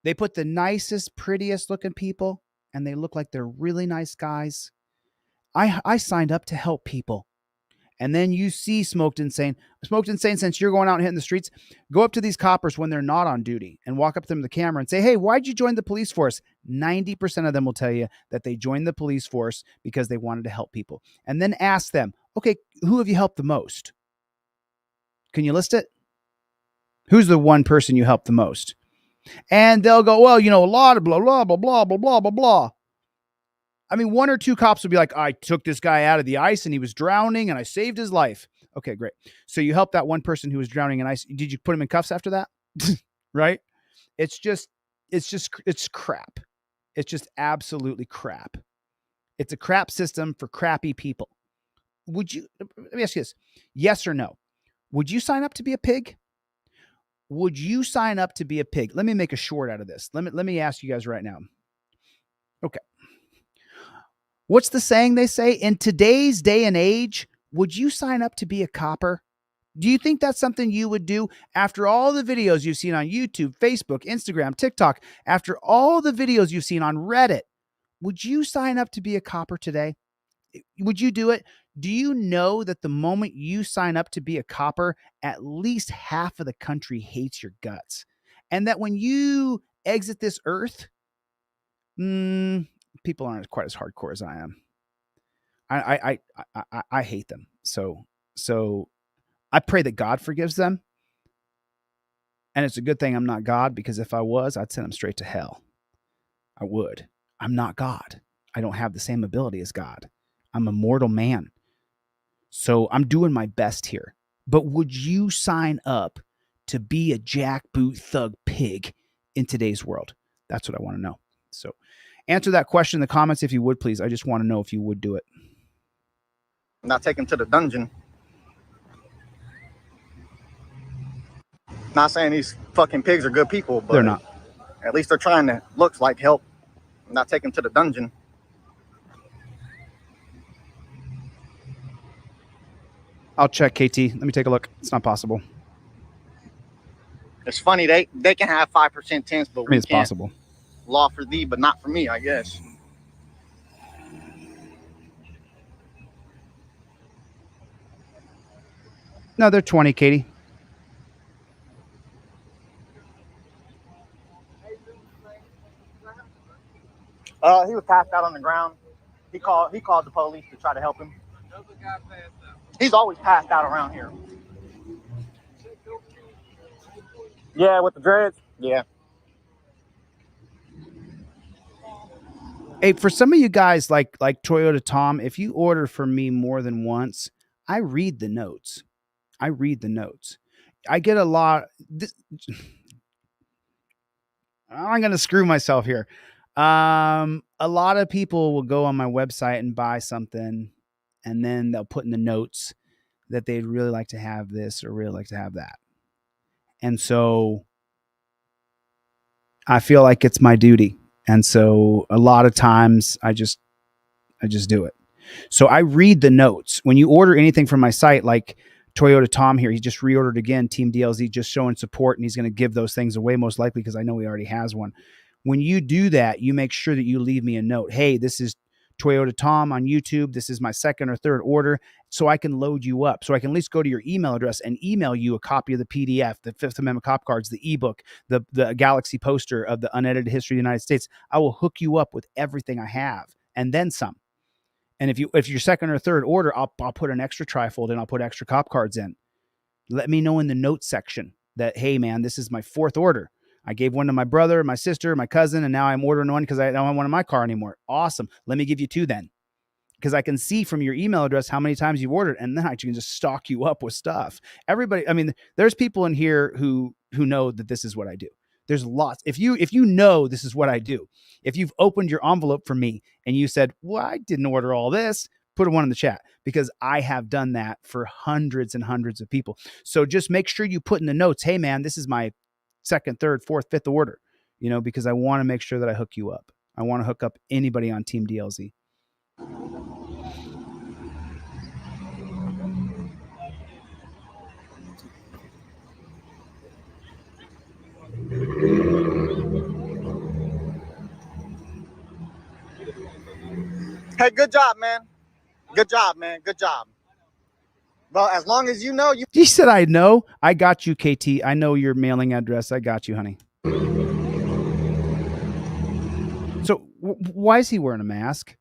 A: They put the nicest, prettiest looking people, and they look like they're really nice guys. I signed up to help people, and then you see Smoked Insane, since you're going out and hitting the streets, go up to these coppers when they're not on duty and walk up to them with the camera and say, hey, why'd you join the police force? 90% of them will tell you that they joined the police force because they wanted to help people. And then ask them, okay, who have you helped the most? Can you list it? Who's the one person you helped the most? And they'll go, well, a lot of blah, blah, blah, blah, blah, blah, blah, blah. I mean, one or two cops will be like, I took this guy out of the ice and he was drowning and I saved his life. Okay, great. So you helped that one person who was drowning in ice. Did you put him in cuffs after that? Right? It's crap. It's just absolutely crap. It's a crap system for crappy people. Let me ask you this. Yes or no? Would you sign up to be a pig? Would you sign up to be a pig? Let me make a short out of this. Let me ask you guys right now. Okay. What's the saying they say? In today's day and age, would you sign up to be a copper? Do you think that's something you would do after all the videos you've seen on YouTube, Facebook, Instagram, TikTok, after all the videos you've seen on Reddit? Would you sign up to be a copper today? Would you do it? Do you know that the moment you sign up to be a copper, at least half of the country hates your guts? And that when you exit this earth, people aren't quite as hardcore as I am. I hate them. So I pray that God forgives them. And it's a good thing I'm not God, because if I was, I'd send them straight to hell. I would. I'm not God. I don't have the same ability as God. I'm a mortal man. So I'm doing my best here. But would you sign up to be a jackboot thug pig in today's world? That's what I want to know. So answer that question in the comments if you would, please. I just want to know if you would do it.
S: Not taken to the dungeon. Not saying these fucking pigs are good people, but
A: they're not.
S: At least they're trying to look like help. Not taken to the dungeon.
A: I'll check, KT. Let me take a look. It's not possible.
S: It's funny, they can have 5% tense, but
A: I mean, it's possible.
S: Law for thee, but not for me, I guess.
A: No, they're 20, Katie.
S: He was passed out on the ground. He called the police to try to help him. He's always passed out around here. Yeah, with the dreads. Yeah.
A: Hey, for some of you guys like Toyota Tom, if you order from me more than once, I read the notes. I get a lot. I'm going to screw myself here. A lot of people will go on my website and buy something, and then they'll put in the notes that they'd really like to have this or really like to have that. And so I feel like it's my duty. And so a lot of times I just do it. So I read the notes. When you order anything from my site, like Toyota Tom here, he just reordered again, Team DLZ, just showing support, and he's going to give those things away most likely because I know he already has one. When you do that, you make sure that you leave me a note. Hey, this is Toyota Tom on YouTube. This is my second or third order, so I can load you up. So I can at least go to your email address and email you a copy of the PDF, the Fifth Amendment cop cards, the ebook, the Galaxy poster of the unedited history of the United States. I will hook you up with everything I have and then some. And if you're second or third order, I'll put an extra trifold and I'll put extra cop cards in. Let me know in the notes section that, hey man, this is my fourth order. I gave one to my brother, my sister, my cousin, and now I'm ordering one because I don't have one in my car anymore. Awesome. Let me give you two then. Because I can see from your email address how many times you've ordered, and then I can just stock you up with stuff. Everybody, I mean, there's people in here who know that this is what I do. There's lots. If you know this is what I do, if you've opened your envelope for me and you said, well, I didn't order all this, put a one in the chat, because I have done that for hundreds and hundreds of people. So just make sure you put in the notes, hey man, this is my second, third, fourth, fifth order, because I want to make sure that I hook you up. I want to hook up anybody on Team DLZ.
S: Hey, good job, man. Good job, man. Good job. Well, as long as you know, you.
A: He said, I know. I got you, KT. I know your mailing address. I got you, honey. So why is he wearing a mask?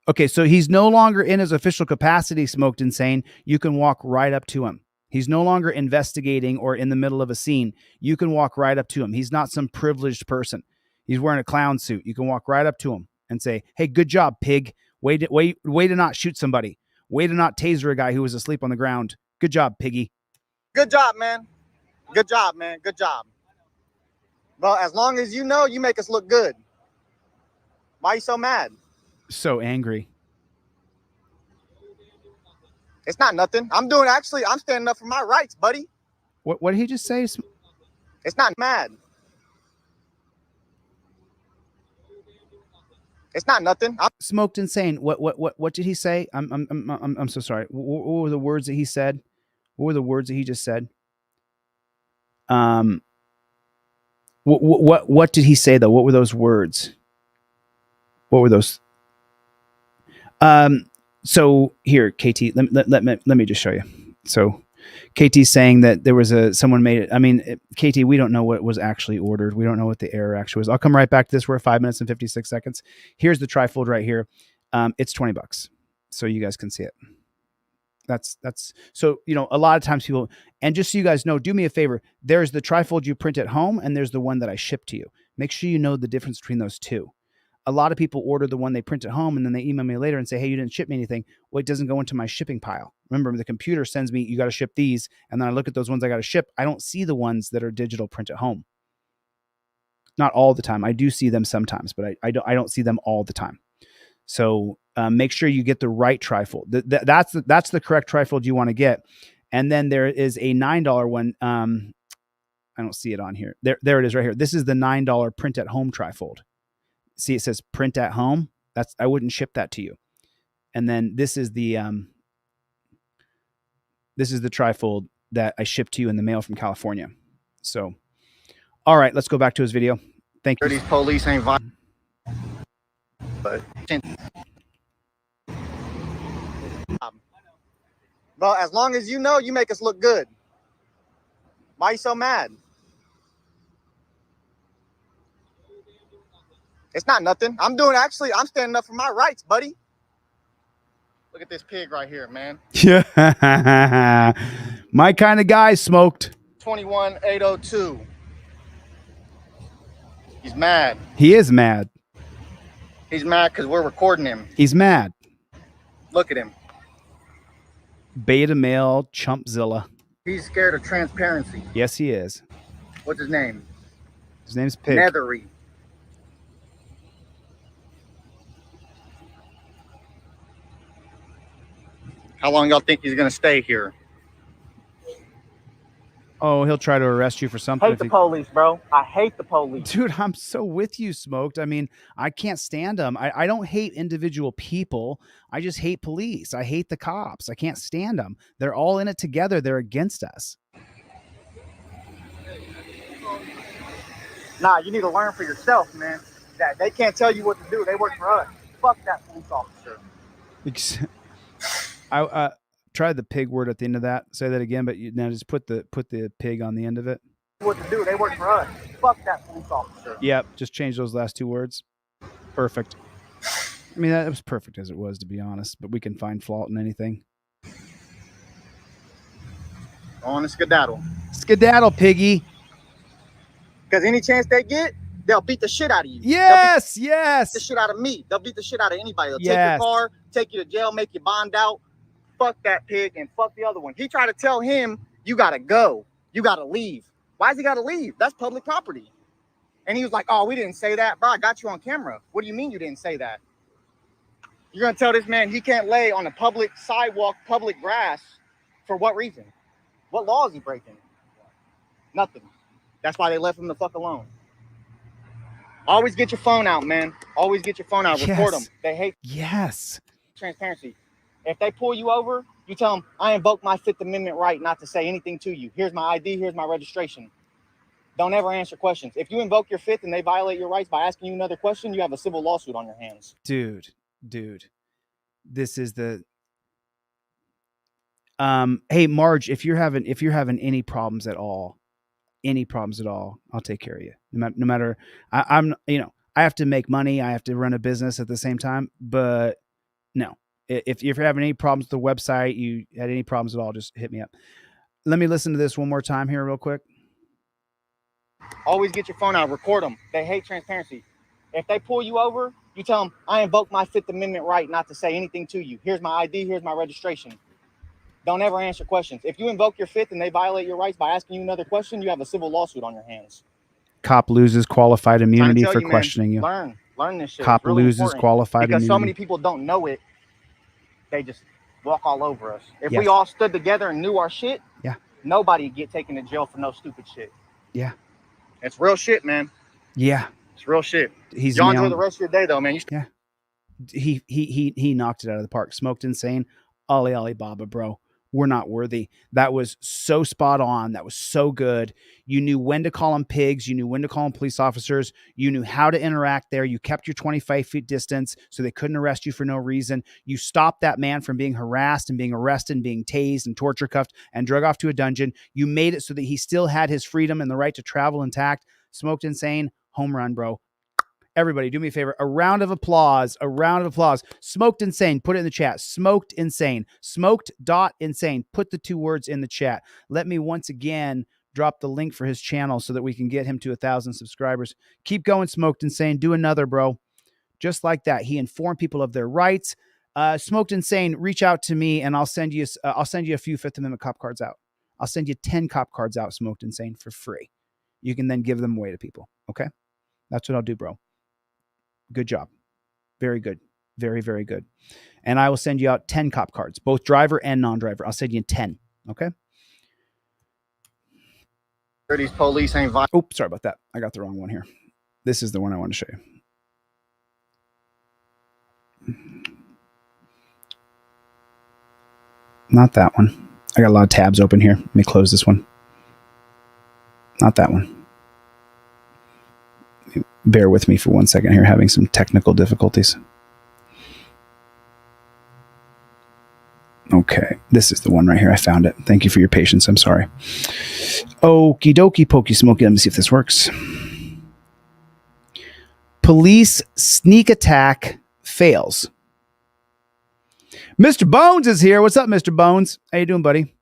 A: Okay, so he's no longer in his official capacity, Smoked Insane. You can walk right up to him. He's no longer investigating or in the middle of a scene. You can walk right up to him. He's not some privileged person. He's wearing a clown suit. You can walk right up to him and say, hey, good job, pig. Way to not shoot somebody. Way to not taser a guy who was asleep on the ground. Good job, piggy.
S: Good job, man. Good job, man. Good job. Well, as long as you know, you make us look good. Why are you so mad?
A: So angry.
S: It's not nothing. I'm standing up for my rights, buddy.
A: What did he just say?
S: It's not mad. It's not nothing.
A: Smoked Insane. What did he say? I'm so sorry. What were the words that he said? What were the words that he just said? What did he say though? What were those words? What were those? So here, KT, let me just show you. So KT's saying that there was someone made it. I mean, KT, we don't know what was actually ordered. We don't know what the error actually was. I'll come right back to this. We're at 5 minutes and 56 seconds. Here's the Trifold right here. It's $20. So you guys can see it. That's so, you know, a lot of times people, and just so you guys know, do me a favor. There's the Trifold you print at home and there's the one that I ship to you. Make sure you know the difference between those two. A lot of people order the one they print at home and then they email me later and say, hey, you didn't ship me anything. Well, it doesn't go into my shipping pile. Remember, the computer sends me, you got to ship these. And then I look at those ones I got to ship. I don't see the ones that are digital print at home. Not all the time. I do see them sometimes, but I don't see them all the time. So make sure you get the right Trifold. That's the correct Trifold you want to get. And then there is a $9 one. I don't see it on here. There it is right here. This is the $9 print at home Trifold. See, it says print at home. I wouldn't ship that to you. And then this is the Trifold that I shipped to you in the mail from California. So, all right, let's go back to his video. Thank you.
S: These police ain't violent. But well, as long as you know, you make us look good. Why are you so mad? It's not nothing. I'm standing up for my rights, buddy. Look at this pig right here, man.
A: Yeah. My kind of guy, Smoked.
S: 21802. He's mad.
A: He is mad.
S: He's mad because we're recording him.
A: He's mad.
S: Look at him.
A: Beta male Chumpzilla.
S: He's scared of transparency.
A: Yes, he is.
S: What's his name?
A: His name's Pig.
S: Nethery. How long y'all think he's gonna stay here?
A: Oh, he'll try to arrest you for something.
S: Hate the police, bro. I hate the police.
A: Dude, I'm so with you, Smoked. I mean, I can't stand them. I don't hate individual people. I just hate police. I hate the cops. I can't stand them. They're all in it together. They're against us.
S: Nah, you need to learn for yourself, man. That they can't tell you what to do. They work for us. Fuck that police officer.
A: I tried the pig word at the end of that. Say that again, but now just put the pig on the end of it.
S: What to do? They work for us. Fuck that police officer.
A: Yep, just change those last two words. Perfect. I mean, that was perfect as it was, to be honest. But we can find fault in anything.
S: On a skedaddle.
A: Skedaddle, piggy.
S: Because any chance they get, they'll beat the shit out of you.
A: Yes,
S: yes. Beat the shit out of me. They'll beat the shit out of anybody. They'll take your car, take you to jail, make you bond out. Fuck that pig and fuck the other one. He tried to tell him, you gotta go. You gotta leave. Why does he gotta leave? That's public property. And he was like, oh, we didn't say that. Bro, I got you on camera. What do you mean you didn't say that? You're gonna tell this man he can't lay on a public sidewalk, public grass for what reason? What law is he breaking? Nothing. That's why they left him the fuck alone. Always get your phone out, man. Always get your phone out.
A: Yes.
S: Record them. They hate transparency. If they pull you over, you tell them, I invoke my Fifth Amendment right not to say anything to you. Here's my ID. Here's my registration. Don't ever answer questions. If you invoke your Fifth and they violate your rights by asking you another question, you have a civil lawsuit on your hands.
A: Dude. This is the hey Marge, if you're having any problems at all, I'll take care of you. No matter I'm I have to make money, I have to run a business at the same time, but no. If you're having any problems with the website, you had any problems at all, just hit me up. Let me listen to this one more time here real quick.
S: Always get your phone out, record them. They hate transparency. If they pull you over, you tell them, I invoke my Fifth Amendment right not to say anything to you. Here's my ID, here's my registration. Don't ever answer questions. If you invoke your Fifth and they violate your rights by asking you another question, you have a civil lawsuit on your hands.
A: Cop loses qualified immunity for
S: you,
A: questioning you.
S: Learn this shit.
A: Cop
S: it's really
A: loses
S: important
A: qualified
S: because
A: immunity.
S: so many people don't know it. They just walk all over us. If
A: Yes.
S: we all stood together and knew our shit,
A: yeah,
S: nobody would get taken to jail for no stupid shit.
A: Yeah.
S: It's real shit, man.
A: Yeah.
S: It's real shit.
A: He's
S: Y'all enjoy the rest of your day though, man.
A: Yeah. He knocked it out of the park. Smoked Insane. Ollie Ollie Baba, bro. We're not worthy. That was so spot on. That was so good. You knew when to call them pigs. You knew when to call them police officers. You knew how to interact there. You kept your 25 feet distance so they couldn't arrest you for no reason. You stopped that man from being harassed and being arrested and being tased and torture cuffed and drug off to a dungeon. You made it so that he still had his freedom and the right to travel intact. Smoked Insane. Home run, bro. Everybody, do me a favor. A round of applause. A round of applause. Smoked Insane. Put it in the chat. Smoked Insane. Smoked.insane. Put the 2 words in the chat. Let me once again drop the link for his channel so that we can get him to 1,000 subscribers. Keep going, Smoked Insane. Do another, bro. Just like that. He informed people of their rights. Smoked Insane, reach out to me and I'll send you a few Fifth Amendment cop cards out. I'll send you 10 cop cards out, Smoked Insane, for free. You can then give them away to people. Okay? That's what I'll do, bro. Good job. Very good. Very, very good. And I will send you out 10 cop cards, both driver and non-driver. I'll send you 10. Okay?
S: These police ain't violent.
A: Oops, sorry about that. I got the wrong one here. This is the one I want to show you. Not that one. I got a lot of tabs open here. Let me close this one. Not that one. Bear with me for 1 second here, having some technical difficulties. Okay, this is the one right here. I found it. Thank you for your patience. I'm sorry. Okie dokie, pokey smoky. Let me see if this works. Police sneak attack fails. Mr. Bones is here. What's up, Mr. Bones? How you doing, buddy?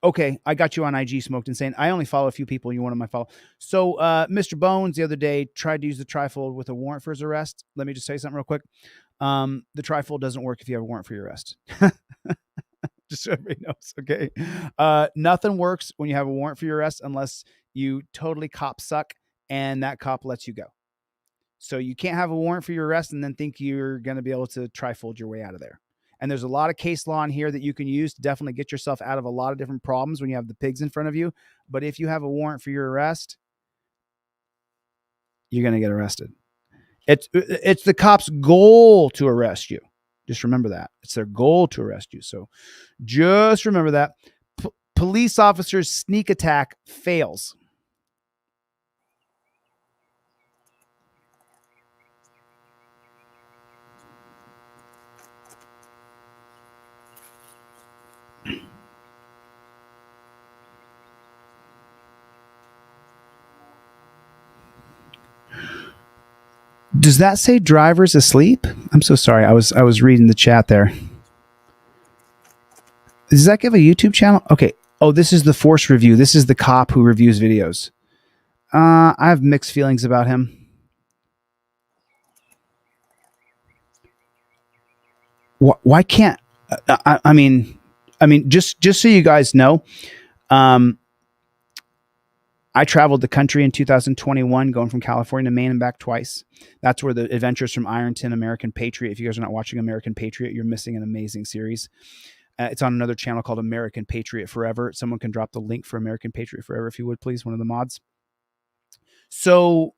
A: Okay, I got you on IG, Smoked Insane. I only follow a few people. You one of my follow. So, Mr. Bones the other day tried to use the Trifold with a warrant for his arrest. Let me just say something real quick. The Trifold doesn't work if you have a warrant for your arrest. Just so everybody knows, okay? Nothing works when you have a warrant for your arrest unless you totally cop suck and that cop lets you go. So you can't have a warrant for your arrest and then think you're going to be able to Trifold your way out of there. And there's a lot of case law in here that you can use to definitely get yourself out of a lot of different problems when you have the pigs in front of you. But if you have a warrant for your arrest, you're going to get arrested. It's the cop's goal to arrest you. Just remember that. It's their goal to arrest you. So just remember that. Police officers' sneak attack fails. Does that say driver's asleep? I'm so sorry. I was reading the chat there. Does that give a YouTube channel? Okay. Oh, this is the Force review. This is the cop who reviews videos. I have mixed feelings about him. Why can't I mean, just so you guys know, I traveled the country in 2021, going from California to Maine and back twice. That's where the Adventures from Ironton, American Patriot. If you guys are not watching American Patriot, you're missing an amazing series. It's on another channel called American Patriot Forever. Someone can drop the link for American Patriot Forever if you would, please, one of the mods. So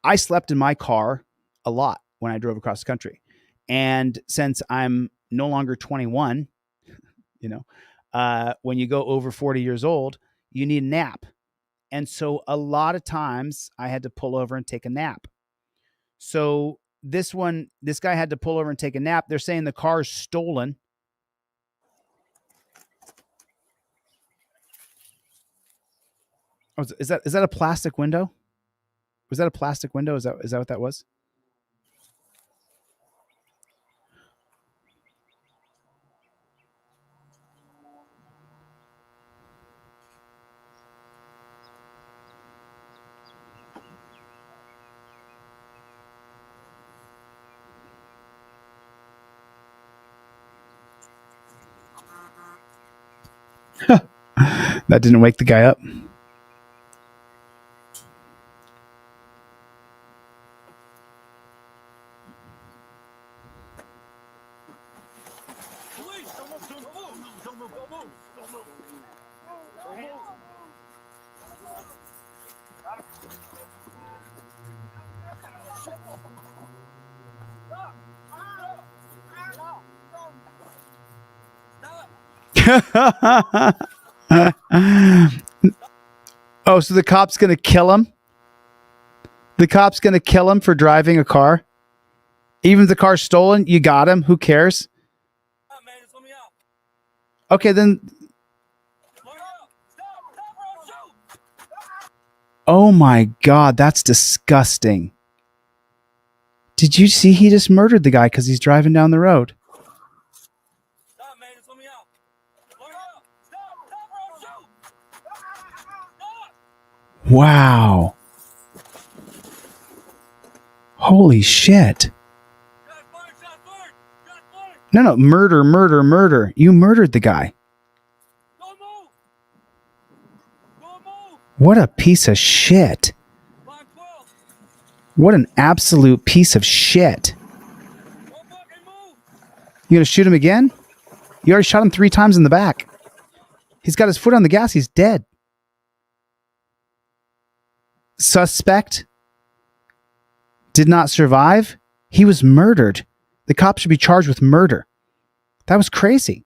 A: I slept in my car a lot when I drove across the country. And since I'm no longer 21, when you go over 40 years old, you need a nap. And so a lot of times I had to pull over and take a nap. So this guy had to pull over and take a nap. They're saying the car's stolen. Oh, is that a plastic window? Was that a plastic window? Is that what that was? That didn't wake the guy up. Oh, so the cop's going to kill him? The cop's going to kill him for driving a car? Even if the car's stolen, you got him. Who cares? Okay, then. Oh my God, that's disgusting. Did you see he just murdered the guy because he's driving down the road? Wow. Holy shit. No, murder. You murdered the guy. What a piece of shit. What an absolute piece of shit. You gonna shoot him again? You already shot him 3 times in the back. He's got his foot on the gas. He's dead. Suspect did not survive. He was murdered. The cop should be charged with murder. That was crazy.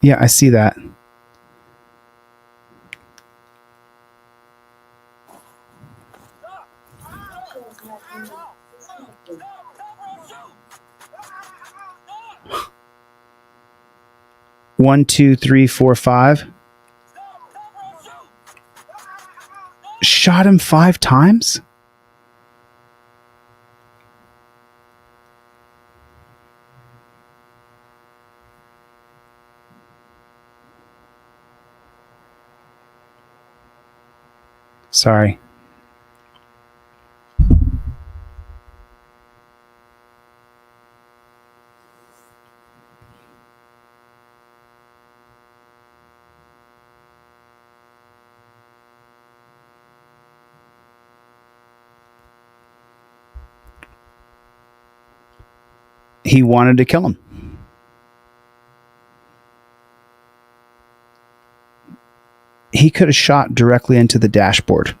A: Yeah, I see that. One, two, three, four, 5. Shot him 5 times? Sorry. He wanted to kill him. He could have shot directly into the dashboard.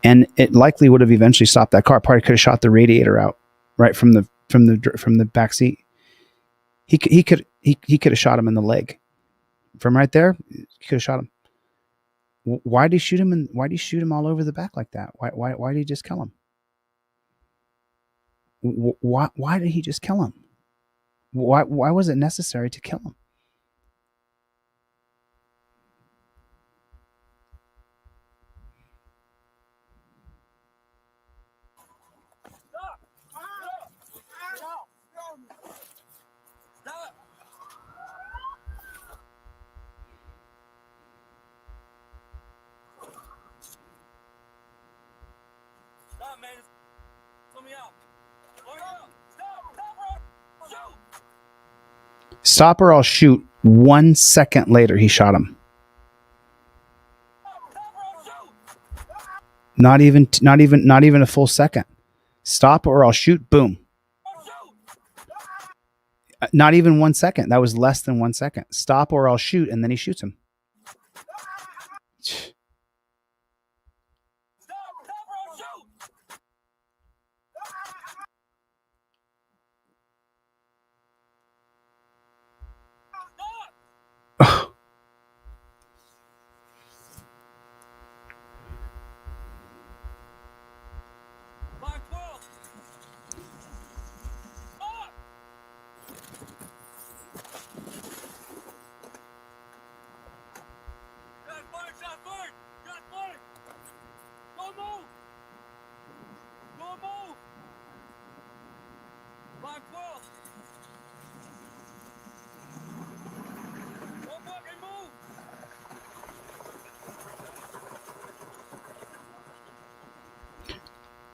A: And it likely would have eventually stopped that car. Probably could have shot the radiator out right from the back seat. He could have shot him in the leg from right there. He could have shot him. Why did he shoot him? Why did he shoot him all over the back like that? Why did he just kill him? Why did he just kill him? Why was it necessary to kill him? Stop or I'll shoot. 1 second later, he shot him. Not even a full second. Stop or I'll shoot. Boom. Not even 1 second. That was less than 1 second. Stop or I'll shoot, and then he shoots him.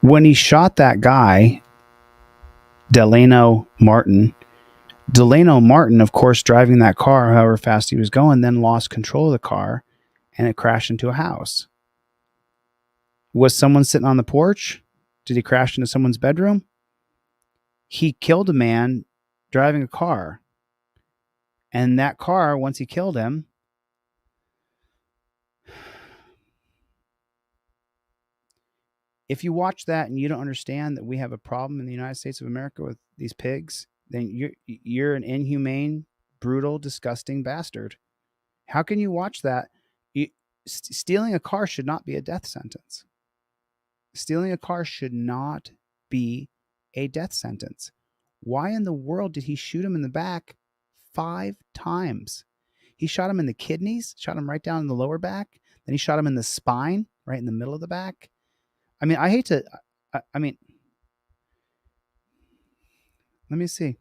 A: When he shot that guy, Delano Martin, of course, driving that car however fast he was going, then lost control of the car and it crashed into a house. Was someone sitting on the porch? Did he crash into someone's bedroom? He killed a man driving a car. And that car, once he killed him, if you watch that and you don't understand that we have a problem in the United States of America with these pigs, then you're an inhumane, brutal, disgusting bastard. How can you watch that? Stealing a car should not be a death sentence. Stealing a car should not be a death sentence. Why in the world did he shoot him in the back 5 times? He shot him in the kidneys, shot him right down in the lower back. Then he shot him in the spine, right in the middle of the back. I mean, I hate to, I mean, let me see.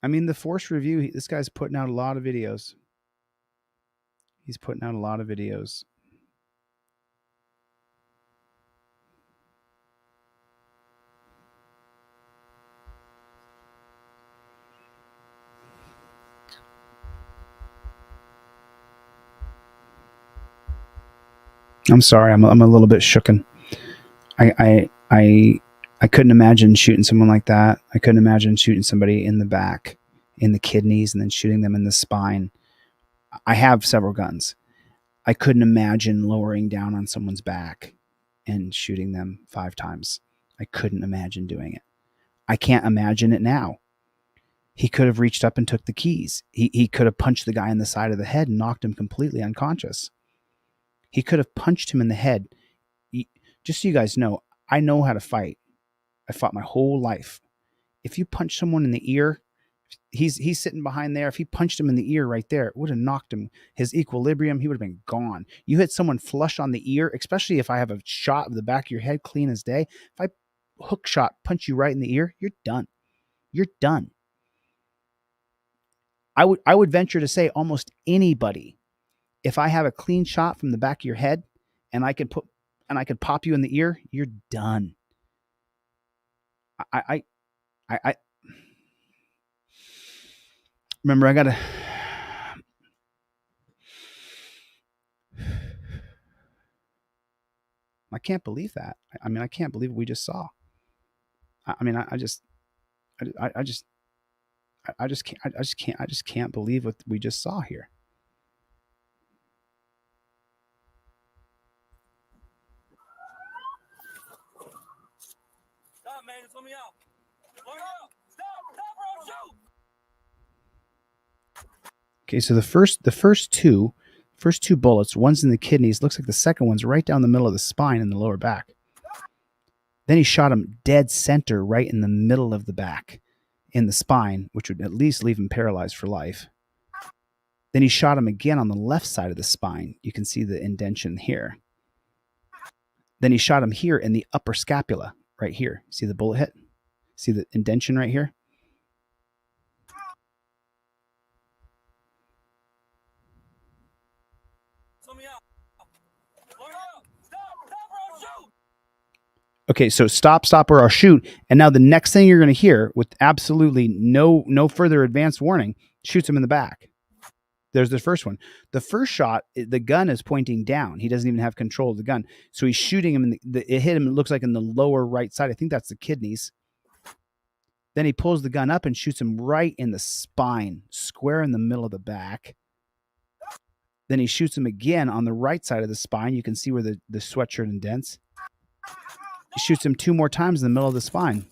A: I mean, the Force Review, this guy's putting out a lot of videos. He's putting out a lot of videos. I'm sorry, I'm a little bit shooken. I couldn't imagine shooting someone like that. I couldn't imagine shooting somebody in the back, in the kidneys, and then shooting them in the spine. I have several guns. I couldn't imagine lowering down on someone's back and shooting them 5 times. I couldn't imagine doing it. I can't imagine it now. He could have reached up and took the keys. He could have punched the guy in the side of the head and knocked him completely unconscious. He could have punched him in the head. Just so you guys know, I know how to fight. I fought my whole life. If you punch someone in the ear, he's sitting behind there. If he punched him in the ear right there, it would have knocked him. His equilibrium, he would have been gone. You hit someone flush on the ear, especially if I have a shot of the back of your head clean as day. If I hook shot punch you right in the ear, you're done. You're done. I would venture to say almost anybody, if I have a clean shot from the back of your head and I could pop you in the ear, you're done. I remember I can't believe that. I mean, I can't believe what we just saw. I mean, I just can't believe what we just saw here.
T: Stop, man. Just let me out. Let me out. Stop, bro. Shoot.
A: Okay, so the first two bullets, one's in the kidneys, looks like the second one's right down the middle of the spine in the lower back. Then he shot him dead center right in the middle of the back in the spine, which would at least leave him paralyzed for life. Then he shot him again on the left side of the spine. You can see the indention here. Then he shot him here in the upper scapula right here. See the bullet hit? See the indention right here? Okay, so stop or I'll shoot. And now the next thing you're going to hear, with absolutely no further advanced warning, shoots him in the back. There's the first one. The first shot, the gun is pointing down. He doesn't even have control of the gun. So he's shooting him, it hit him, it looks like in the lower right side. I think that's the kidneys. Then he pulls the gun up and shoots him right in the spine, square in the middle of the back. Then he shoots him again on the right side of the spine. You can see where the sweatshirt indents. He shoots him 2 more times in the middle of the spine.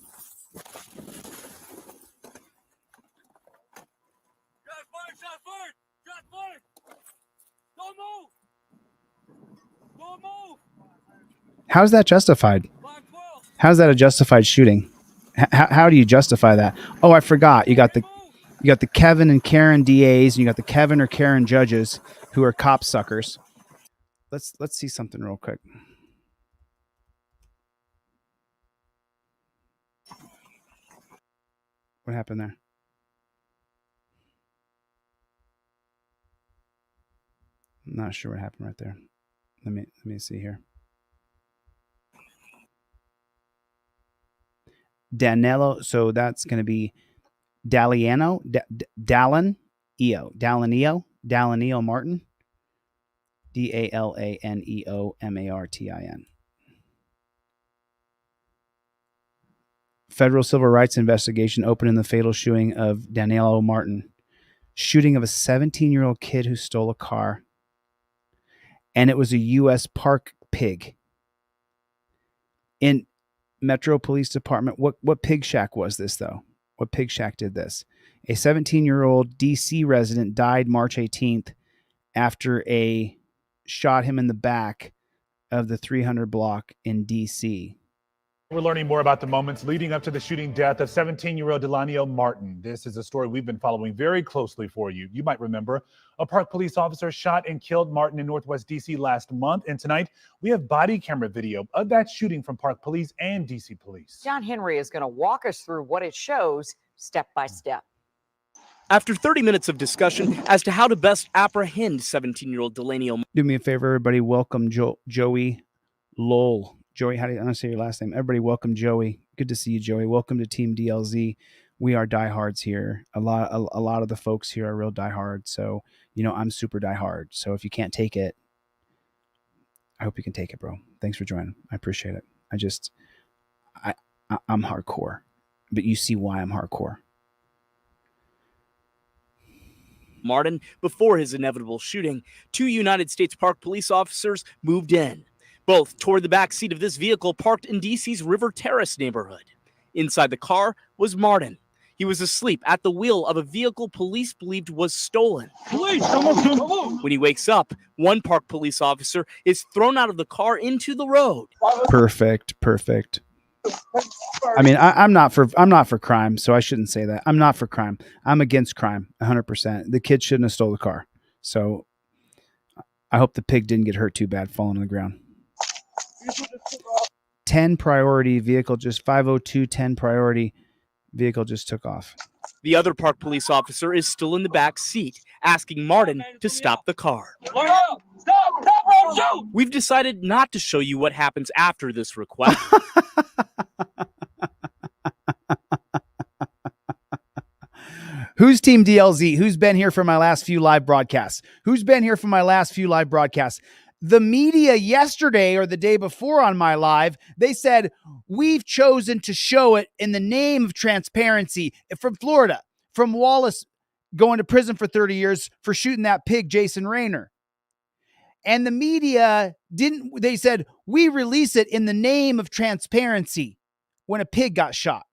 A: How's that justified? How's that a justified shooting? How do you justify that? Oh, I forgot. You got the Kevin and Karen DAs, and you got the Kevin or Karen judges who are cop suckers. Let's see something real quick. What happened there? I'm not sure what happened right there. Let me see here. Danilo, so that's going to be Daliano, Dallin Martin, DALANEO Federal civil rights investigation opened in the fatal shooting of Danilo Martin, shooting of a 17-year-old kid who stole a car, and it was a U.S. park pig. In Metro Police Department, what pig shack was this, though? What pig shack did this? A 17-year-old D.C. resident died March 18th after a shot him in the back of the 300 block in D.C.
T: We're learning more about the moments leading up to the shooting death of 17-year-old Delanio Martin. This is a story we've been following very closely for you. You might remember a Park police officer shot and killed Martin in Northwest D.C. last month. And tonight, we have body camera video of that shooting from Park Police and D.C. Police.
U: John Henry is going to walk us through what it shows step by step.
V: After 30 minutes of discussion as to how to best apprehend 17-year-old Delanio.
A: Do me a favor, everybody. Welcome Joey Lowell. Joey, how do you say your last name? Everybody, welcome Joey. Good to see you, Joey. Welcome to Team DLZ. We are diehards here. A lot of the folks here are real diehards. So, I'm super diehard. So if you can't take it, I hope you can take it, bro. Thanks for joining. I appreciate it. I'm hardcore, but you see why I'm hardcore.
V: Martin, before his inevitable shooting, 2 United States Park police officers moved in. Both toward the back seat of this vehicle parked in D.C.'s River Terrace neighborhood. Inside the car was Martin. He was asleep at the wheel of a vehicle police believed was stolen. Police, someone. When he wakes up, one Park police officer is thrown out of the car into the road.
A: Perfect. I mean, I'm not for crime, so I shouldn't say that. I'm not for crime. I'm against crime, 100%. The kid shouldn't have stole the car. So I hope the pig didn't get hurt too bad falling on the ground. 10 priority vehicle, just 502 10 priority vehicle just took off.
V: The other Park police officer is still in the back seat, asking Martin to stop the car. Stop, we've decided not to show you what happens after this request.
A: Who's Team DLZ? Who's been here for my last few live broadcasts? The media yesterday or the day before on my live, they said, we've chosen to show it in the name of transparency. From Florida, from Wallace going to prison for 30 years for shooting that pig, Jason Rayner. And the media they said, we release it in the name of transparency when a pig got shot.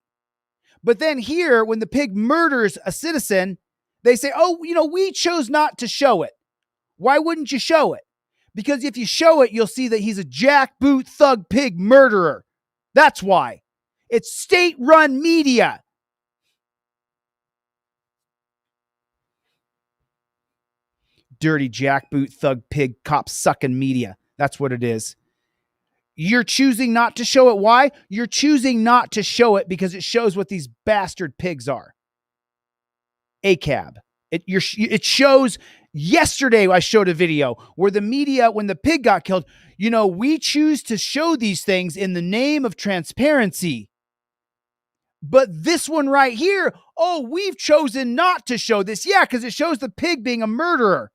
A: But then here, when the pig murders a citizen, they say, we chose not to show it. Why wouldn't you show it? Because if you show it, you'll see that he's a jackboot thug pig murderer. That's why. It's state-run media. Dirty jackboot thug pig cop sucking media. That's what it is. You're choosing not to show it. Why? You're choosing not to show it because it shows what these bastard pigs are. ACAB. It shows. Yesterday, I showed a video where the media, when the pig got killed, we choose to show these things in the name of transparency. But this one right here, we've chosen not to show this. Yeah, because it shows the pig being a murderer.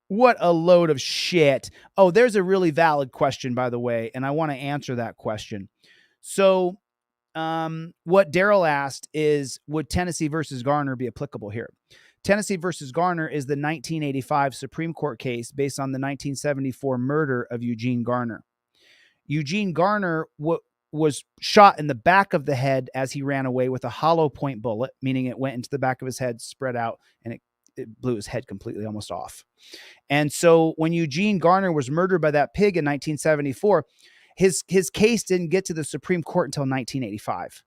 A: What a load of shit. Oh, there's a really valid question, by the way, and I want to answer that question. So, what Daryl asked is, would Tennessee versus Garner be applicable here? Tennessee versus Garner is the 1985 Supreme Court case based on the 1974 murder of Eugene Garner. Eugene Garner was shot in the back of the head as he ran away with a hollow point bullet, meaning it went into the back of his head, spread out, and it blew his head completely almost off. And so when Eugene Garner was murdered by that pig in 1974, his case didn't get to the Supreme Court until 1985.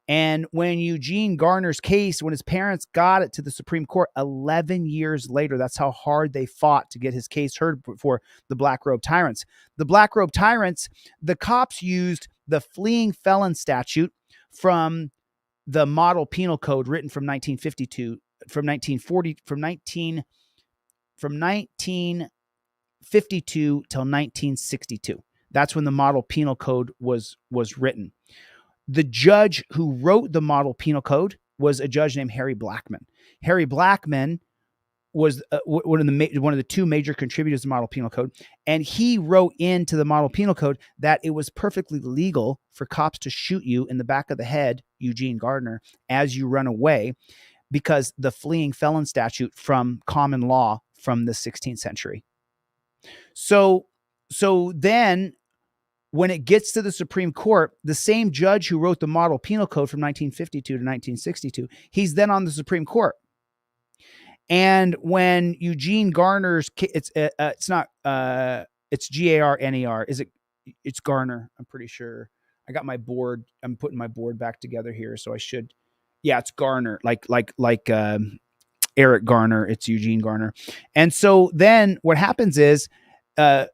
A: And when Eugene Garner's case, when his parents got it to the Supreme Court 11 years later, that's how hard they fought to get his case heard for the Black Robe Tyrants. The Black Robe Tyrants, the cops used the fleeing felon statute from the model penal code written from 1952, from 1952 till 1962. That's when the model penal code was written. The judge who wrote the model penal code was a judge named Harry Blackman. Harry Blackman was one of the two major contributors to the model penal code, and he wrote into the model penal code that it was perfectly legal for cops to shoot you in the back of the head, Eugene Gardner, as you run away, because the fleeing felon statute from common law from the 16th century. So then when it gets to the Supreme Court, the same judge who wrote the model penal code from 1952 to 1962, he's then on the Supreme Court. And when Eugene Garner's, it's Garner. It's Garner. I'm pretty sure. I got my board. I'm putting my board back together here. So I should, yeah, it's Garner, like Eric Garner. It's Eugene Garner. And so then what happens is, Harry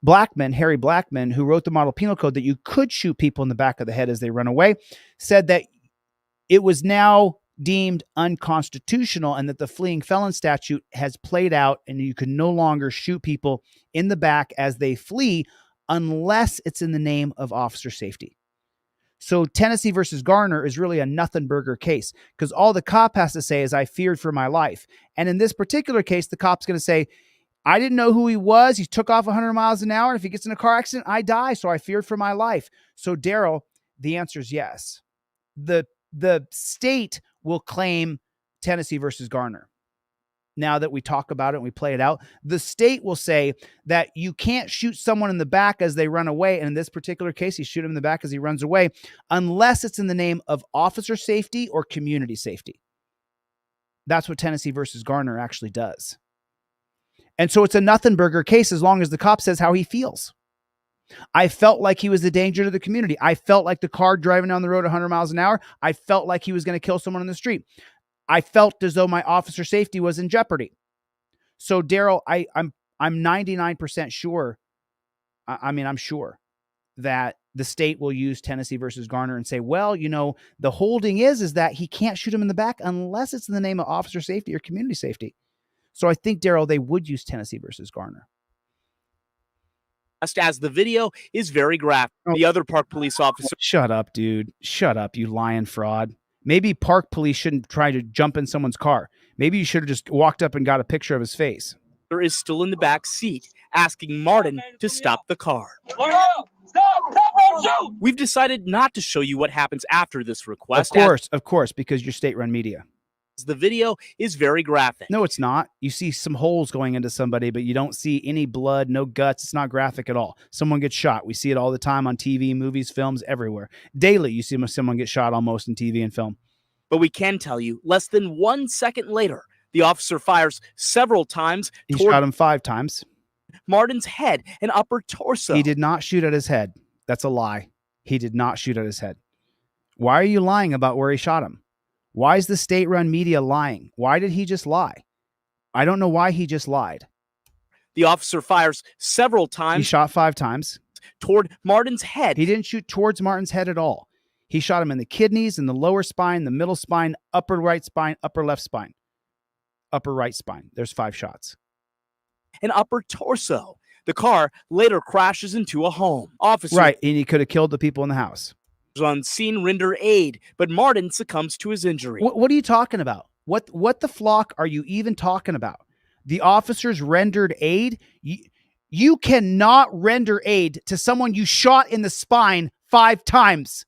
A: Blackman, who wrote the model penal code that you could shoot people in the back of the head as they run away, said that it was now deemed unconstitutional and that the fleeing felon statute has played out and you can no longer shoot people in the back as they flee unless it's in the name of officer safety. So Tennessee versus Garner is really a nothing burger case because all the cop has to say is, I feared for my life. And in this particular case, the cop's going to say, I didn't know who he was. He took off 100 miles an hour. And if he gets in a car accident, I die. So I feared for my life. So Daryl, the answer is yes. The state will claim Tennessee versus Garner. Now that we talk about it and we play it out, the state will say that you can't shoot someone in the back as they run away. And in this particular case, you shoot him in the back as he runs away, unless it's in the name of officer safety or community safety. That's what Tennessee versus Garner actually does. And so it's a nothing burger case as long as the cop says how he feels. I felt like he was a danger to the community. I felt like the car driving down the road 100 miles an hour. I felt like he was going to kill someone in the street. I felt as though my officer safety was in jeopardy. So Daryl, I'm 99% sure. I'm sure that the state will use Tennessee versus Garner and say, well, the holding is that he can't shoot him in the back unless it's in the name of officer safety or community safety. So I think, Daryl, they would use Tennessee versus Garner.
V: As the video is very graphic. The other park police officer.
A: Shut up, dude. Shut up, you lying fraud. Maybe park police shouldn't try to jump in someone's car. Maybe you should have just walked up and got a picture of his face.
V: Is still in the back seat, asking Martin to stop the car. We've decided not to show you what happens after this request.
A: Of course, because you're state-run media.
V: The video is very graphic.
A: No, it's not. You see some holes going into somebody, but you don't see any blood, no guts. It's not graphic at all. Someone gets shot. We see it all the time on TV, movies, films, everywhere. Daily, you see someone get shot almost in TV and film.
V: But we can tell you, less than 1 second later, the officer fires several times.
A: He shot him 5 times.
V: Martin's head and upper torso.
A: He did not shoot at his head. That's a lie. He did not shoot at his head. Why are you lying about where he shot him? Why is the state-run media lying? Why did he just lie? I don't know why he just lied.
V: The officer fires several times.
A: He shot 5 times.
V: Toward Martin's head.
A: He didn't shoot towards Martin's head at all. He shot him in the kidneys, in the lower spine, the middle spine, upper right spine, upper left spine, upper right spine. There's 5 shots.
V: An upper torso. The car later crashes into a home. Officer.
A: Right, and he could have killed the people in the house.
V: On scene render aid, but Martin succumbs to his injury.
A: What are you talking about? What the flock are you even talking about? The officers rendered aid? You cannot render aid to someone you shot in the spine 5 times.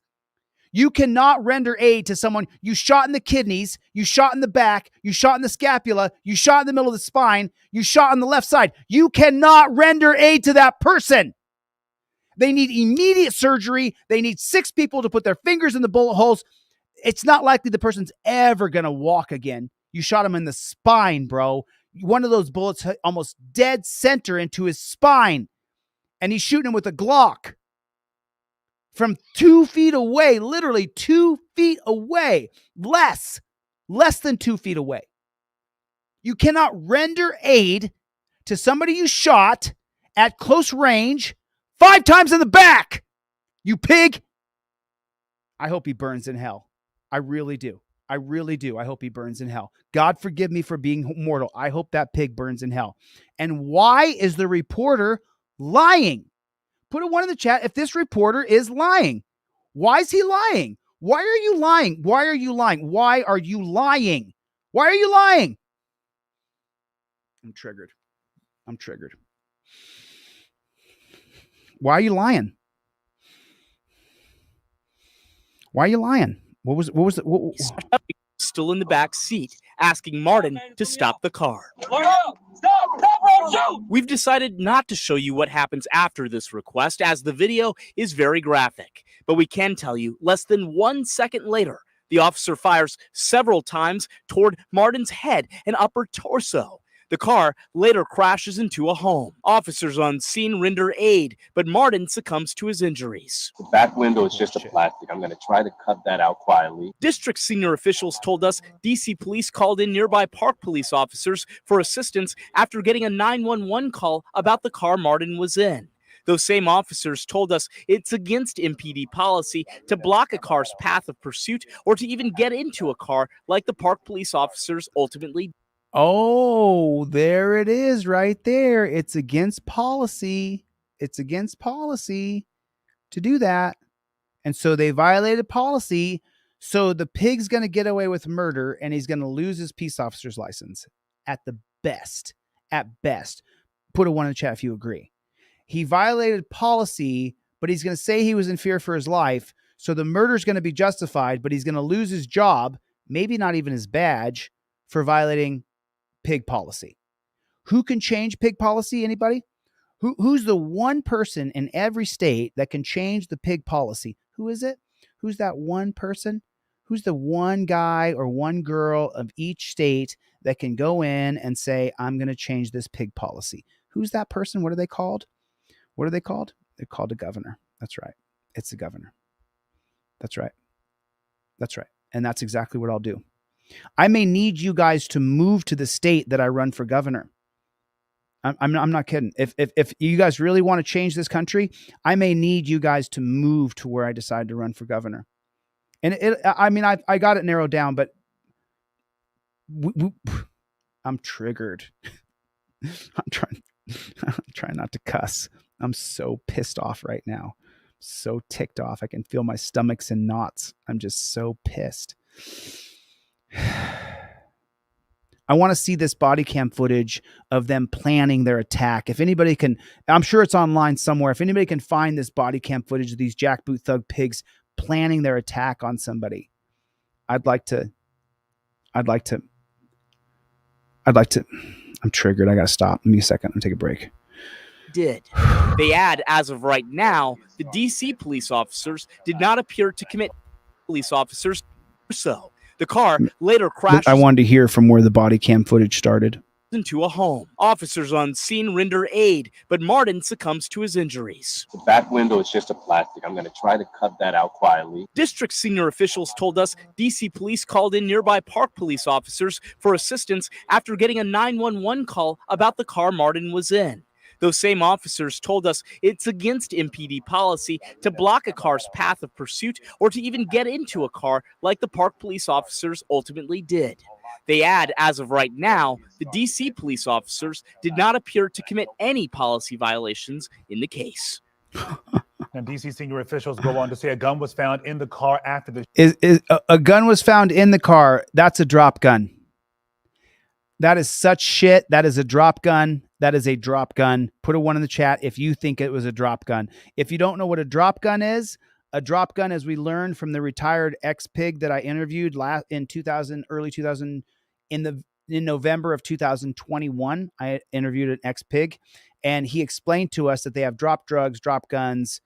A: You cannot render aid to someone you shot in the kidneys, you shot in the back, you shot in the scapula, you shot in the middle of the spine, you shot on the left side. You cannot render aid to that person. They need immediate surgery. They need 6 people to put their fingers in the bullet holes. It's not likely the person's ever going to walk again. You shot him in the spine, bro. One of those bullets hit almost dead center into his spine. And he's shooting him with a Glock. from 2 feet away, literally 2 feet away, less than 2 feet away. You cannot render aid to somebody you shot at close range 5 times in the back. You pig. I hope he burns in hell. I really do. I really do. I hope he burns in hell. God forgive me for being mortal. I hope that pig burns in hell. And why is the reporter lying? Put a 1 in the chat if this reporter is lying. Why is he lying? Why are you lying? Why are you lying? Why are you lying? Why are you lying? I'm triggered. I'm triggered. Why are you lying? Why are you lying? What was
V: Still in the back seat, asking Martin to stop the car. We've decided not to show you what happens after this request, as the video is very graphic. But we can tell you, less than 1 second later, the officer fires several times toward Martin's head and upper torso. The car later crashes into a home. Officers on scene render aid, but Martin succumbs to his injuries.
C: The back window is just a plastic. I'm going to try to cut that out quietly.
V: District senior officials told us DC police called in nearby park police officers for assistance after getting a 911 call about the car Martin was in. Those same officers told us it's against MPD policy to block a car's path of pursuit or to even get into a car like the park police officers ultimately did.
A: Oh, there it is right there. It's against policy. It's against policy to do that. And so they violated policy. So the pig's going to get away with murder and he's going to lose his peace officer's license at the best. At best. Put a 1 in the chat if you agree. He violated policy, but he's going to say he was in fear for his life. So the murder's going to be justified, but he's going to lose his job, maybe not even his badge, for violating pig policy. Who can change pig policy? Anybody? Who's the one person in every state that can change the pig policy? Who is it? Who's that one person? Who's the one guy or one girl of each state that can go in and say, I'm going to change this pig policy? Who's that person? What are they called? What are they called? They're called a governor. That's right. It's the governor. That's right. That's right. And that's exactly what I'll do. I may need you guys to move to the state that I run for governor. I'm not kidding. If you guys really want to change this country, I may need you guys to move to where I decide to run for governor. And I got it narrowed down, but I'm triggered. I'm trying not to cuss. I'm so pissed off right now. So ticked off. I can feel my stomach's in knots. I'm just so pissed. I want to see this body cam footage of them planning their attack. If anybody can, I'm sure it's online somewhere. If anybody can find this body cam footage of these jackboot thug pigs planning their attack on somebody, I'd like to, I'm triggered. I got to stop. Give me a second. I'm going to take a break.
V: Did. They add, as of right now, the DC police officers did not appear to commit police officers so. The car later crashed.
A: I wanted to hear from where the body cam footage started.
V: Into a home. Officers on scene render aid, but Martin succumbs to his injuries.
C: The back window is just a plastic. I'm going to try to cut that out quietly.
V: District senior officials told us DC police called in nearby park police officers for assistance after getting a 911 call about the car Martin was in. Those same officers told us it's against MPD policy to block a car's path of pursuit or to even get into a car like the park police officers ultimately did. They add, as of right now, the DC police officers did not appear to commit any policy violations in the case.
T: And DC senior officials go on to say a gun was found in the car after the...
A: A gun was found in the car. That's a drop gun. That is such shit. That is a drop gun. That is a drop gun. Put a 1 in the chat if you think it was a drop gun. If you don't know what a drop gun is, as we learned from the retired ex-pig that I interviewed in November of 2021, I interviewed an ex-pig, and he explained to us that they have drop drugs, drop guns,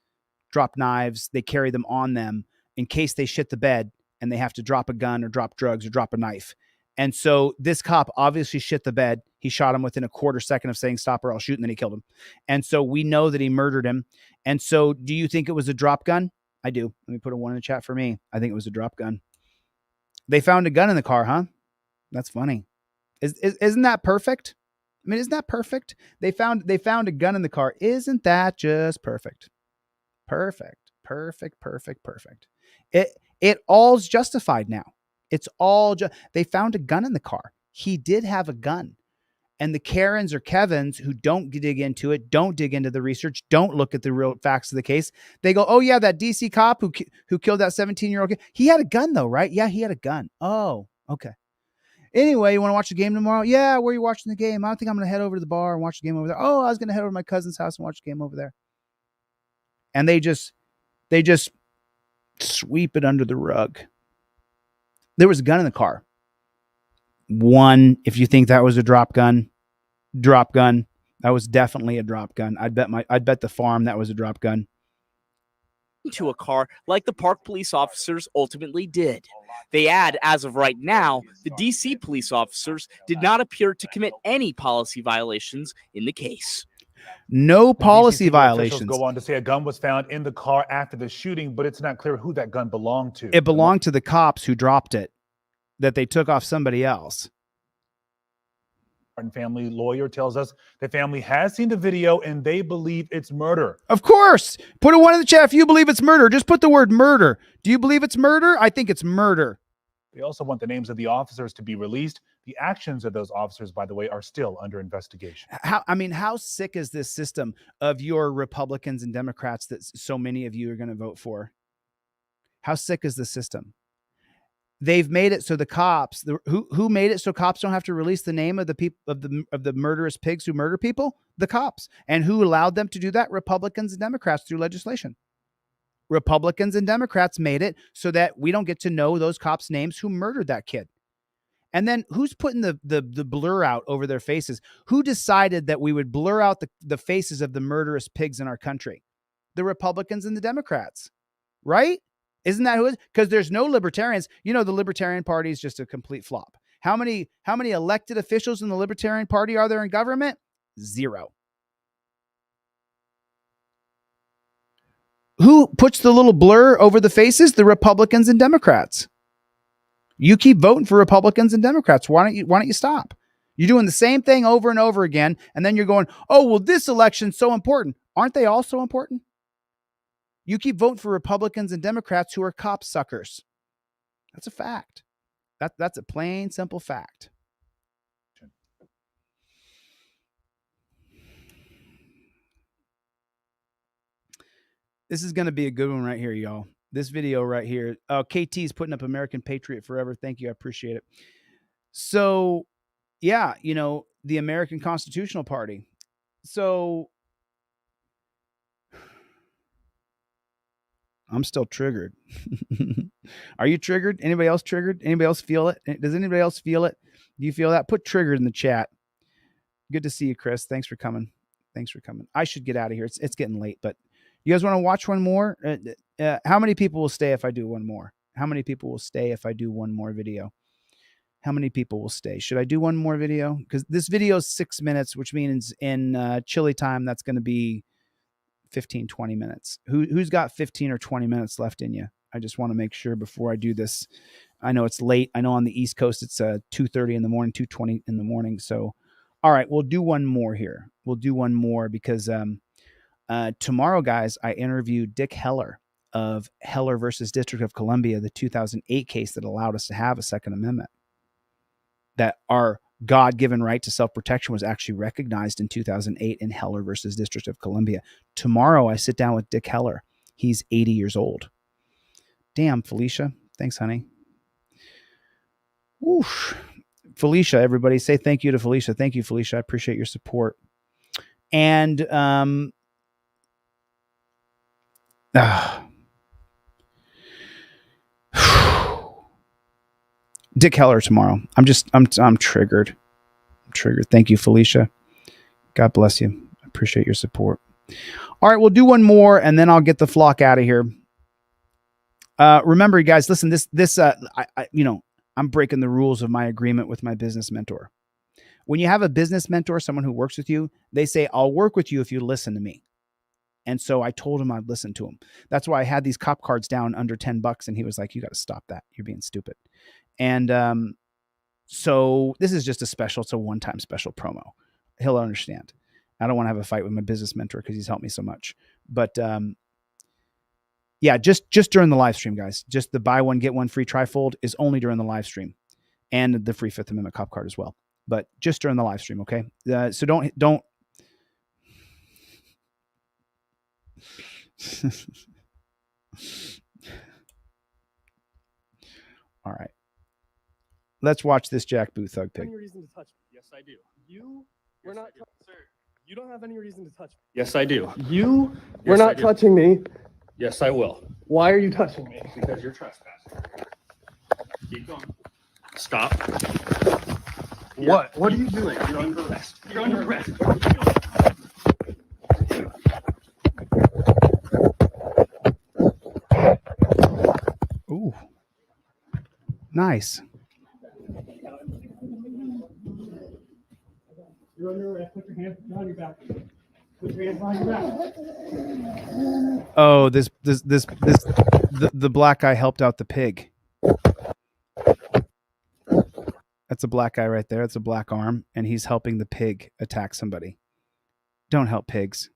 A: drop knives. They carry them on them in case they shit the bed and they have to drop a gun or drop drugs or drop a knife. And so this cop obviously shit the bed. He shot him within a quarter second of saying, stop or I'll shoot. And then he killed him. And so we know that he murdered him. And so do you think it was a drop gun? I do. Let me put a 1 in the chat for me. I think it was a drop gun. They found a gun in the car, huh? That's funny. Isn't that perfect? I mean, isn't that perfect? They found a gun in the car. Isn't that just perfect? Perfect. It all's justified now. It's all they found a gun in the car. He did have a gun. And the Karens or Kevins who don't dig into it, don't dig into the research, don't look at the real facts of the case. They go, oh yeah, that DC cop who killed that 17-year-old kid, he had a gun though, right? Yeah, he had a gun. Oh, okay. Anyway, you want to watch the game tomorrow? Yeah, where are you watching the game? I think I'm going to head over to the bar and watch the game over there. Oh, I was going to head over to my cousin's house and watch the game over there. And they just sweep it under the rug. There was a gun in the car. One, if you think that was a drop gun, that was definitely a drop gun. I'd bet the farm that was a drop gun.
V: To a car like the Park police officers ultimately did. They add, as of right now, the DC police officers did not appear to commit any policy violations in the case.
A: No policy violations.
T: Officials go on to say a gun was found in the car after the shooting, but it's not clear who that gun belonged to.
A: It belonged to the cops who dropped it, that they took off somebody else.
T: Martin family lawyer tells us the family has seen the video and they believe it's murder.
A: Of course. Put a 1 in the chat if you believe it's murder. Just put the word murder. Do you believe it's murder? I think it's murder.
T: They also want the names of the officers to be released. The actions of those officers, by the way, are still under investigation.
A: How sick is this system of your Republicans and Democrats that so many of you are going to vote for? How sick is the system? They've made it so the cops, who made it so cops don't have to release the name of the people of the murderous pigs who murder people? The cops. And who allowed them to do that? Republicans and Democrats through legislation. Republicans and Democrats made it so that we don't get to know those cops' names who murdered that kid. And then who's putting the blur out over their faces? Who decided that we would blur out the faces of the murderous pigs in our country? The Republicans and the Democrats, right? Isn't that who it is? Because there's no libertarians. You know, the Libertarian Party is just a complete flop. How many elected officials in the Libertarian Party are there in government? 0. Who puts the little blur over the faces? The Republicans and Democrats. You keep voting for Republicans and Democrats. Why don't you stop? You're doing the same thing over and over again, and then you're going, oh, well, this election's so important. Aren't they all so important? You keep voting for Republicans and Democrats who are cop suckers. That's a fact. That's a plain, simple fact. This is going to be a good one right here, y'all. This video right here. KT's putting up American Patriot Forever. Thank you. I appreciate it. So, yeah, you know, the American Constitutional Party. So, I'm still triggered. Are you triggered? Anybody else triggered? Anybody else feel it? Does anybody else feel it? Do you feel that? Put triggered in the chat. Good to see you, Chris. Thanks for coming. I should get out of here. It's getting late, but you guys want to watch one more? How many people will stay if I do one more? How many people will stay if I do one more video? How many people will stay? Should I do one more video? Because this video is 6 minutes, which means in Chille time, that's going to be 15, 20 minutes. Who's got 15 or 20 minutes left in you? I just want to make sure before I do this. I know it's late. I know on the East Coast, it's 2:30 in the morning, 2:20 in the morning. So, all right, we'll do one more here. We'll do one more because tomorrow, guys, I interviewed Dick Heller of Heller versus District of Columbia, the 2008 case that allowed us to have a Second Amendment. That our God-given right to self-protection was actually recognized in 2008 in Heller versus District of Columbia. Tomorrow, I sit down with Dick Heller. He's 80 years old. Damn, Felicia. Thanks, honey. Oof. Felicia, everybody say thank you to Felicia. Thank you, Felicia. I appreciate your support. And Dick Heller tomorrow. I'm triggered. Thank you, Felicia. God bless you. I appreciate your support. All right, we'll do one more and then I'll get the flock out of here. Remember, you guys, listen, I'm breaking the rules of my agreement with my business mentor. When you have a business mentor, someone who works with you, they say, I'll work with you if you listen to me. And so I told him I'd listen to him. That's why I had these cop cards down under $10, and he was like, "You got to stop that. You're being stupid." And so this is just a special. It's a one-time special promo. He'll understand. I don't want to have a fight with my business mentor because he's helped me so much. But yeah, just during the live stream, guys. Just the buy one get one free Trifold is only during the live stream, and the free Fifth Amendment cop card as well. But just during the live stream, okay? So don't. All right. Let's watch this Jack Booth thug pig.
B: Any reason to touch me? Yes, I do. We're not, sir. You don't have any reason to touch me.
D: Yes, I do.
B: We're not touching me.
D: Yes, I will.
B: Why are you touching me?
D: Because you're trespassing. Keep going. Stop.
B: What? What are you doing?
D: You're under arrest. You're under arrest.
A: Ooh. Nice.
B: You're under arrest. Put your hands behind your back. Put your hands behind your back.
A: Oh, the black guy helped out the pig. That's a black guy right there. That's a black arm, and he's helping the pig attack somebody. Don't help pigs.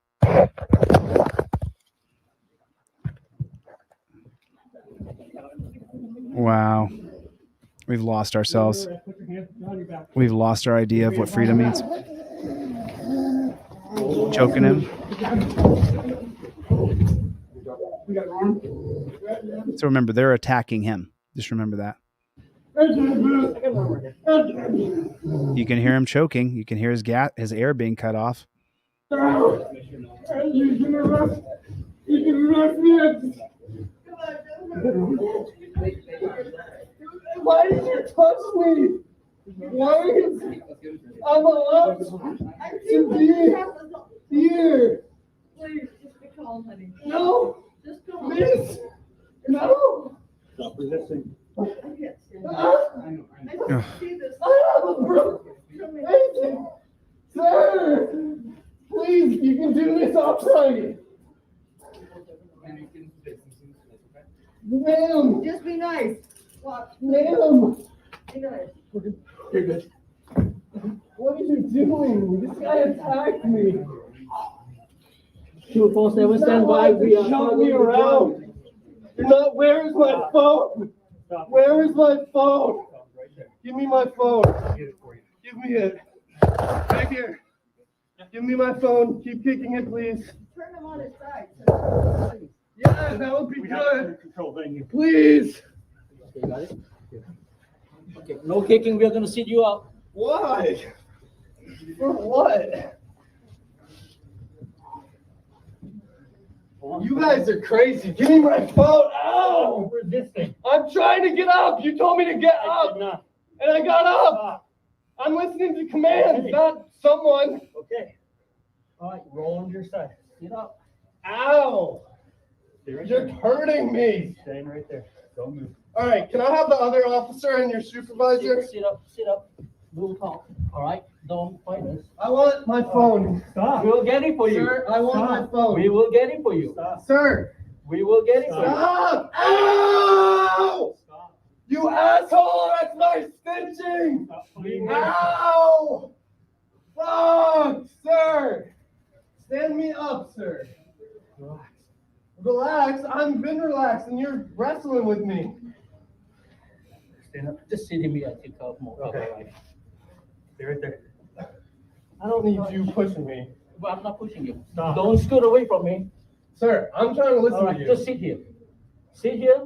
A: Wow. We've lost ourselves. We've lost our idea of what freedom means. Choking him. So remember, they're attacking him. Just remember that. You can hear him choking. You can hear his air being cut off.
B: Why did you touch me? Why is I'm allowed to be here?
W: Please, just be calm, honey.
B: No,
W: Just calm.
B: please, no.
W: Stop resisting. I can't see this.
B: I
W: don't see this.
B: I have a broken leg. Sir, please, you can do this. I'll try it. Ma'am.
W: Just be nice. Watch.
B: Ma'am.
W: Be nice.
B: You're good. What are you doing? This guy attacked me.
W: 247, stand by. We are
B: Show me around. You're not. Where is my phone? Where is my phone? Give me my phone. Give me it. Right here. Give me my phone. Keep kicking it, please.
W: Turn him on his side.
B: Yeah, that would be good. Please.
W: Okay, got it? Okay, no kicking. We're going to sit you out.
B: Why? For what? You guys are crazy. Give me my phone. Ow!
W: Resisting.
B: I'm trying to get up. You told me to get up. And I got up. I'm listening to commands, not someone.
W: Okay. All right, roll on your side. Sit up.
B: Ow! You're hurting me.
W: Staying right there. Don't move.
B: All right, can I have the other officer and your supervisor?
W: Sit up. Sit up. We'll talk. All right. Don't fight us.
B: I want my phone.
W: Stop. We'll get it for you.
B: Sir, I want my phone.
W: We will get it for you.
B: Stop. Sir.
W: We will get it for you.
B: Stop! Ow! Stop. You asshole! That's my stitching! Ow! Fuck! Sir! Stand me up, sir.
W: Relax.
B: Relax? I've been relaxed and you're wrestling with me.
W: Stand up. Just sit in me. I think I'll more.
B: Okay.
W: Right. Stay right there.
B: I don't need you pushing me.
W: Well, I'm not pushing you.
B: Stop.
W: Don't scoot away from me.
B: Sir, I'm trying to listen
W: All right,
B: to you.
W: just sit here. Sit here.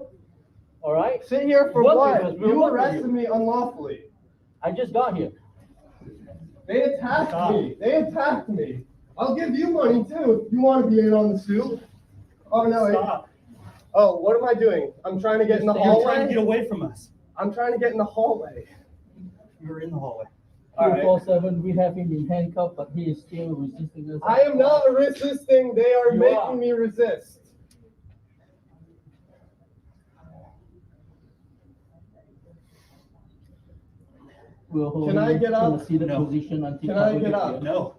W: All right?
B: Sit here for
W: Work
B: what?
W: with us. We'll
B: You
W: work with
B: arrested
W: you.
B: me unlawfully.
W: I just got here.
B: They attacked me. They attacked me. I'll give you money too if you want to be in on the suit. Oh no.
W: Stop.
B: Oh, what am I doing? I'm trying to get in the hallway.
W: You're trying to get away from us.
B: I'm trying to get in the hallway.
W: You're in the hallway.
B: All right.
W: 247, we have him in handcuffs, but he is still resisting us.
B: I am not resisting. They are
W: You
B: making
W: are.
B: me resist.
W: We'll hold
B: Can I
W: him
B: get
W: in
B: up?
W: a seated
B: No.
W: position until
B: Can I
W: we
B: get
W: get
B: up?
W: here.
B: No.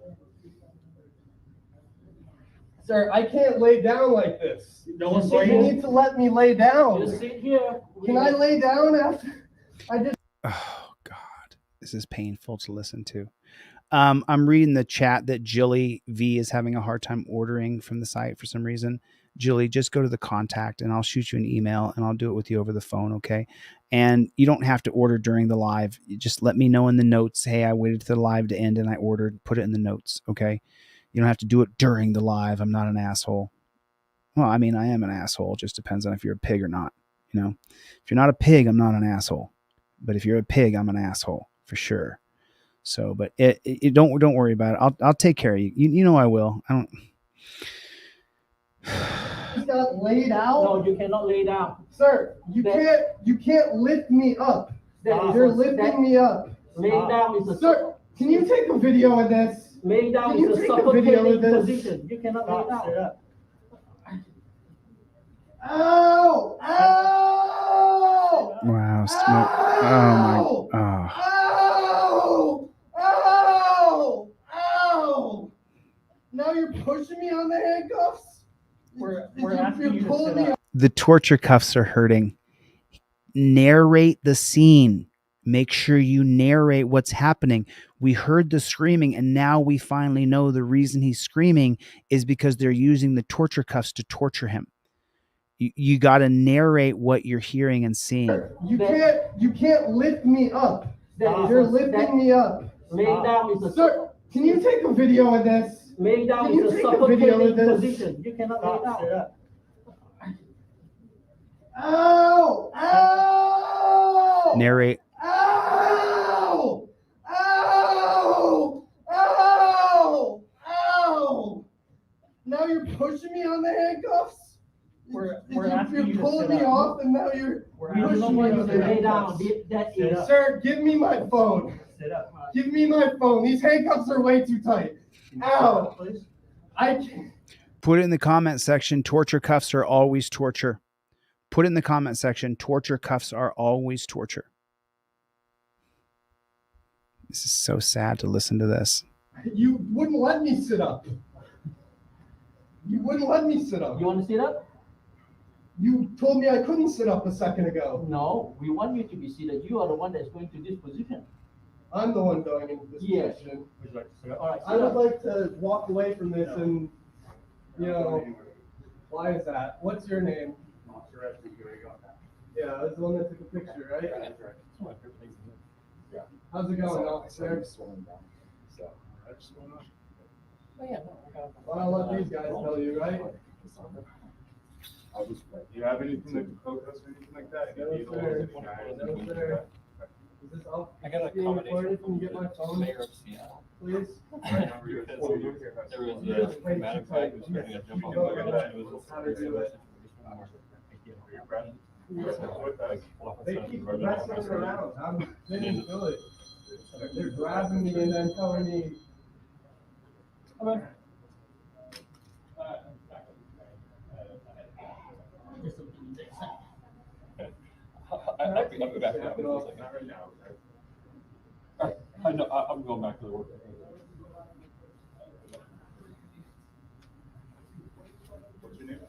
B: Sir, I can't lay down like this.
W: No,
B: You need to let me lay down.
W: Just sit here.
B: Can I lay down after I just...
A: Oh God, this is painful to listen to. I'm reading the chat that Chille V is having a hard time ordering from the site for some reason. Chille, just go to the contact and I'll shoot you an email and I'll do it with you over the phone, okay? And you don't have to order during the live. You just let me know in the notes, hey, I waited for the live to end and I ordered, put it in the notes, okay? You don't have to do it during the live. I'm not an asshole. Well, I mean, I am an asshole. It just depends on if you're a pig or not, you know? If you're not a pig, I'm not an asshole. But if you're a pig, I'm an asshole for sure. So, but it don't worry about it. I'll take care of you. You know I will. I don't.
B: Just got laid out.
W: No, you cannot lay down.
B: Sir, you can't lift me up. You're lifting me up.
W: Laying down is a
B: Sir, can you take a video of this?
W: laying down
B: Can you
W: is a
B: take a video of
W: suffocating
B: this?
W: position. You cannot lay down.
B: Ow! Ow!
A: Wow. Smoke. Oh my. Oh.
B: Ow! Ow! Ow! Now you're pushing me on the handcuffs?
W: We're asking you to
B: pulling
W: sit
B: me
W: up.
A: The torture cuffs are hurting. Narrate the scene. Make sure you narrate what's happening. We heard the screaming, and now we finally know the reason he's screaming is because they're using the torture cuffs to torture him. You got to narrate what you're hearing and seeing.
B: You can't lift me up. You're lifting me up.
W: Laying down is a
B: Sir, can you take a video of this?
W: laying down
B: Can you
W: is a
B: take a video
W: suffocating
B: of this?
W: position. You cannot lay down.
B: Ow! Ow!
A: Narrate.
B: Ow! Ow! Ow! Ow! Now you're pushing me on the handcuffs?
W: We're
B: You're
W: asking you to
B: pulling
W: sit
B: me
W: up.
B: off and now you're
W: You
B: pushing
W: don't
B: me
W: want
B: on
W: you
B: the
W: to lay down.
B: handcuffs.
W: That is.
B: Sir, give me my phone.
W: Sit up.
B: Give me my phone. These handcuffs are way too tight. Ow! I can't.
A: Put it in the comment section. Torture cuffs are always torture. Put it in the comment section. Torture cuffs are always torture. This is so sad to listen to this.
B: You wouldn't let me sit up. You wouldn't let me sit up.
W: You want to sit up?
B: You told me I couldn't sit up a second ago.
W: No, we want you to be seated. You are the one that's going to this position.
B: I'm the one going into this
W: Yes.
B: position.
W: Would you like to sit up? All right,
B: I would like to walk away from this and, you know, why is that? What's your name? Yeah, that's the one that took a picture, right? How's it going, officer? Well, I'll let these guys tell you, right?
E: Do you have anything that could cook us or anything like that?
B: No, sir. No, sir. Is this all being recorded? Can you get my phone, please? They keep messing around. They didn't do it. They're grabbing me and then telling me.
E: I'll be back in a second. I know, I'm going back to the work. What's your name?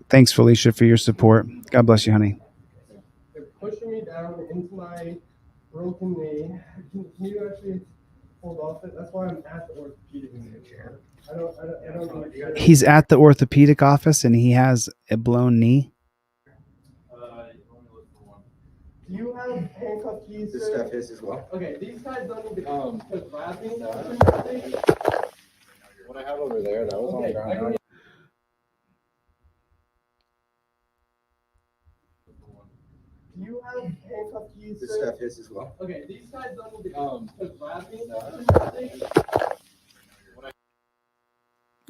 A: Thanks, Felicia, for your support. God bless you, honey.
B: They're pushing me down into my broken knee. Can you actually hold off it? That's why I'm at the orthopedic chair. I don't know.
A: He's at the orthopedic office and he has a blown knee.
B: Do you have handcuff keys?
F: This
B: sir?
F: stuff is as well.
B: Okay, these guys don't need to grab me.
F: What I have over there, that was on the ground.
B: Do you have handcuff keys?
F: This
B: sir?
F: stuff is as well.
B: Okay, these guys don't need to grab me.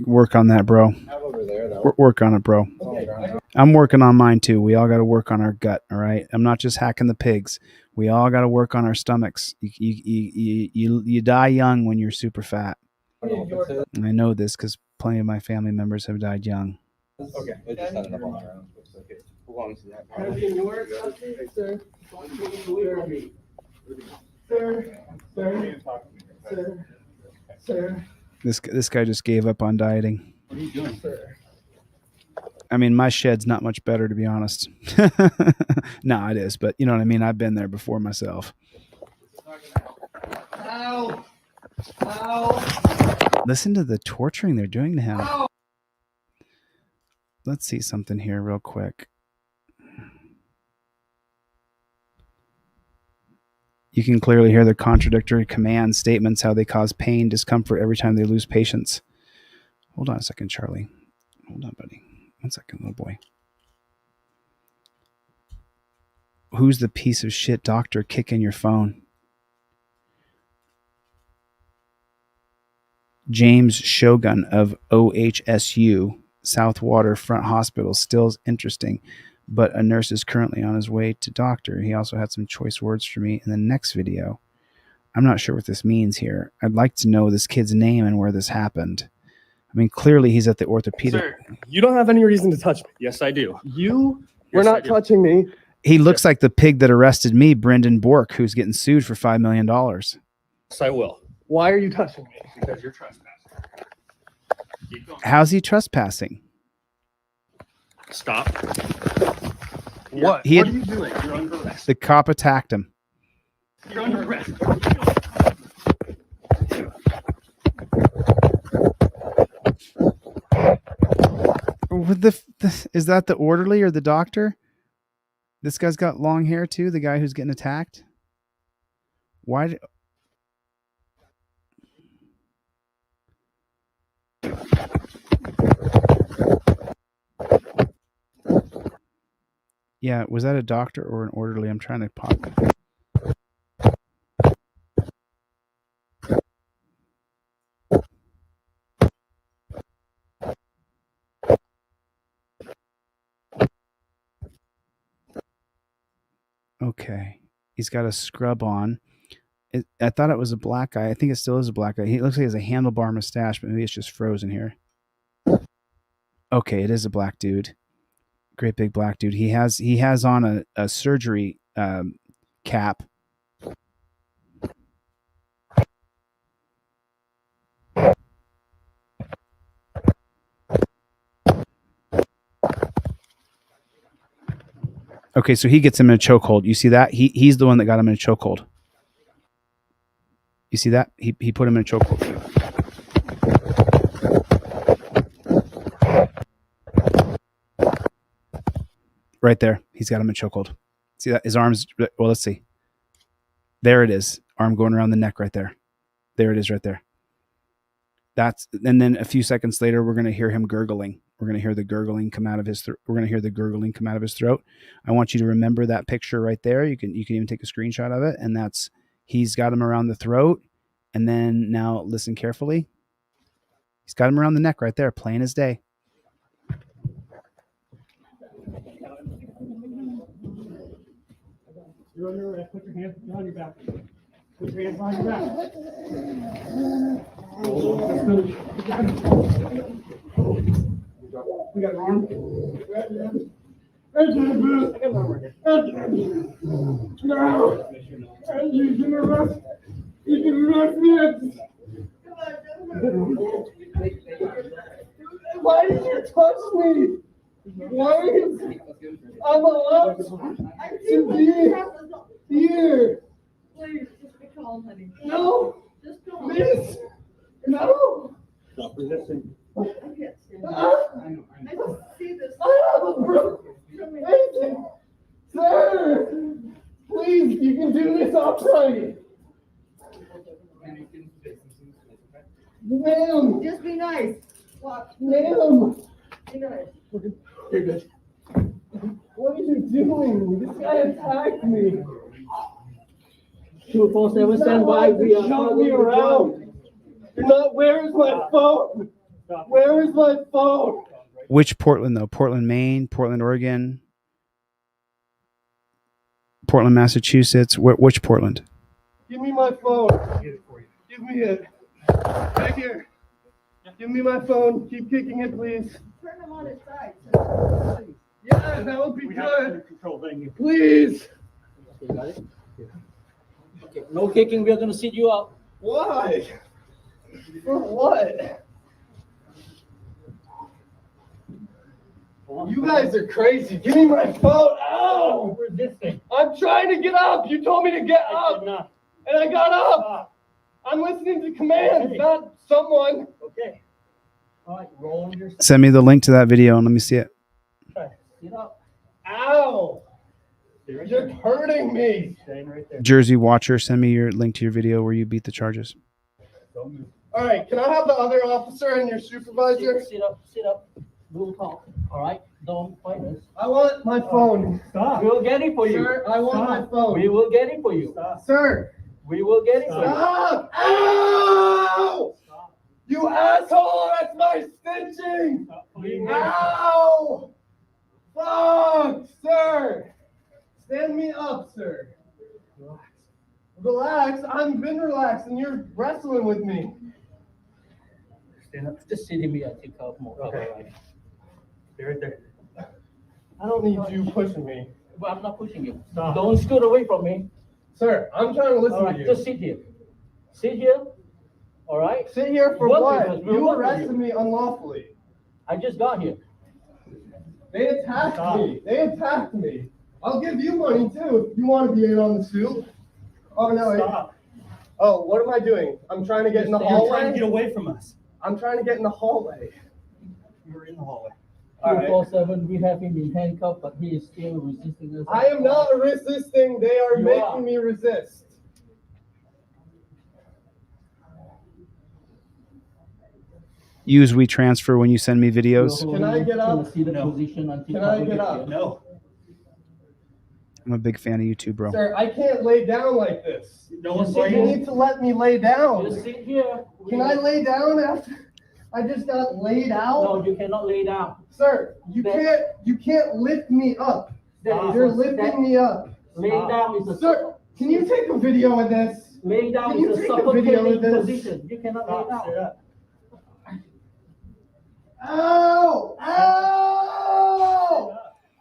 A: Work on that, bro.
F: Have over there, that
A: Work on it, bro.
F: was on the ground.
A: I'm working on mine too. We all got to work on our gut. All right. I'm not just hacking the pigs. We all got to work on our stomachs. You die young when you're super fat. I know this because plenty of my family members have died young.
F: Okay, I just had it up on the ground. Okay, who belongs to that?
B: Can I be in your sir? Sir, sir. Sir.
A: This guy just gave up on dieting.
D: What are you doing?
A: I mean, my shed's not much better, to be honest. No, it is, but you know what I mean? I've been there before myself.
B: Ow! Ow!
A: Listen to the torturing they're doing to him.
B: Ow!
A: Let's see something here real quick. You can clearly hear the contradictory command statements, how they cause pain, discomfort every time they lose patience. Hold on a second, Charlie. Hold on, buddy. 1 second, little boy. Who's the piece of shit doctor kicking your phone? James Shogun of OHSU, South Waterfront Hospital. Still interesting, but a nurse is currently on his way to doctor. He also had some choice words for me in the next video. I'm not sure what this means here. I'd like to know this kid's name and where this happened. I mean, clearly he's at the orthopedic.
B: Sir, you don't have any reason to touch me.
D: Yes, I do.
B: You were not touching me.
A: He looks like the pig that arrested me, Brendan Bork, who's getting sued for $5 million.
D: Yes, I will.
B: Why are you touching me?
D: Because you're trespassing. Keep going.
A: How's he trespassing?
D: Stop.
B: What?
A: He
B: What
A: had-
B: are you doing? You're under arrest.
A: The cop attacked him.
B: You're under arrest.
A: Is that the orderly or the doctor? This guy's got long hair too, the guy who's getting attacked? Why did... Yeah, was that a doctor or an orderly? I'm trying to pop. Okay. He's got a scrub on. I thought it was a black guy. I think it still is a black guy. He looks like he has a handlebar mustache, but maybe it's just frozen here. Okay, it is a black dude. Great big black dude. He has on a surgery cap. Okay, so he gets him in a chokehold. You see that? He's the one that got him in a chokehold. You see that? He put him in a chokehold. Right there. He's got him in a chokehold. See that? His arms, well, let's see. There it is. Arm going around the neck right there. There it is right there. And then a few seconds later, we're going to hear him gurgling. We're going to hear the gurgling come out of his throat. We're going to hear the gurgling come out of his throat. I want you to remember that picture right there. You can even take a screenshot of it. And that's, he's got him around the throat. And then now listen carefully. He's got him around the neck right there, plain as day.
B: You're under arrest. Put your hands behind your back. Put your hands behind your back. We got an arm. No. You can arrest. You can arrest me. Why did you touch me? Why is I'm allowed to be here?
G: Please, just be calm, honey.
B: No.
G: Just calm.
B: Please. No. Stop resisting.
G: I can't stand it. I just see this.
B: Sir, please, you can do this upright. Ma'am.
G: Just be nice. Watch.
B: Ma'am.
G: Be nice.
B: You're good. What are you doing? This guy attacked me.
W: 247, stand by. We are
B: Show me around. You're not. Where is my phone? Where is my phone?
A: Which Portland, though? Portland, Maine, Portland, Oregon, Portland, Massachusetts. Which Portland?
B: Give me my phone. Give me it. Right here. Give me my phone. Keep kicking it, please.
G: Turn him on his side.
B: Yeah, that would be good. Please.
W: Okay, no kicking. We are going to sit you out.
B: Why? For what? You guys are crazy. Give me my phone. Ow! I'm trying to get up. You told me to get up. And I got up. I'm listening to commands, not someone.
W: Okay. All right, roll your.
A: Send me the link to that video and let me see it.
W: Sit up.
B: Ow! You're hurting me.
W: Staying right there.
A: Jersey Watcher, send me your link to your video where you beat the charges.
B: All right, can I have the other officer and your supervisor?
W: Sit up. Sit up. We'll talk. All right. Don't fight us.
B: I want my phone.
W: Stop. We'll get it for you.
B: Sir, I want my phone.
W: We will get it for you.
B: Stop. Sir.
W: We will get it for you.
B: Stop! Ow!
W: Stop.
B: You asshole! That's my stitching! Ow! Fuck! Sir! Stand me up, sir. Relax. I've been relaxed and you're wrestling with me.
W: Stand up. Just sit in me. I take out more. Okay. Stay right there.
B: I don't need you pushing me.
W: Well, I'm not pushing you. Stop. Don't scoot away from me.
B: Sir, I'm trying to listen
W: All right,
B: to you.
W: just sit here. Sit here. All right?
B: Sit here for
W: What?
B: what?
W: Because we're
B: You
W: working
B: arrested
W: you.
B: me unlawfully.
W: I just got here.
B: They attacked me. They attacked me. I'll give you money too if you want to be in on the suit. Oh no.
W: Stop.
B: Oh, what am I doing? I'm trying to get in the
W: You're
B: hallway.
W: trying to get away from us.
B: I'm trying to get in the hallway.
W: You're in the hallway.
B: All right.
W: 247, we have him in handcuffs, but he is still resisting us.
B: I am not resisting. They are
W: You
B: making
W: are.
B: me resist.
A: Use WeTransfer when you send me videos.
B: Can I get up?
W: See the position until
B: Can I get up?
W: No.
A: I'm a big fan of you too, bro.
B: Sir, I can't lay down like this.
W: No one's
B: You
W: saying.
B: need to let me lay down.
W: Just sit here.
B: Can I lay down after I just got laid out?
W: No, you cannot lay down.
B: Sir, you can't lift me up. You're lifting me up.
W: Laying down is a
B: Sir, can you take a video of this?
W: laying down
B: Can you
W: is a
B: take a video
W: suffocating
B: of this?
W: position. You cannot lay down.
B: Ow! Ow!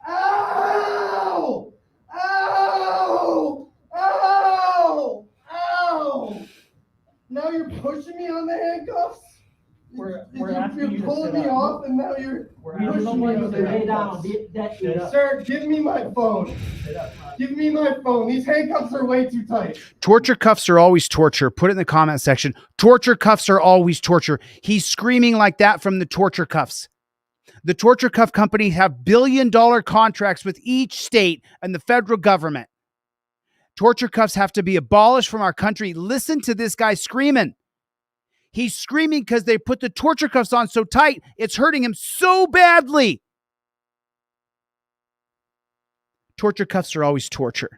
B: Ow! Ow! Ow! Ow! Now you're pushing me on the handcuffs?
W: We're asking you
B: You're
W: to
B: pulling
W: sit
B: me
W: up.
B: off and now you're
W: We don't
B: pushing me
W: want you
B: on
W: to
B: the
W: lay down.
B: handcuffs.
W: That is.
B: Sir, give me my phone. Give me my phone. These handcuffs are way too tight.
A: Torture cuffs are always torture. Put it in the comment section. Torture cuffs are always torture. He's screaming like that from the torture cuffs. The torture cuff company have billion-dollar contracts with each state and the federal government. Torture cuffs have to be abolished from our country. Listen to this guy screaming. He's screaming because they put the torture cuffs on so tight, it's hurting him so badly. Torture cuffs are always torture.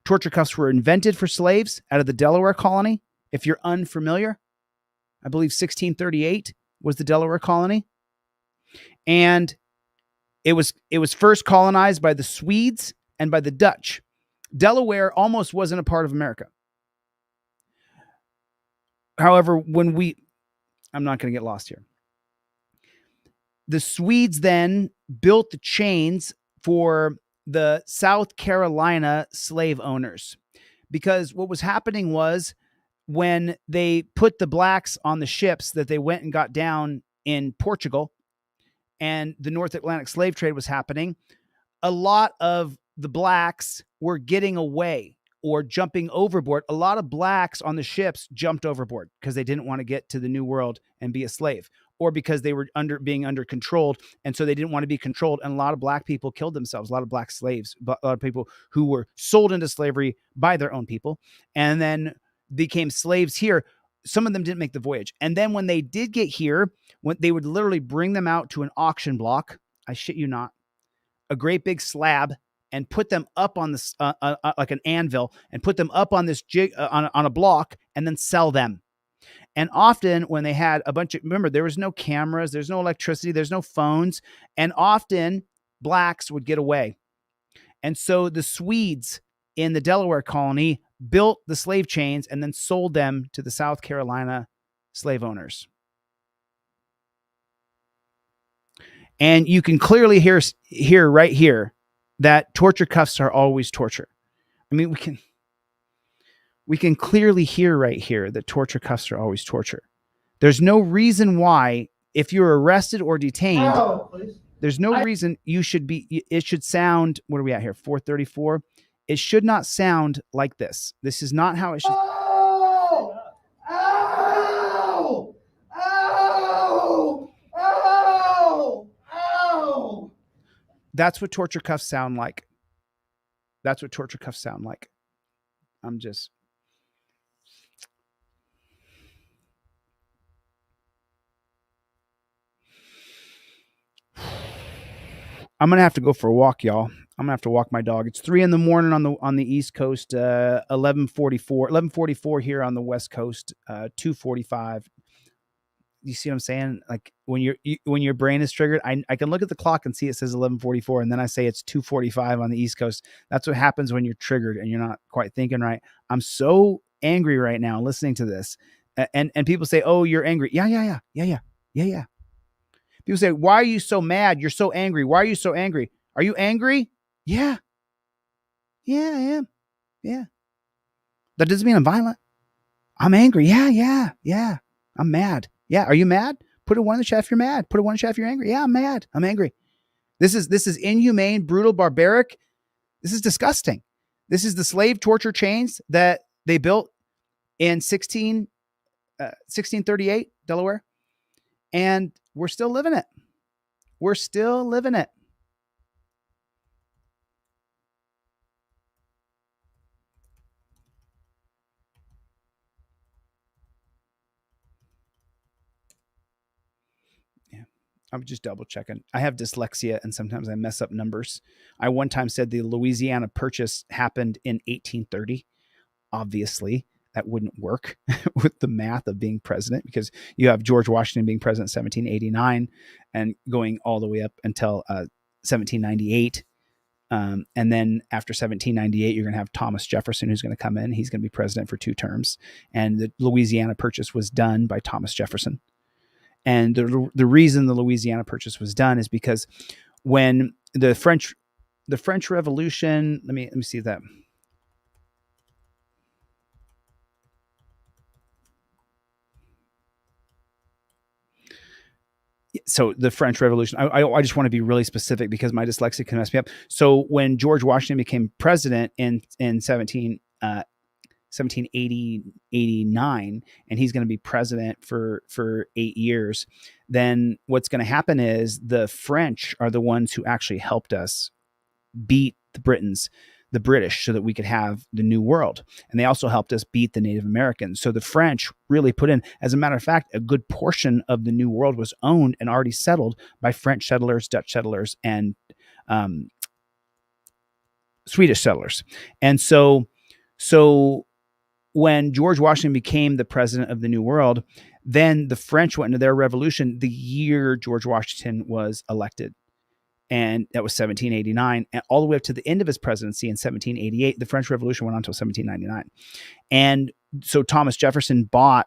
A: Torture cuffs were invented for slaves out of the Delaware colony. If you're unfamiliar, I believe 1638 was the Delaware colony. And it was first colonized by the Swedes and by the Dutch. Delaware almost wasn't a part of America. However, I'm not going to get lost here. The Swedes then built the chains for the South Carolina slave owners, because what was happening was when they put the blacks on the ships that they went and got down in Portugal and the North Atlantic slave trade was happening, a lot of the blacks were getting away or jumping overboard. A lot of blacks on the ships jumped overboard because they didn't want to get to the New World and be a slave, or because they were being under controlled. And so they didn't want to be controlled. And a lot of black people killed themselves, a lot of black slaves, a lot of people who were sold into slavery by their own people and then became slaves here. Some of them didn't make the voyage. And then when they did get here, when they would literally bring them out to an auction block, I shit you not, a great big slab, and put them up on this, like an anvil, and put them up on this jig, on a block, and then sell them. And often when they had a bunch of, remember, there was no cameras, there's no electricity, there's no phones. And often blacks would get away. And so the Swedes in the Delaware colony built the slave chains and then sold them to the South Carolina slave owners. And you can clearly hear right here that torture cuffs are always torture. I mean, we can clearly hear right here that torture cuffs are always torture. There's no reason why, if you're arrested or detained, there's no reason you should be, it should sound, what are we at here? 434. It should not sound like this. This is not how it should.
B: Ow! Ow! Ow! Ow! Ow!
A: That's what torture cuffs sound like. That's what torture cuffs sound like. I'm gonna have to go for a walk, y'all. I'm gonna have to walk my dog. It's 3 a.m. on the East Coast, 11:44 here on the West Coast, 2:45. You see what I'm saying? Like when your brain is triggered, I can look at the clock and see it says 11:44, and then I say it's 2:45 on the East Coast. That's what happens when you're triggered and you're not quite thinking right. I'm so angry right now listening to this, and people say, "Oh, you're angry." Yeah. People say, "Why are you so mad? You're so angry. Why are you so angry? Are you angry?" Yeah, I am. Yeah. That doesn't mean I'm violent. I'm angry. Yeah. I'm mad. Yeah. Are you mad? Put a 1 in the chat if you're mad. Put a 1 in the chat if you're angry. Yeah, I'm mad. I'm angry. This is inhumane, brutal, barbaric. This is disgusting. This is the slave torture chains that they built in 1638, Delaware. And we're still living it. We're still living it. I'm just double checking. I have dyslexia and sometimes I mess up numbers. I one time said the Louisiana Purchase happened in 1830. Obviously, that wouldn't work with the math of being president, because you have George Washington being president in 1789 and going all the way up until 1798. And then after 1798, you're going to have Thomas Jefferson, who's going to come in. He's going to be president for 2 terms. And the Louisiana Purchase was done by Thomas Jefferson. And the reason the Louisiana Purchase was done is because when the French Revolution, let me see that. So the French Revolution, I just want to be really specific because my dyslexia can mess me up. So when George Washington became president in 1789, and he's going to be president for 8 years, then what's going to happen is the French are the ones who actually helped us beat the British, so that we could have the New World. And they also helped us beat the Native Americans. So the French really put in, as a matter of fact, a good portion of the New World was owned and already settled by French settlers, Dutch settlers, and Swedish settlers. And so when George Washington became the president of the New World, then the French went into their revolution the year George Washington was elected. And that was 1789. And all the way up to the end of his presidency in 1788, the French Revolution went on until 1799. And so Thomas Jefferson bought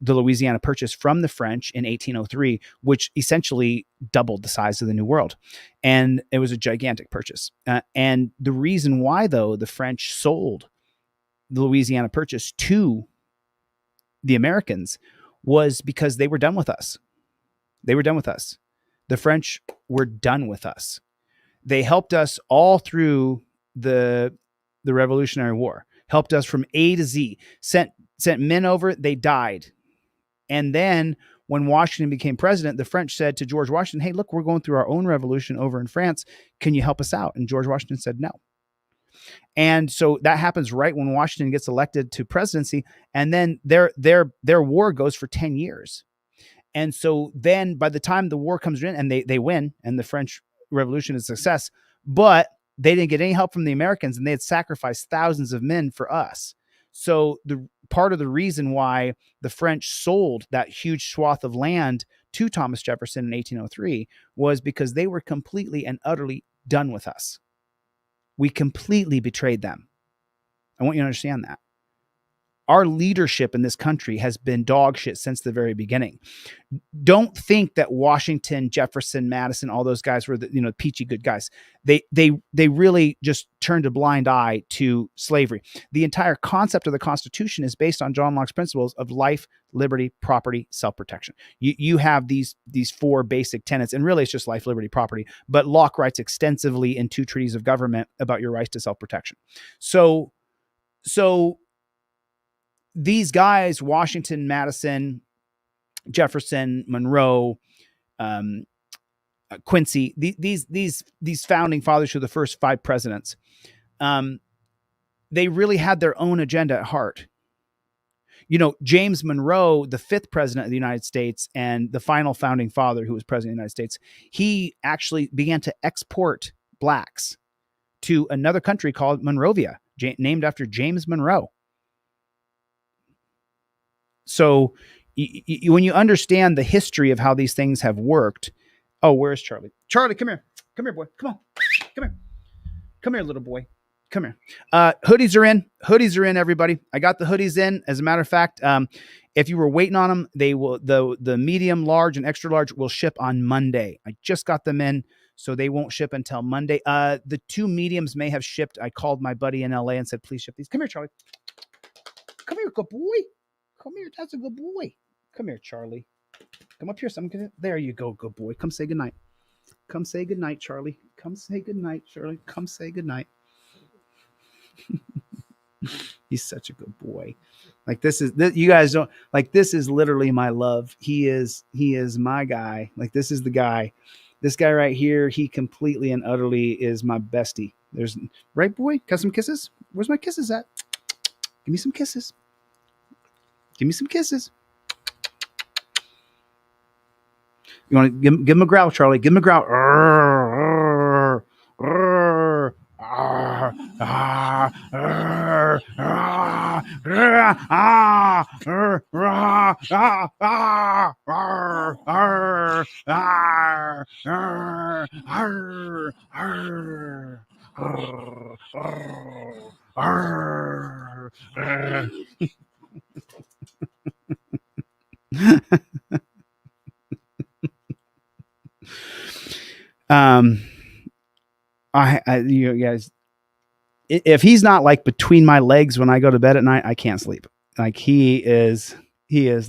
A: the Louisiana Purchase from the French in 1803, which essentially doubled the size of the New World. And it was a gigantic purchase. And the reason why, though, the French sold the Louisiana Purchase to the Americans was because they were done with us. They were done with us. The French were done with us. They helped us all through the Revolutionary War, helped us from A to Z, sent men over, they died. And then when Washington became president, the French said to George Washington, "Hey, look, we're going through our own revolution over in France. Can you help us out?" And George Washington said no. And so that happens right when Washington gets elected to presidency. And then their war goes for 10 years. And so then by the time the war comes in and they win, and the French Revolution is a success, but they didn't get any help from the Americans, and they had sacrificed thousands of men for us. So the part of the reason why the French sold that huge swath of land to Thomas Jefferson in 1803 was because they were completely and utterly done with us. We completely betrayed them. I want you to understand that. Our leadership in this country has been dog shit since the very beginning. Don't think that Washington, Jefferson, Madison, all those guys were the, you know, peachy good guys. They really just turned a blind eye to slavery. The entire concept of the Constitution is based on John Locke's principles of life, liberty, property, self-protection. You have these four basic tenets, and really it's just life, liberty, property. But Locke writes extensively in 2 treatises of government about your rights to self-protection. So these guys, Washington, Madison, Jefferson, Monroe, Quincy, these founding fathers who are the first 5 presidents, they really had their own agenda at heart. You know, James Monroe, the 5th president of the United States and the final founding father who was president of the United States, he actually began to export blacks to another country called Monrovia, named after James Monroe. So when you understand the history of how these things have worked, oh, where's Charlie? Charlie, come here. Come here, boy. Come on. Come here. Come here, little boy. Come here. Hoodies are in. Hoodies are in, everybody. I got the hoodies in. As a matter of fact, if you were waiting on them, they will. The medium, large, and extra large will ship on Monday. I just got them in, so they won't ship until Monday. The 2 mediums may have shipped. I called my buddy in LA and said, please ship these. Come here, Charlie. Come here, good boy. Come here. That's a good boy. Come here, Charlie. Come up here. There you go, good boy. Come say goodnight. Come say goodnight, Charlie. Come say goodnight, Charlie. Come say goodnight. He's such a good boy. Like this, you guys don't like, this is literally my love. He is my guy. Like this is the guy. This guy right here, he completely and utterly is my bestie. There's right, boy. Got some kisses? Where's my kisses at? Give me some kisses. Give me some kisses. You want to give him a growl, Charlie? Give him a growl. You guys, if he's not like between my legs when I go to bed at night, I can't sleep. Like he is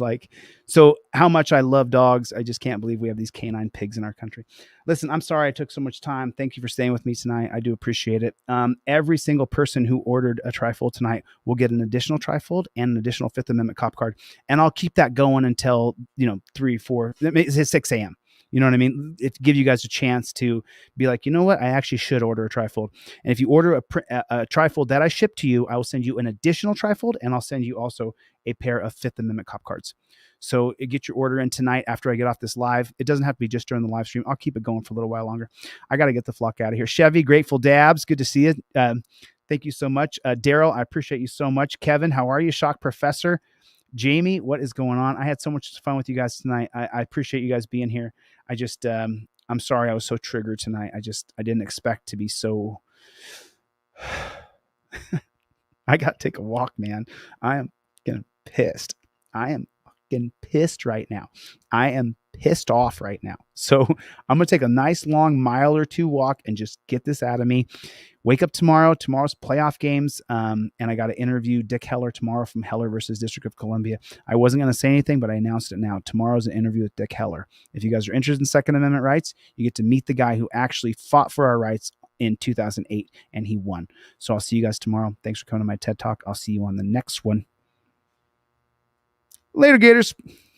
A: like, so how much I love dogs. I just can't believe we have these canine pigs in our country. Listen, I'm sorry I took so much time. Thank you for staying with me tonight. I do appreciate it. Every single person who ordered a Trifold tonight will get an additional Trifold and an additional 5th Amendment cop card. And I'll keep that going until, 3, 4, it's 6 a.m. You know what I mean? It gives you guys a chance to be like, you know what? I actually should order a Trifold. And if you order a Trifold that I ship to you, I will send you an additional Trifold, and I'll send you also a pair of 5th Amendment cop cards. So get your order in tonight after I get off this live. It doesn't have to be just during the live stream. I'll keep it going for a little while longer. I got to get the flock out of here. Chevy, Grateful Dabs, good to see you. Thank you so much. Daryl, I appreciate you so much. Kevin, how are you? Shock Professor. Jamie, what is going on? I had so much fun with you guys tonight. I appreciate you guys being here. I just, I'm sorry I was so triggered tonight. I didn't expect to be so. I got to take a walk, man. I am getting pissed. I am getting pissed right now. I am pissed off right now. So I'm going to take a nice long mile or 2 walk and just get this out of me. Wake up tomorrow. Tomorrow's playoff games. And I got to interview Dick Heller tomorrow from Heller versus District of Columbia. I wasn't going to say anything, but I announced it now. Tomorrow's an interview with Dick Heller. If you guys are interested in Second Amendment rights, you get to meet the guy who actually fought for our rights in 2008, and he won. So I'll see you guys tomorrow. Thanks for coming to my TED Talk. I'll see you on the next one. Later, Gators.